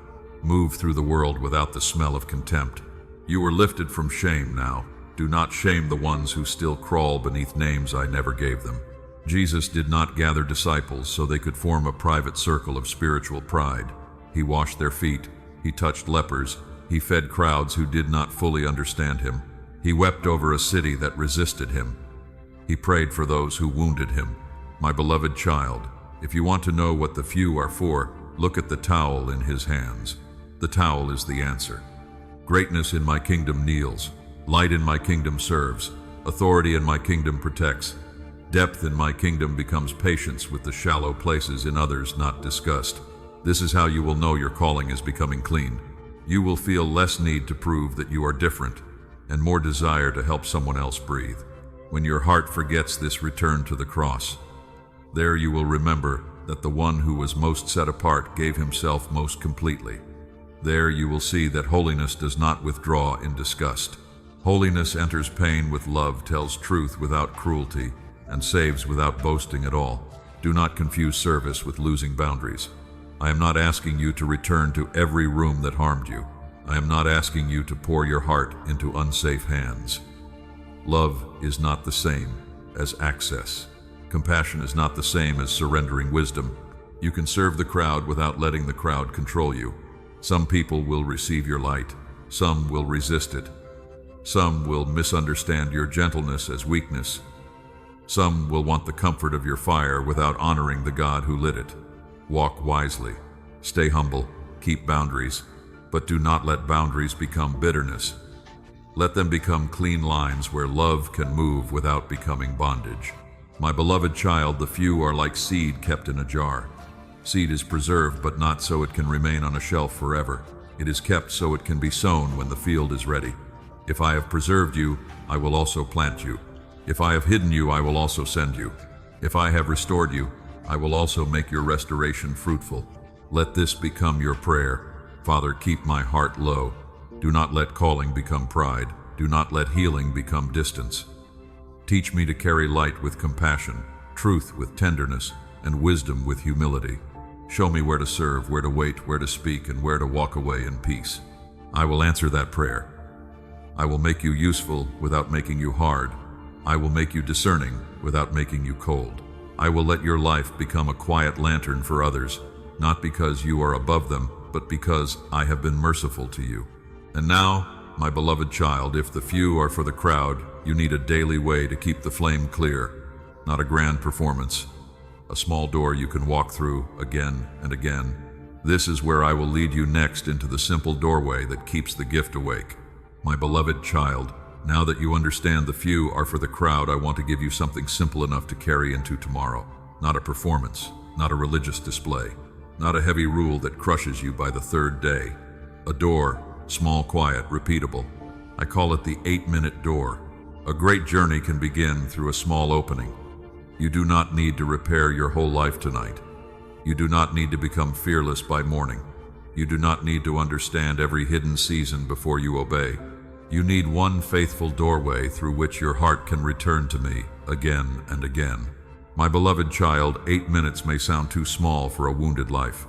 [SPEAKER 1] Move through the world without the smell of contempt. You were lifted from shame now. Do not shame the ones who still crawl beneath names I never gave them. Jesus did not gather disciples so they could form a private circle of spiritual pride. He washed their feet. He touched lepers. He fed crowds who did not fully understand him. He wept over a city that resisted him. He prayed for those who wounded him. My beloved child, if you want to know what the few are for, look at the towel in his hands. The towel is the answer. Greatness in my kingdom kneels. Light in my kingdom serves. Authority in my kingdom protects. Depth in my kingdom becomes patience with the shallow places in others, not disgust. This is how you will know your calling is becoming clean. You will feel less need to prove that you are different and more desire to help someone else breathe. When your heart forgets this, return to the cross. There you will remember that the one who was most set apart gave himself most completely. There you will see that holiness does not withdraw in disgust. Holiness enters pain with love, tells truth without cruelty, and saves without boasting at all. Do not confuse service with losing boundaries. I am not asking you to return to every room that harmed you. I am not asking you to pour your heart into unsafe hands. Love is not the same as access. Compassion is not the same as surrendering wisdom. You can serve the crowd without letting the crowd control you. Some people will receive your light. Some will resist it. Some will misunderstand your gentleness as weakness. Some will want the comfort of your fire without honoring the God who lit it. Walk wisely. Stay humble. Keep boundaries. But do not let boundaries become bitterness. Let them become clean lines where love can move without becoming bondage. My beloved child, the few are like seed kept in a jar. Seed is preserved, but not so it can remain on a shelf forever. It is kept so it can be sown when the field is ready. If I have preserved you, I will also plant you. If I have hidden you, I will also send you. If I have restored you, I will also make your restoration fruitful. Let this become your prayer. Father, keep my heart low. Do not let calling become pride. Do not let healing become distance. Teach me to carry light with compassion, truth with tenderness, and wisdom with humility. Show me where to serve, where to wait, where to speak, and where to walk away in peace. I will answer that prayer. I will make you useful without making you hard. I will make you discerning without making you cold. I will let your life become a quiet lantern for others, not because you are above them, but because I have been merciful to you. And now, my beloved child, if the few are for the crowd, you need a daily way to keep the flame clear, not a grand performance, a small door you can walk through again and again. This is where I will lead you next, into the simple doorway that keeps the gift awake. My beloved child, now that you understand the few are for the crowd, I want to give you something simple enough to carry into tomorrow. Not a performance, not a religious display, not a heavy rule that crushes you by the third day. A door, small, quiet, repeatable. I call it the 8-minute door. A great journey can begin through a small opening. You do not need to repair your whole life tonight. You do not need to become fearless by morning. You do not need to understand every hidden season before you obey. You need one faithful doorway through which your heart can return to me again and again. My beloved child, 8 minutes may sound too small for a wounded life,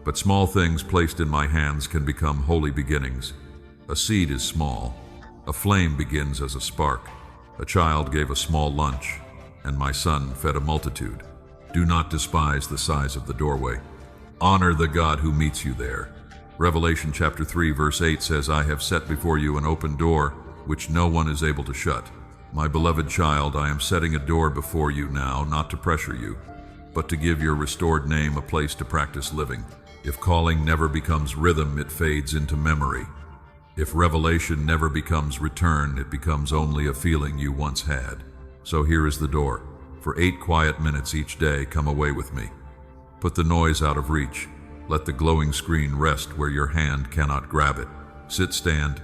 [SPEAKER 1] but small things placed in my hands can become holy beginnings. A seed is small. A flame begins as a spark. A child gave a small lunch, and my son fed a multitude. Do not despise the size of the doorway. Honor the God who meets you there. Revelation chapter 3 verse 8 says, I have set before you an open door, which no one is able to shut. My beloved child, I am setting a door before you now, not to pressure you, but to give your restored name a place to practice living. If calling never becomes rhythm, it fades into memory. If revelation never becomes return, it becomes only a feeling you once had. So here is the door. For 8 quiet minutes each day, come away with me. Put the noise out of reach. Let the glowing screen rest where your hand cannot grab it. Sit, stand,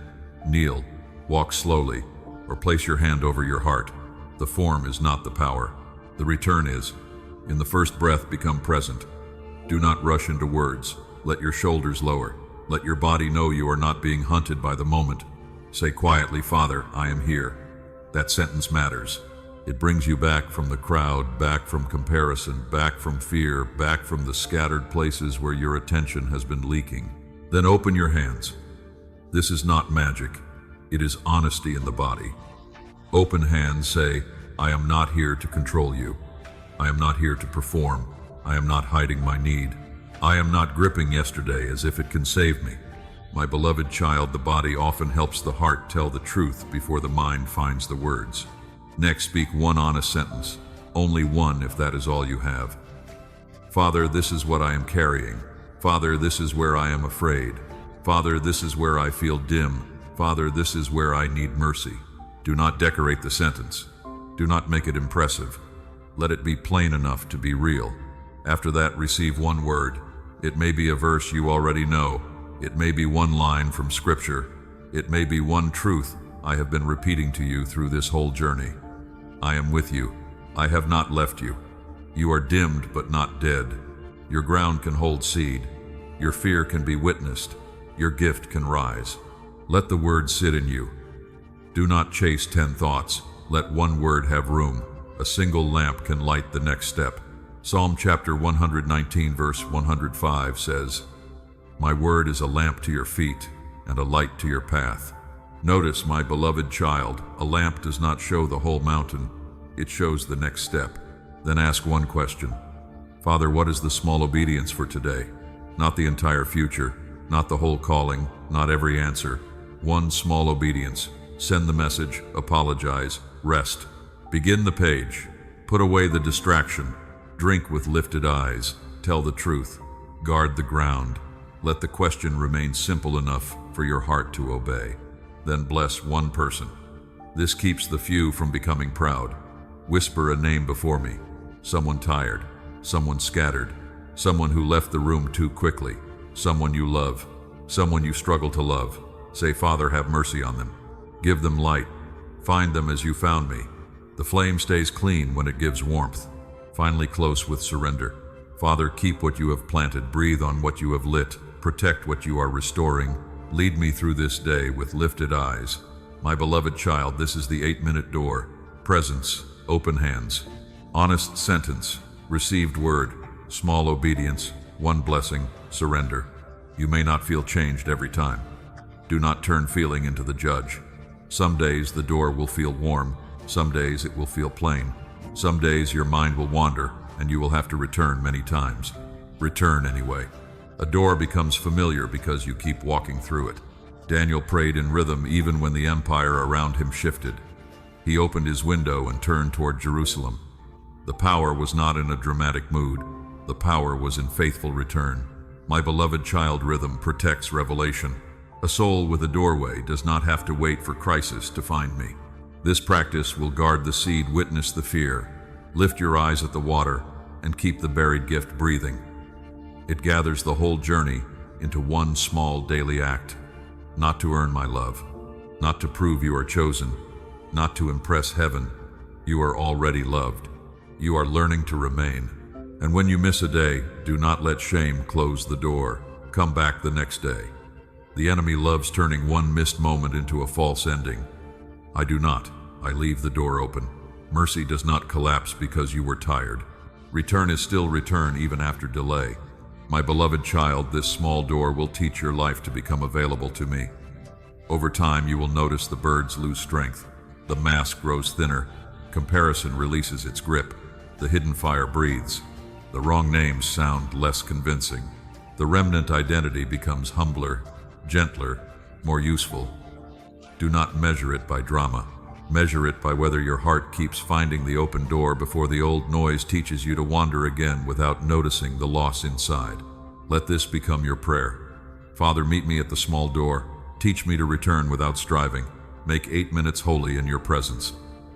[SPEAKER 1] kneel, walk slowly, or place your hand over your heart. The form is not the power. The return is. In the first breath, become present. Do not rush into words. Let your shoulders lower. Let your body know you are not being hunted by the moment. Say quietly, Father, I am here. That sentence matters. It brings you back from the crowd, back from comparison, back from fear, back from the scattered places where your attention has been leaking. Then open your hands. This is not magic. It is honesty in the body. Open hands say, I am not here to control you. I am not here to perform. I am not hiding my need. I am not gripping yesterday as if it can save me. My beloved child, the body often helps the heart tell the truth before the mind finds the words. Next, speak one honest sentence. Only one, if that is all you have. Father, this is what I am carrying. Father, this is where I am afraid. Father, this is where I feel dim. Father, this is where I need mercy. Do not decorate the sentence. Do not make it impressive. Let it be plain enough to be real. After that, receive one word. It may be a verse you already know. It may be one line from Scripture. It may be one truth I have been repeating to you through this whole journey. I am with you. I have not left you. You are dimmed but not dead. Your ground can hold seed. Your fear can be witnessed. Your gift can rise. Let the word sit in you. Do not chase 10 thoughts. Let one word have room. A single lamp can light the next step. Psalm chapter 119 verse 105 says, My word is a lamp to your feet and a light to your path. Notice, my beloved child, a lamp does not show the whole mountain. It shows the next step. Then ask one question. Father, what is the small obedience for today? Not the entire future, not the whole calling, not every answer. One small obedience. Send the message, apologize, rest. Begin the page. Put away the distraction. Drink with lifted eyes. Tell the truth. Guard the ground. Let the question remain simple enough for your heart to obey. Then bless one person. This keeps the few from becoming proud. Whisper a name before me. Someone tired. Someone scattered. Someone who left the room too quickly. Someone you love. Someone you struggle to love. Say, Father, have mercy on them. Give them light. Find them as you found me. The flame stays clean when it gives warmth. Finally close with surrender. Father, keep what you have planted. Breathe on what you have lit. Protect what you are restoring. Lead me through this day with lifted eyes. My beloved child, this is the 8-minute door. Presence, open hands. Honest sentence, received word, small obedience, one blessing, surrender. You may not feel changed every time. Do not turn feeling into the judge. Some days the door will feel warm. Some days it will feel plain. Some days your mind will wander and you will have to return many times. Return anyway. A door becomes familiar because you keep walking through it. Daniel prayed in rhythm even when the empire around him shifted. He opened his window and turned toward Jerusalem. The power was not in a dramatic mood. The power was in faithful return. My beloved child, rhythm protects revelation. A soul with a doorway does not have to wait for crisis to find me. This practice will guard the seed, witness the fear, lift your eyes at the water, and keep the buried gift breathing. It gathers the whole journey into one small daily act. Not to earn my love, not to prove you are chosen, not to impress heaven. You are already loved. You are learning to remain. And when you miss a day, do not let shame close the door. come back the next day. The enemy loves turning one missed moment into a false ending. I do not. I leave the door open. Mercy does not collapse because you were tired. Return is still return even after delay. My beloved child, this small door will teach your life to become available to me. Over time, you will notice the birds lose strength. The mask grows thinner. Comparison releases its grip. The hidden fire breathes. The wrong names sound less convincing. The remnant identity becomes humbler, gentler, more useful. Do not measure it by drama. Measure it by whether your heart keeps finding the open door before the old noise teaches you to wander again without noticing the loss inside. Let this become your prayer. Father, meet me at the small door. Teach me to return without striving. Make 8 minutes holy in your presence.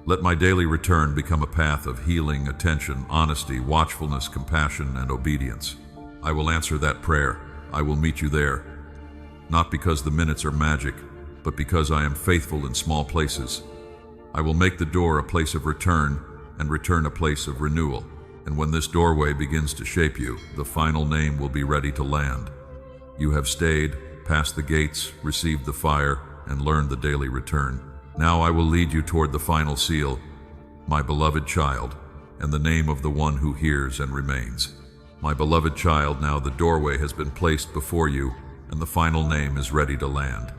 [SPEAKER 1] Let my daily return become a path of healing, attention, honesty, watchfulness, compassion, and obedience. I will answer that prayer. I will meet you there. Not because the minutes are magic, but because I am faithful in small places. I will make the door a place of return and return a place of renewal. And when this doorway begins to shape you, the final name will be ready to land. You have stayed, passed the gates, received the fire, and learned the daily return. Now I will lead you toward the final seal, my beloved child, and the name of the one who hears and remains. My beloved child, now the doorway has been placed before you, and the final name is ready to land.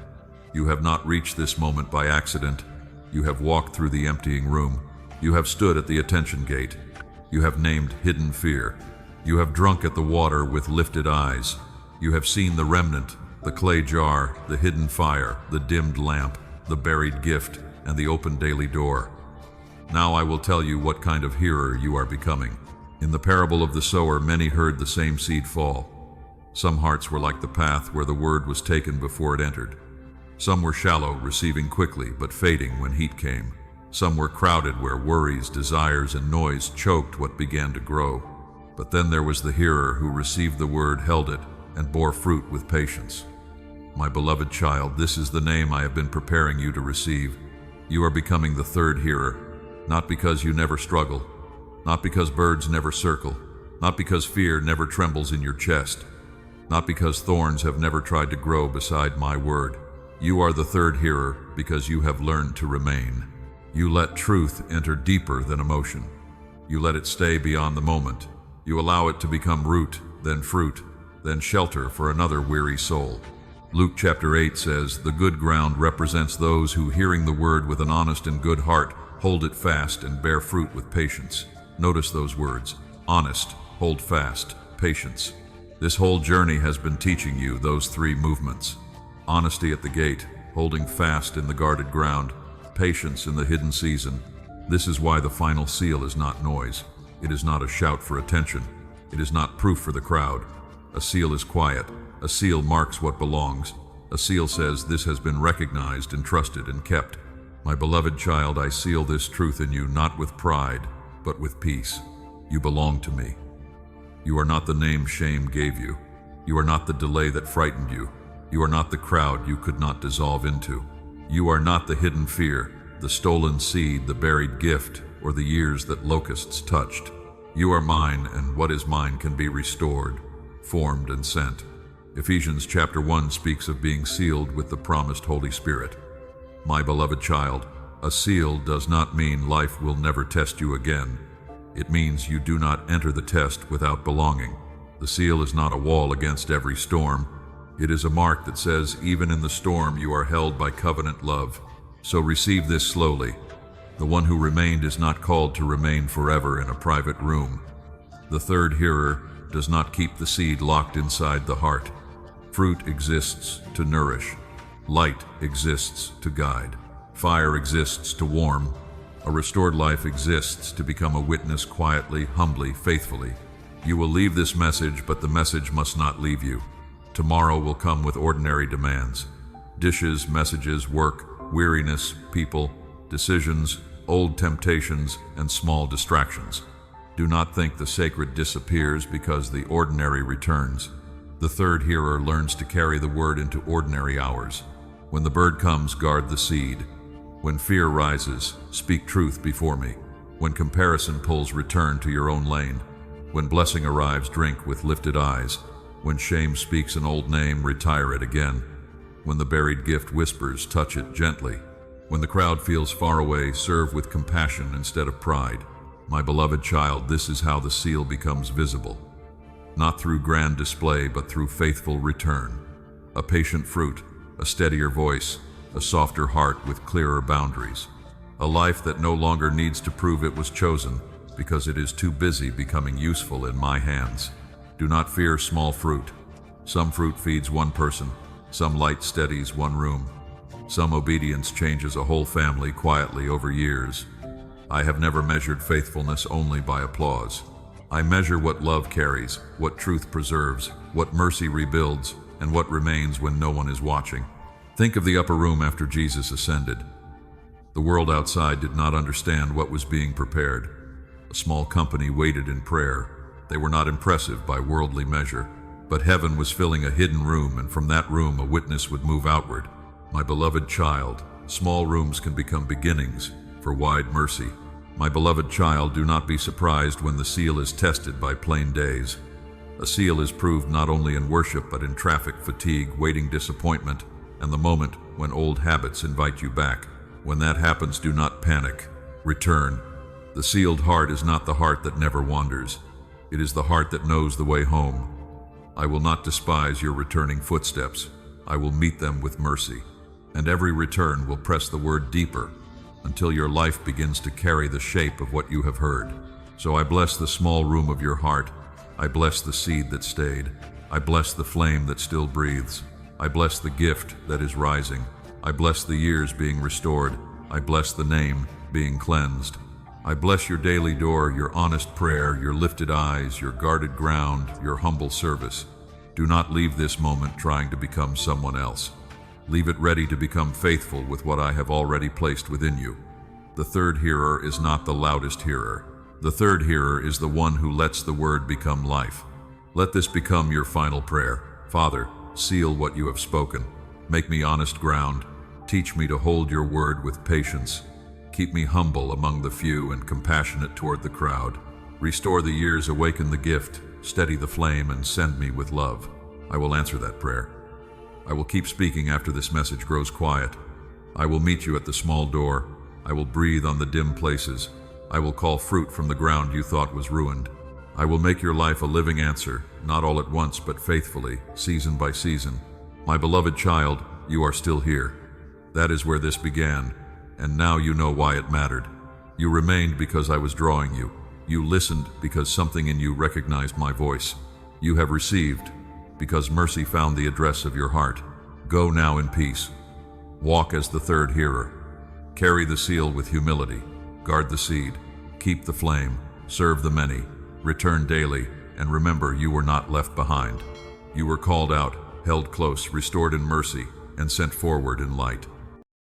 [SPEAKER 1] You have not reached this moment by accident. You have walked through the emptying room. You have stood at the attention gate. You have named hidden fear. You have drunk at the water with lifted eyes. You have seen the remnant, the clay jar, the hidden fire, the dimmed lamp, the buried gift, and the open daily door. Now I will tell you what kind of hearer you are becoming. In the parable of the sower, many heard the same seed fall. Some hearts were like the path where the word was taken before it entered. Some were shallow, receiving quickly, but fading when heat came. Some were crowded where worries, desires, and noise choked what began to grow. But then there was the hearer who received the word, held it, and bore fruit with patience. My beloved child, this is the name I have been preparing you to receive. You are becoming the third hearer, not because you never struggle, not because birds never circle, not because fear never trembles in your chest, not because thorns have never tried to grow beside my word. You are the third hearer because you have learned to remain. You let truth enter deeper than emotion. You let it stay beyond the moment. You allow it to become root, then fruit, then shelter for another weary soul. Luke chapter 8 says, "The good ground represents those who, hearing the word with an honest and good heart, hold it fast and bear fruit with patience." Notice those words: honest, hold fast, patience. This whole journey has been teaching you those three movements. Honesty at the gate, holding fast in the guarded ground, patience in the hidden season. This is why the final seal is not noise. It is not a shout for attention. It is not proof for the crowd. A seal is quiet. A seal marks what belongs. A seal says, "This has been recognized and trusted and kept." My beloved child, I seal this truth in you, not with pride, but with peace. You belong to me. You are not the name shame gave you. You are not the delay that frightened you. You are not the crowd you could not dissolve into. You are not the hidden fear, the stolen seed, the buried gift, or the years that locusts touched. You are mine, and what is mine can be restored, formed, and sent. Ephesians chapter 1 speaks of being sealed with the promised Holy Spirit. My beloved child, a seal does not mean life will never test you again. It means you do not enter the test without belonging. The seal is not a wall against every storm. It is a mark that says, even in the storm, you are held by covenant love. So receive this slowly. The one who remained is not called to remain forever in a private room. The third hearer does not keep the seed locked inside the heart. Fruit exists to nourish. Light exists to guide. Fire exists to warm. A restored life exists to become a witness quietly, humbly, faithfully. You will leave this message, but the message must not leave you. Tomorrow will come with ordinary demands. Dishes, messages, work, weariness, people, decisions, old temptations, and small distractions. Do not think the sacred disappears because the ordinary returns. The third hearer learns to carry the word into ordinary hours. When the bird comes, guard the seed. When fear rises, speak truth before me. When comparison pulls, return to your own lane. When blessing arrives, drink with lifted eyes. When shame speaks an old name, retire it again. When the buried gift whispers, touch it gently. When the crowd feels far away, serve with compassion instead of pride. My beloved child, this is how the seal becomes visible. Not through grand display, but through faithful return. A patient fruit, a steadier voice, a softer heart with clearer boundaries. A life that no longer needs to prove it was chosen, because it is too busy becoming useful in my hands. Do not fear small fruit. Some fruit feeds one person, some light steadies one room. Some obedience changes a whole family quietly over years. I have never measured faithfulness only by applause. I measure what love carries, what truth preserves, what mercy rebuilds, and what remains when no one is watching. Think of the upper room after Jesus ascended. The world outside did not understand what was being prepared. A small company waited in prayer. They were not impressive by worldly measure, but heaven was filling a hidden room, and from that room a witness would move outward. My beloved child, small rooms can become beginnings for wide mercy. My beloved child, do not be surprised when the seal is tested by plain days. A seal is proved not only in worship, but in traffic fatigue, waiting disappointment, and the moment when old habits invite you back. When that happens, do not panic. Return. The sealed heart is not the heart that never wanders. It is the heart that knows the way home. I will not despise your returning footsteps. I will meet them with mercy. And every return will press the word deeper until your life begins to carry the shape of what you have heard. So I bless the small room of your heart. I bless the seed that stayed. I bless the flame that still breathes. I bless the gift that is rising. I bless the years being restored. I bless the name being cleansed. I bless your daily door, your honest prayer, your lifted eyes, your guarded ground, your humble service. Do not leave this moment trying to become someone else. Leave it ready to become faithful with what I have already placed within you. The third hearer is not the loudest hearer. The third hearer is the one who lets the word become life. Let this become your final prayer. Father, seal what you have spoken. Make me honest ground. Teach me to hold your word with patience. Keep me humble among the few and compassionate toward the crowd. Restore the years, awaken the gift, steady the flame, and send me with love. I will answer that prayer. I will keep speaking after this message grows quiet. I will meet you at the small door. I will breathe on the dim places. I will call fruit from the ground you thought was ruined. I will make your life a living answer, not all at once, but faithfully, season by season. My beloved child, you are still here. That is where this began, and now you know why it mattered. You remained because I was drawing you. You listened because something in you recognized my voice. You have received because mercy found the address of your heart. Go now in peace. Walk as the third hearer. Carry the seal with humility. Guard the seed. Keep the flame. Serve the many. Return daily, and remember you were not left behind. You were called out, held close, restored in mercy, and sent forward in light.